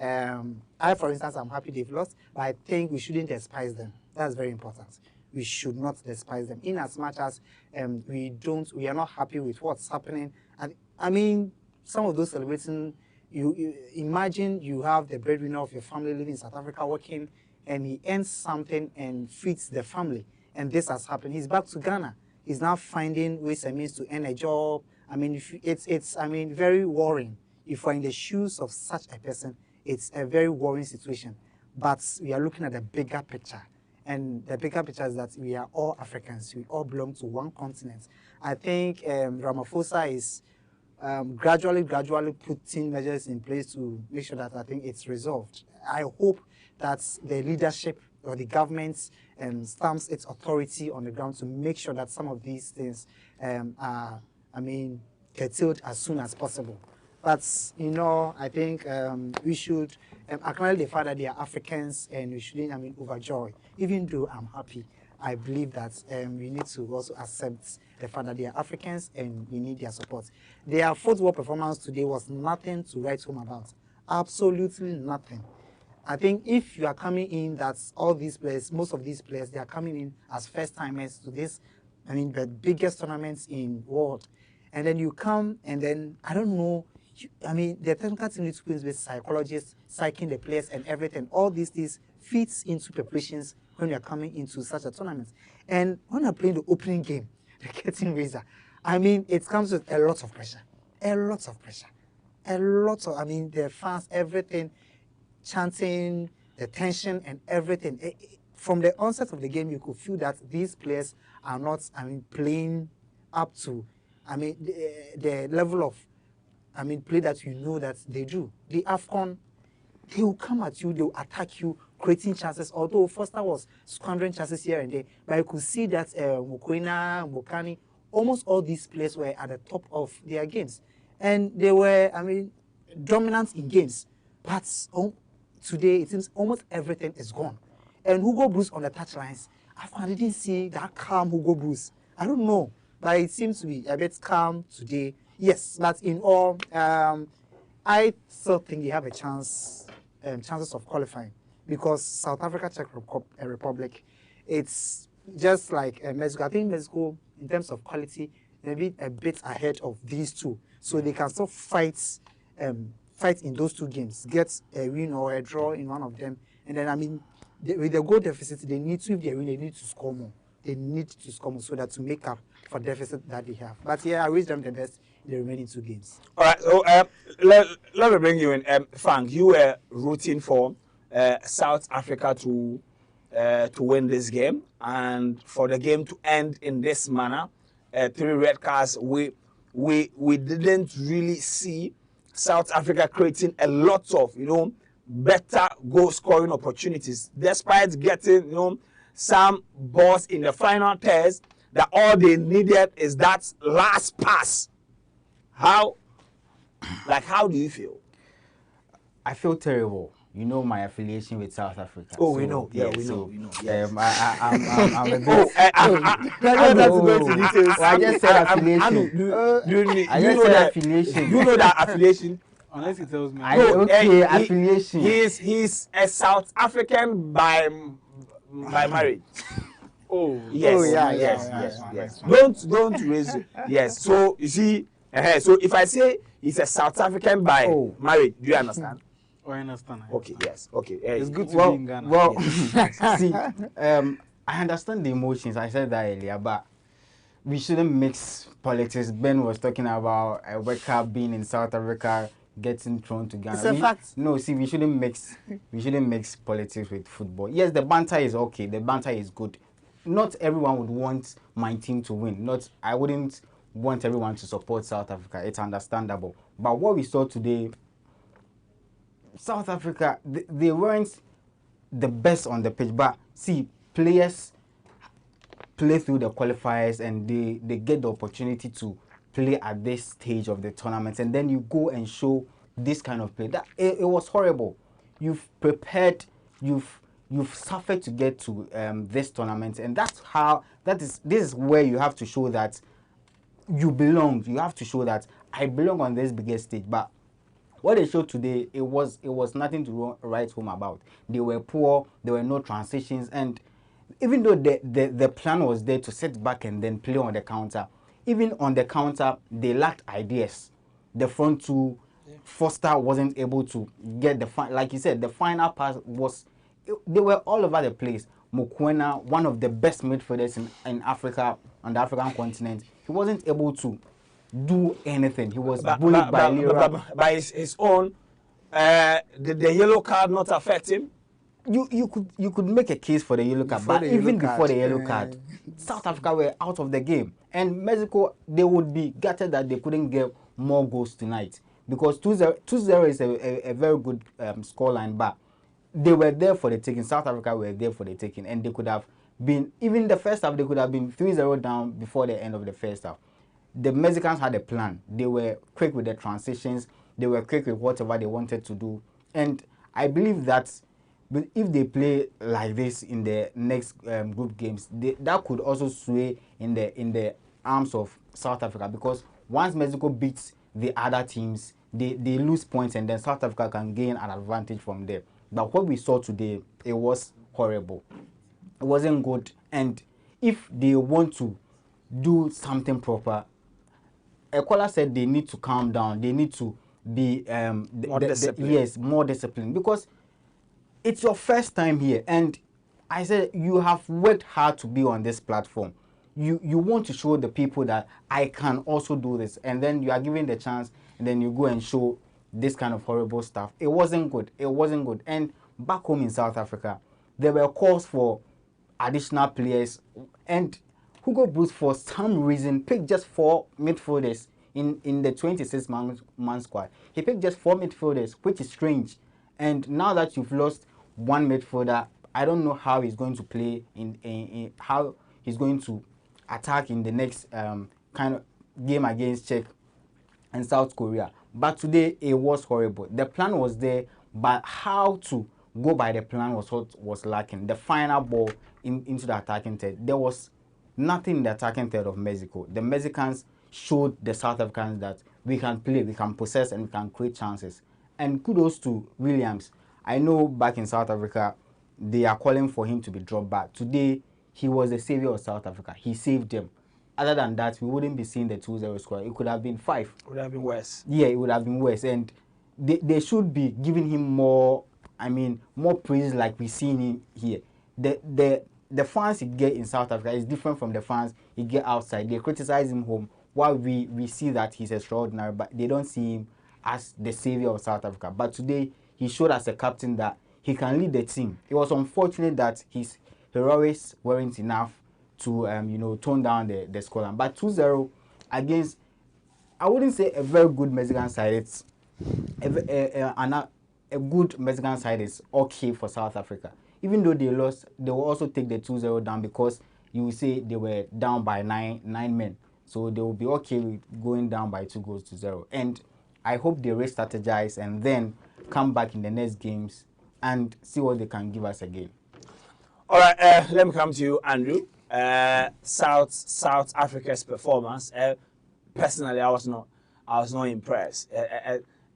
I, for instance, I'm happy they've lost, but I think we shouldn't despise them. That's very important. We should not despise them, in as much as we are not happy with what's happening. And I mean, some of those celebrating, you imagine you have the breadwinner of your family living in South Africa working, and he earns something and feeds the family. And this has happened. He's back to Ghana. He's now finding ways and means to earn a job. I mean, it's very worrying. If we're in the shoes of such a person, it's a very worrying situation. But we are looking at the bigger picture. And the bigger picture is that we are all Africans. We all belong to one continent. I think Ramaphosa is gradually putting measures in place to make sure that I think it's resolved. I hope that the leadership or the government stamps its authority on the ground to make sure that some of these things are, I mean, curtailed as soon as possible. But, you know, I think we should acknowledge the fact that they are Africans, and we shouldn't, I mean, overjoy. Even though I'm happy, I believe that we need to also accept the fact that they are Africans and we need their support. Their football performance today was nothing to write home about. Absolutely nothing. I think if you are coming in, that's all these players, most of these players, they are coming in as first-timers to this, I mean, the biggest tournaments in the world. And then you come, and then, I don't know, I mean, the technical team needs to put with psychologists, psyching the players and everything. All these things fits into preparations when you're coming into such a tournament. And when you're playing the opening game, the curtain raiser, I mean, it comes with a lot of pressure. A lot of pressure. A lot of, I mean, the fans, everything, chanting, the tension and everything. From the onset of the game, you could feel that these players are not, I mean, playing up to, I mean, the level of, I mean, play that you know that they do. The AFCON, they will come at you, they will attack you, creating chances, although Foster was squandering chances here and there. But you could see that Mokoena, Mokani, almost all these players were at the top of their games. And they were, I mean, dominant in games. But today, it seems almost everything is gone. And Hugo Bruce on the touchlines, I didn't see that calm Hugo Bruce. I don't know, but it seems to be a bit calm today. Yes, but in all, I still think they have a chances of qualifying, because South Africa, Czech Republic, it's just like Mexico. I think Mexico, in terms of quality, maybe a bit ahead of these two, so they can still fight in those two games, get a win or a draw in one of them, and then I mean, with the goal deficit, they need to, if they win, they need to score more. They need to score more so that to make up for the deficit that they have. But yeah, I wish them the best in the remaining two games. All right, so let me bring you in. Frank, you were rooting for South Africa to win this game, and for the game to end in this manner, 3 red cards. We didn't really see South Africa creating a lot of, you know, better goal scoring opportunities, despite getting, some balls in the final thirds, that all they needed is that last pass. How do you feel? I feel terrible. You know my affiliation with South Africa. Oh, so, we know. Yeah, yeah, we so, know. We know. Yes. I'm a bit. No, you don't have to go into details. I just said affiliation. Do you know that affiliation? You know that affiliation. Unless he tells me. Affiliation. He's a South African by marriage. Oh. Yes. Oh, yeah, Yes. Don't raise it. Yes. So you see, so if I say he's a South African by marriage, do you understand? Oh, I understand. Okay. Yes. Okay. It's good to be in Ghana. Well, see, I understand the emotions. I said that earlier, but we shouldn't mix politics. Ben was talking about a World Cup being in South Africa, getting thrown to Ghana. It's a fact. No, see, we shouldn't mix politics with football. Yes, the banter is okay. The banter is good. Not everyone would want my team to win. I wouldn't want everyone to support South Africa. It's understandable. But what we saw today, South Africa, they weren't the best on the pitch. But see, players play through the qualifiers and they get the opportunity to play at this stage of the tournament, and then you go and show this kind of play. It was horrible. You've prepared, you've suffered to get to this tournament, and this is where you have to show that you belong. You have to show that I belong on this biggest stage. But what they showed today, it was nothing to write home about. They were poor. There were no transitions, and even though the plan was there to sit back and then play on the counter, even on the counter they lacked ideas. The front two, Foster wasn't able to get like you said, the final pass was. They were all over the place. Mokoena, one of the best midfielders in Africa, on the African continent, he wasn't able to do anything. He was bullied by Lira. By his own, did the yellow card not affect him? You could make a case for the yellow card, but even before the yellow card, South Africa were out of the game. And Mexico, they would be gutted that they couldn't get more goals tonight. Because 2-0 is a very good scoreline, but they were there for the taking. South Africa were there for the taking, and they could have been, even the first half, they could have been 3-0 down before the end of the first half. The Mexicans had a plan. They were quick with the transitions. They were quick with whatever they wanted to do. And I believe that if they play like this in the next group games, that could also sway in the arms of South Africa, because once Mexico beats the other teams, they lose points, and then South Africa can gain an advantage from there. But what we saw today, it was horrible. It wasn't good. And if they want to do something proper, Ekola said they need to calm down. They need to be more disciplined. More disciplined, because it's your first time here, and I said you have worked hard to be on this platform. You want to show the people that I can also do this, and then you are given the chance, and then you go and show this kind of horrible stuff. It wasn't good. It wasn't good. And back home in South Africa, there were calls for additional players, and Hugo Bruce, for some reason, picked just 4 midfielders in the 26-man squad. He picked just 4 midfielders, which is strange. And now that you've lost one midfielder, I don't know how he's going to play in how he's going to attack in the next kind of game against Czech and South Korea. But today it was horrible. The plan was there, but how to go by the plan was what was lacking. The final ball into the attacking third, there was nothing in the attacking third of Mexico. The Mexicans showed the South Africans that we can play, we can possess, and we can create chances. And kudos to Williams. I know back in South Africa, they are calling for him to be dropped back. Today, he was the savior of South Africa. He saved them. Other than that, we wouldn't be seeing the 2-0 score. It could have been 5. It would have been worse. Yeah, it would have been worse. And they should be giving him more praise like we see him here. The fans he get in South Africa is different from the fans he get outside. They criticize him home, while we see that he's extraordinary, but they don't see him as the savior of South Africa. But today, he showed as a captain that he can lead the team. It was unfortunate that his heroics weren't enough to tone down the scoreline. But 2-0 against, I wouldn't say a very good Mexican side. It's a good Mexican side is okay for South Africa. Even though they lost, they will also take the 2-0 down, because you will say they were down by nine men. So they will be okay with going down by 2-0. And I hope they re-strategize and then come back in the next games and see what they can give us again. All right, let me come to you, Andrew. South Africa's performance. Personally, I was not impressed.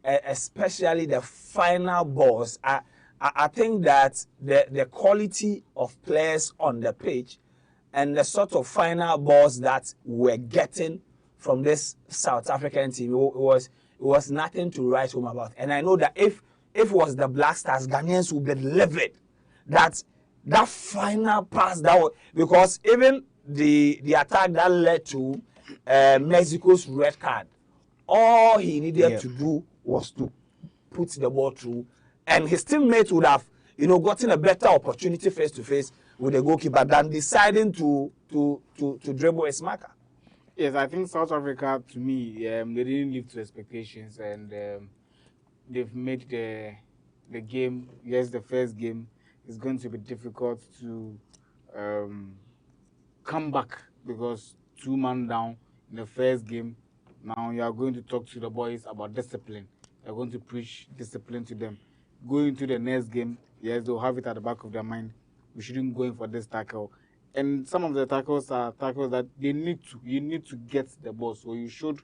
Especially the final balls. I think that the quality of players on the pitch and the sort of final balls that we're getting from this South African team it was nothing to write home about. And I know that if it was the Black Stars, Ghanaians would be livid. That final pass because even the attack that led to Mexico's red card, all he needed to do was to put the ball through, and his teammates would have gotten a better opportunity face to face with the goalkeeper than deciding to dribble his marker. Yes, I think South Africa, to me, they didn't live to expectations, and they've made the game. Yes, the first game is going to be difficult to come back because 2-man down in the first game. Now you are going to talk to the boys about discipline. You're going to preach discipline to them. Going to the next game, yes, they'll have it at the back of their mind. We shouldn't go in for this tackle. And some of the tackles are tackles that you need to get the ball. So you should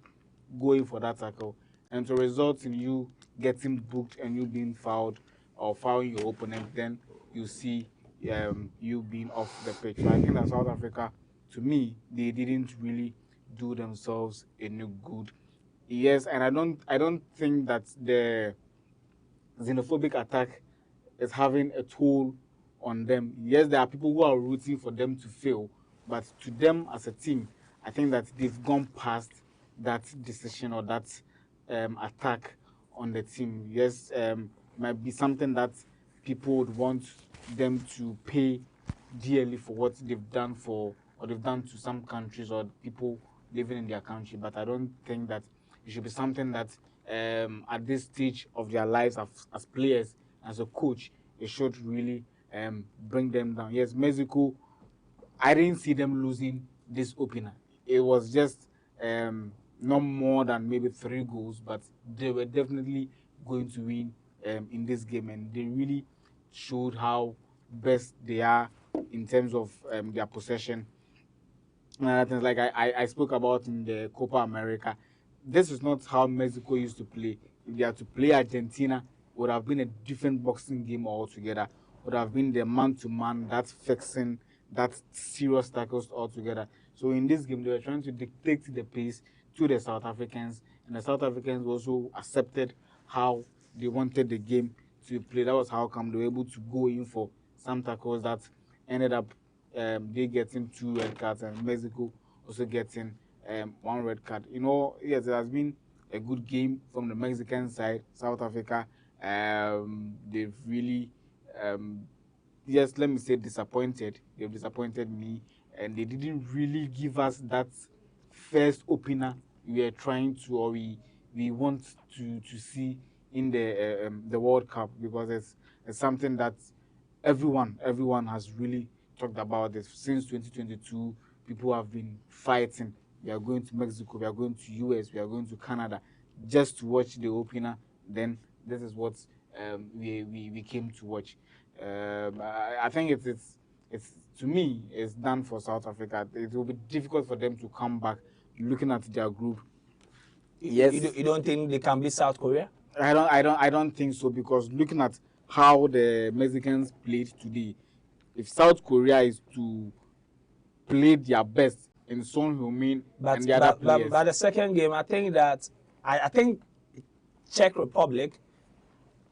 go in for that tackle. And to result in you getting booked and you being fouled or fouling your opponent, then you see you being off the pitch. So I think that South Africa, to me, they didn't really do themselves any good. Yes, and I don't think that the xenophobic attack is having a toll on them. Yes, there are people who are rooting for them to fail, but to them as a team, I think that they've gone past that decision or that attack on the team. Yes, might be something that people would want them to pay dearly for what they've done to some countries or people living in their country, but I don't think that it should be something that at this stage of their lives as players, as a coach, it should really bring them down. Yes, Mexico, I didn't see them losing this opener. It was just not more than maybe 3 goals, but they were definitely going to win in this game, and they really showed how best they are in terms of their possession. Things like I spoke about in the Copa America. This is not how Mexico used to play. If they had to play Argentina, it would have been a different boxing game altogether. It would have been the man-to-man, that fixing, that serious tackles altogether. So in this game, they were trying to dictate the pace to the South Africans, and the South Africans also accepted how they wanted the game to play. That was how come they were able to go in for some tackles that ended up they getting 2 red cards and Mexico also getting 1 red card. Yes, it has been a good game from the Mexican side. South Africa, they've really, yes, let me say disappointed. They've disappointed me, and they didn't really give us that first opener we are trying to, or we want to see in the World Cup, because it's something that everyone has really talked about this since 2022. People have been fighting. We are going to Mexico, we are going to US, we are going to Canada just to watch the opener. Then this is what we came to watch. I think it's to me, it's done for South Africa. It will be difficult for them to come back looking at their group. Yes. You don't think they can beat South Korea? I don't think so, because looking at how the Mexicans played today, if South Korea is to play their best in Son Heung-min and the other players, but the second game, I think that I think Czech Republic,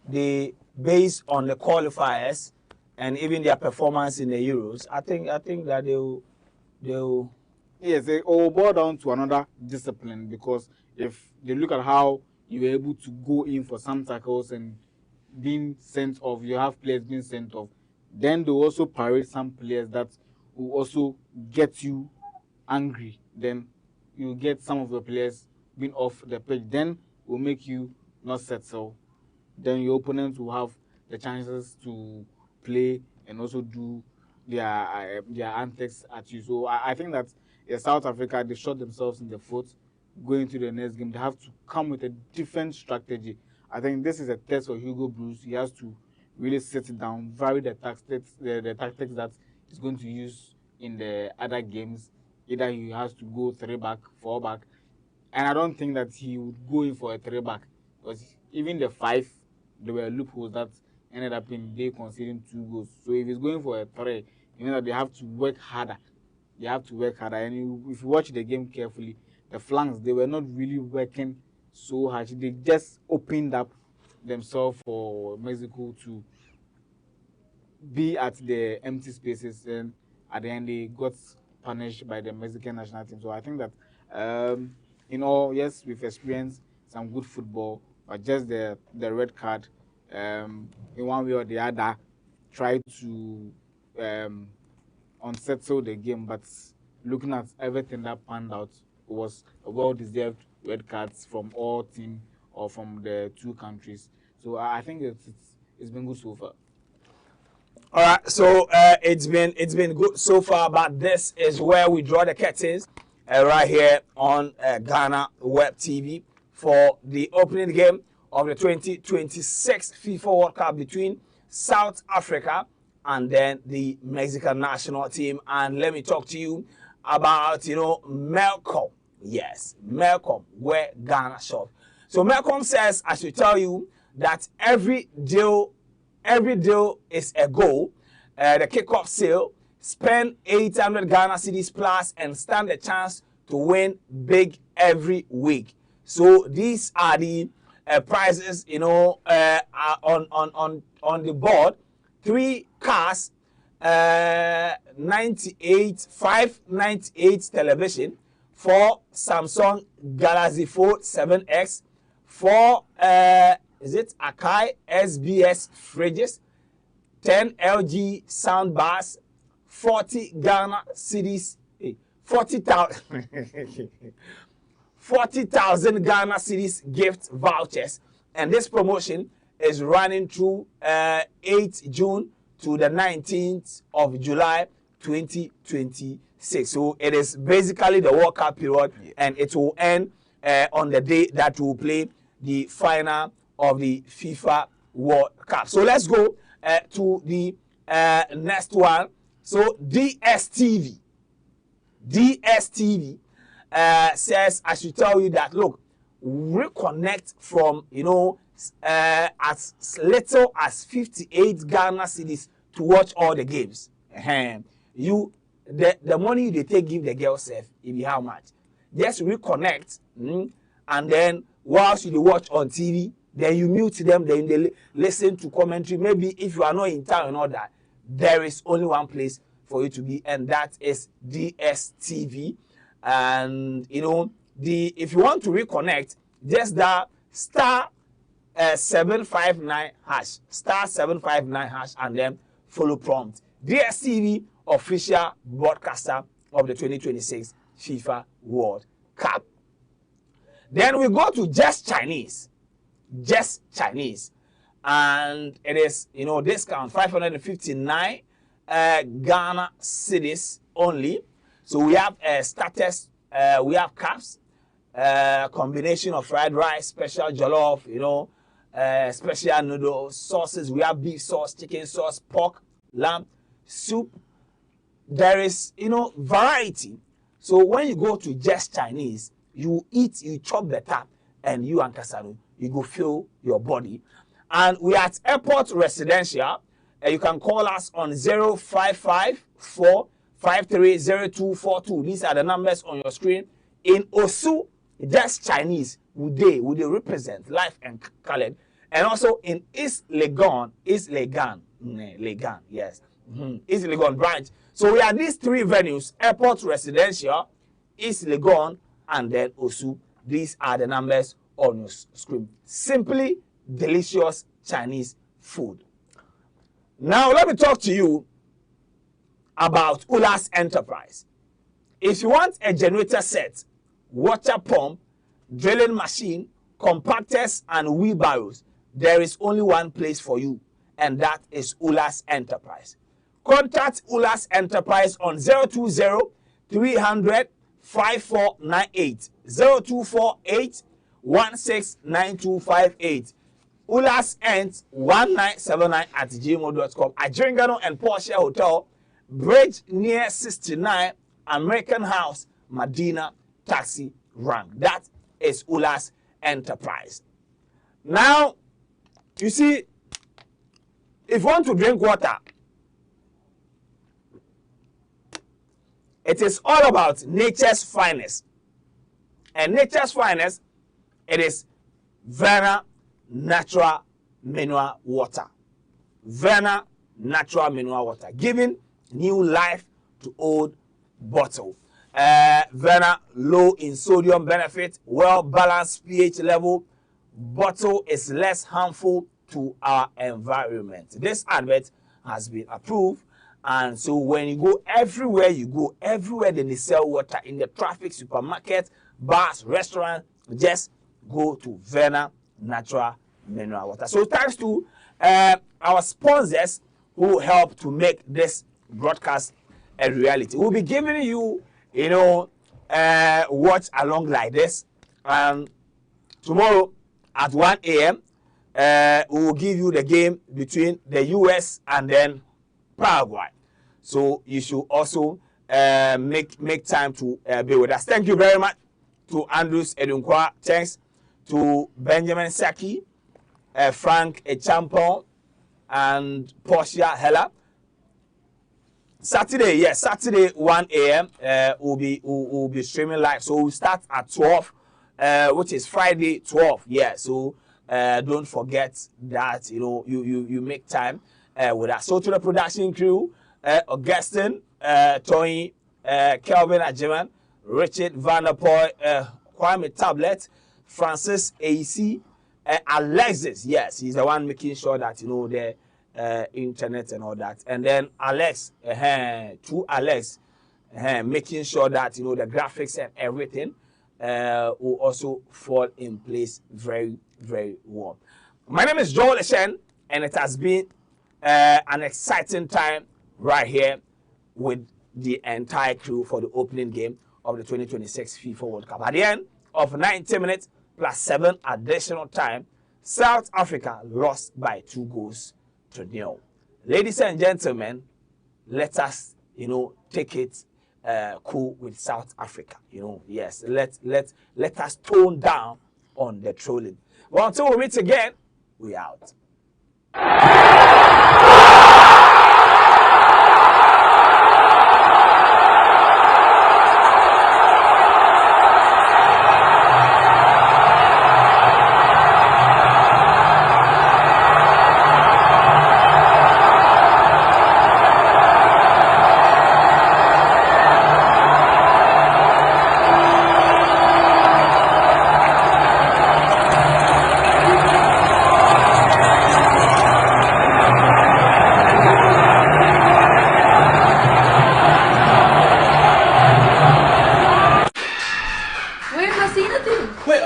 they based on the qualifiers and even their performance in the Euros, I think that they'll yes, it will boil down to another discipline, because if they look at how you were able to go in for some tackles and being sent off, you have players being sent off, then they will also parade some players that will also get you angry. Then you get some of the players being off the pitch, then will make you not settle. Then your opponents will have the chances to play and also do their antics at you. So I think that South Africa, they shot themselves in the foot going to the next game. They have to come with a different strategy. I think this is a test for Hugo Bruce. He has to really sit down, vary the tactics, the tactics that he's going to use in the other games. Either he has to go 3-back, 4-back, and I don't think that he would go in for a 3-back, because even the 5, there were loopholes that ended up in they conceding 2 goals. So if he's going for a 3, you know that they have to work harder. They have to work harder. And if you watch the game carefully, the flanks, they were not really working so hard. They just opened up themselves for Mexico to be at the empty spaces, and at the end they got punished by the Mexican national team. So I think that yes, we've experienced some good football, but just the red card in one way or the other tried to unsettle the game. But looking at everything that panned out, it was a well-deserved red cards from all teams or from the 2 countries. So I think it's been good so far. All right, so it's been good so far, but this is where we draw the curtains right here on GhanaWeb TV for the opening game of the 2026 FIFA World Cup between South Africa and then the Mexican national team. And let me talk to you about, Melcom. Yes, Melcom, where Ghana shop. So Melcom says I should tell you that every deal is a goal. The kickoff sale, spend 800 Ghana cedis plus and stand a chance to win big every week. So these are the prizes, on the board. 3 cars, 598 television, 4 Samsung Galaxy Fold 7X, 4 Akai SBS fridges, 10 LG sound bars, 40 Ghana cedis, 40,000 Ghana cedis gift vouchers. And this promotion is running through 8 June to the 19th of July 2026. So it is basically the World Cup period, and it will end on the day that we will play the final of the FIFA World Cup. So let's go to the next one. So DSTV says I should tell you that, look, reconnect from as little as 58 Ghana cedis to watch all the games. The money they take give the girl self, if you how much, just reconnect, and then whilst you watch on TV, then you mute them, then they listen to commentary. Maybe if you are not in town and all that, there is only one place for you to be, and that is DSTV. And if you want to reconnect, just the star 759 hash, star 759 hash, and then follow prompt. DSTV, official broadcaster of the 2026 FIFA World Cup. Then we go to Just Chinese, and it is discount 559 Ghana cedis only. So we have starters, we have cups, combination of fried rice, special jollof, special noodle sauces. We have beef sauce, chicken sauce, pork, lamb, soup. There is variety. So when you go to Just Chinese, you eat, you chop the tap, and you and Kasano, you go fill your body. And we are at Airport Residential. You can call us on 0554530242. These are the numbers on your screen. In Osu, Just Chinese, would they represent life and colored. And also in East Legon, yes. East Legon branch. So we have these 3 venues: Airport Residential, East Legon, and then Osu. These are the numbers on your screen. Simply delicious Chinese food. Now let me talk to you about Ulas Enterprise. If you want a generator set, water pump, drilling machine, compactors, and wheelbarrows, there is only one place for you, and that is Ulas Enterprise. Contact Ulas Enterprise on 020-300-5498, 0248-169258. ulasent1979@gmail.com. Adjringano and Porsche Hotel, Bridge near 69, American House, Medina Taxi Rank. That is Ulas Enterprise. Now, you see, if you want to drink water, it is all about nature's finest. And nature's finest, it is Verna Natural Mineral Water. Verna Natural Mineral Water, giving new life to old bottle. Verna low in sodium benefit, well-balanced pH level. Bottle is less harmful to our environment. This advert has been approved, and so when you go everywhere they sell water, in the traffic, supermarket, bars, restaurants, just go to Verna Natural Mineral Water. So thanks to our sponsors who help to make this broadcast a reality. We'll be giving you, watch along like this, and tomorrow at 1 a.m. We will give you the game between the US and then Paraguay. So you should also make time to be with us. Thank you very much to Andrews Edunkwa. Thanks to Benjamin Saki, Frank Echampon, and Portia Heller. Saturday 1 a.m. We'll be streaming live. So we'll start at 12, which is Friday 12. Yeah, so don't forget that you make time with us. So to the production crew, Augustine, Tony, Kelvin Ajiman, Richard Vanderpoy, Kwame Tablet, Francis AC, Alexis. Yes, he's the one making sure that the internet and all that. And then Alex, to Alex, making sure that the graphics and everything will also fall in place very, very well. My name is Joel Eshen, and it has been an exciting time right here with the entire crew for the opening game of the 2026 FIFA World Cup. At the end of 90 minutes plus 7 additional time, South Africa lost by 2-0. Ladies and gentlemen, let us, take it cool with South Africa. Yes, let us tone down on the trolling. Well, until we meet again, we out.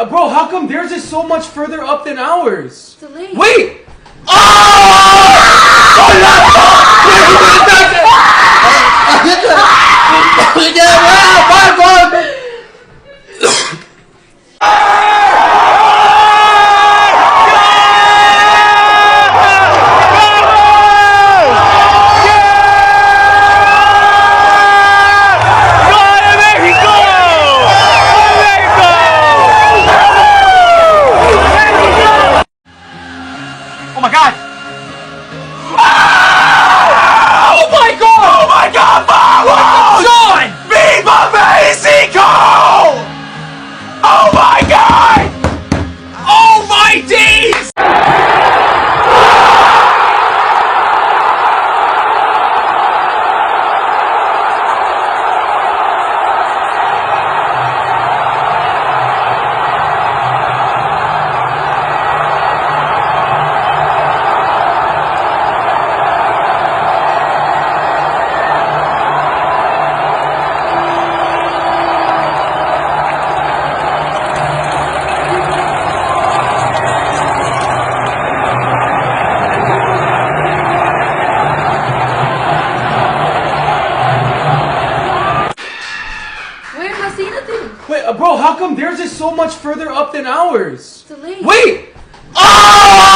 Bro, how come theirs is so much further up than ours? Delayed. Wait! Oh my god! Oh my god! Oh my god! What John! Viva Mexico! Oh my god! Oh my days! Wait, bro, how come theirs is so much further up than ours? Delayed. Wait! Oh!